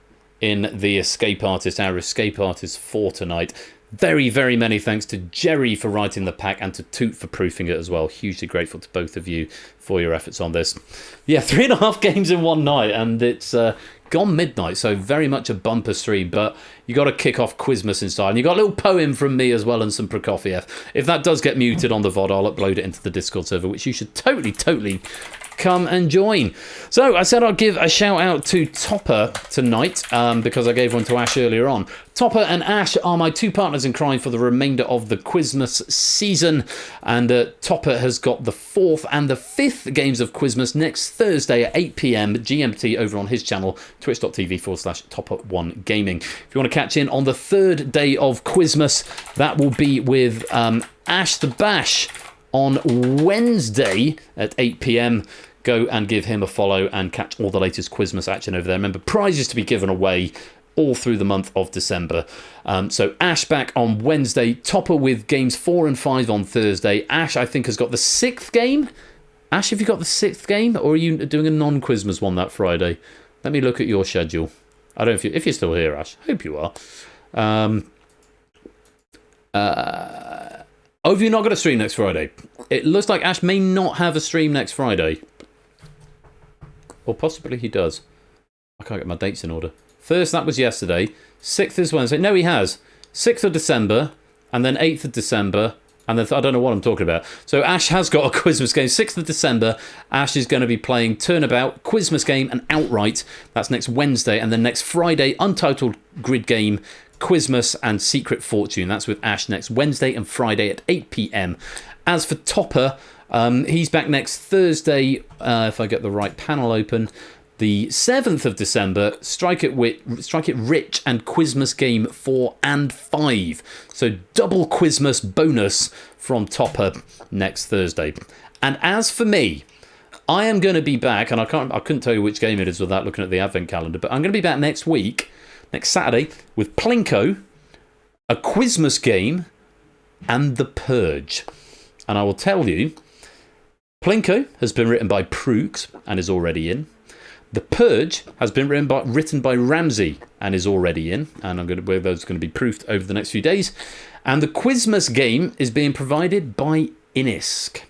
in the Escape Artist, our Escape Artist for tonight. Very, very many thanks to Jerry for writing the pack and to Toot for proofing it as well. Hugely grateful to both of you for your efforts on this. Yeah, 3.5 games in one night, and it's gone midnight, so very much a bumper stream, but you got to kick off Quizmas in style. And you got a little poem from me as well and some Prokofiev. If that does get muted on the VOD, I'll upload it into the Discord server, which you should totally come and join. So I said I'd give a shout out to Topper tonight because I gave one to Ash earlier on. Topper and Ash are my two partners in crime for the remainder of the Quizmas season, and Topper has got the 4th and the 5th games of Quizmas next Thursday at 8 PM GMT over on his channel, twitch.tv/Topper1Gaming. If you want to catch in on the 3rd day of Quizmas, that will be with Ash the Bash on Wednesday at 8 PM. Go and give him a follow and catch all the latest Quizmas action over there. Remember, prizes to be given away all through the month of December. So Ash back on Wednesday, Topper with games 4 and 5 on Thursday. Ash, I think, has got the 6th game. Ash, have you got the 6th game, or are you doing a non-Quizmas one that Friday? Let me look at your schedule. I don't know if you're still here, Ash. Hope you are. Oh, have you not got a stream next Friday? It looks like Ash may not have a stream next Friday. Or possibly he does. I can't get my dates in order. 1st, that was yesterday. 6th is Wednesday. No, he has. 6th of December, and then 8th of December, and then I don't know what I'm talking about. So Ash has got a Quizmas game. 6th of December, Ash is going to be playing Turnabout, Quizmas game, and Outright. That's next Wednesday. And then next Friday, Untitled Grid Game, Quizmas and Secret Fortune. That's with Ash next Wednesday and Friday at 8 PM. As for Topper, he's back next Thursday, if I get the right panel open, the 7th of December, Strike It Rich and Quizmas game 4 and 5. So double Quizmas bonus from Topper next Thursday. And as for me, I am going to be back, and I couldn't tell you which game it is without looking at the advent calendar, but I'm going to be back next week, next Saturday, with Plinko, a Quizmas game, and The Purge. And I will tell you, Plinko has been written by Prooks and is already in. The Purge has been written by Ramsey and is already in. And those are going to be proofed over the next few days. And the Quizmas game is being provided by Inisk.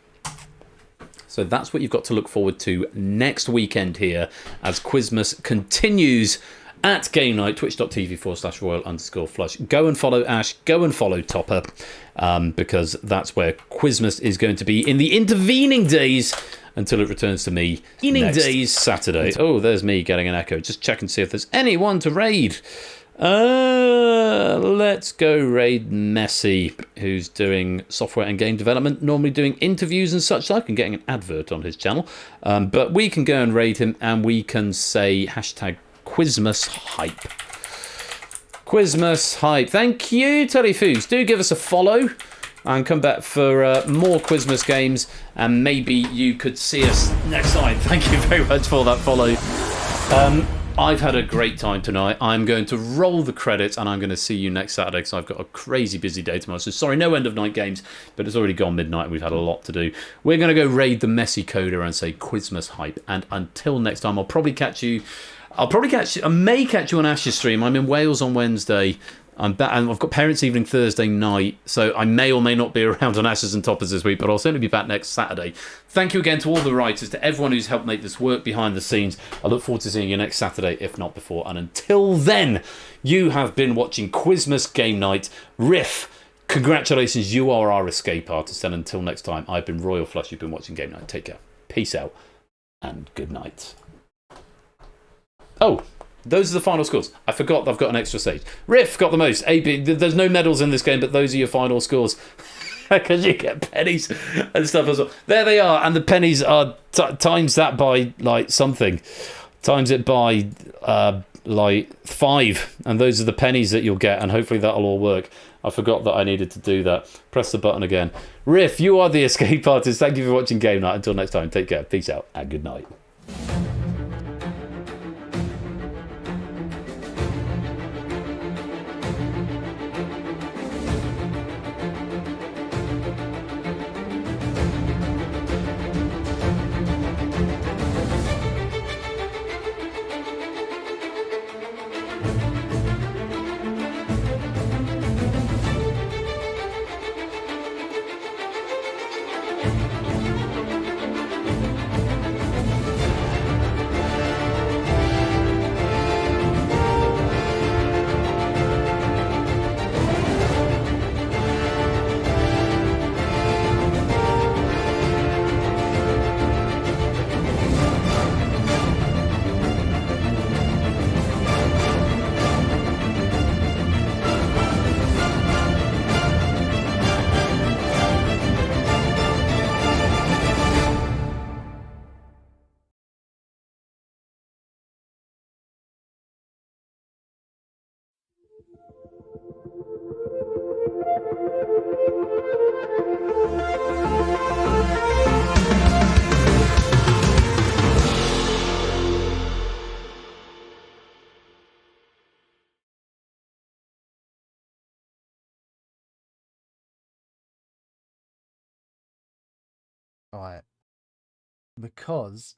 So that's what you've got to look forward to next weekend here as Quizmas continues at Game Night, twitch.tv/royal_flush. Go and follow Ash, go and follow Topper, because that's where Quizmas is going to be in the intervening days until it returns to me next Saturday. Oh, there's me getting an echo. Just check and see if there's anyone to raid. Let's go raid Messi, who's doing software and game development, normally doing interviews and such like, and getting an advert on his channel. But we can go and raid him, and we can say hashtag Quizmas hype. Quizmas hype. Thank you, Tellyfoos. Do give us a follow and come back for more Quizmas games, and maybe you could see us next time. Thank you very much for that follow. I've had a great time tonight. I'm going to roll the credits, and I'm going to see you next Saturday because I've got a crazy busy day tomorrow. So sorry, no end of night games, but it's already gone midnight and we've had a lot to do. We're going to go raid the Messi coder and say Quizmas hype. And until next time, I may catch you on Ash's stream. I'm in Wales on Wednesday. I'm back, and I've got parents' evening Thursday night, so I may or may not be around on Ashes and Toppers this week, but I'll certainly be back next Saturday. Thank you again to all the writers, to everyone who's helped make this work behind the scenes. I look forward to seeing you next Saturday, if not before. And until then, you have been watching Quizmas Game Night. Riff, congratulations, you are our escape artist. And until next time, I've been Royal Flush. You've been watching Game Night. Take care. Peace out, and good night. Oh, those are the final scores. I forgot I've got an extra stage. Riff got the most. AB, there's no medals in this game, but those are your final scores. Because you get pennies and stuff as well. There they are, and the pennies are times that by like something. Times it by like 5, and those are the pennies that you'll get, and hopefully that'll all work. I forgot that I needed to do that. Press the button again. Riff, you are the escape artist. Thank you for watching Game Night. Until next time, take care. Peace out and good night. Right. Because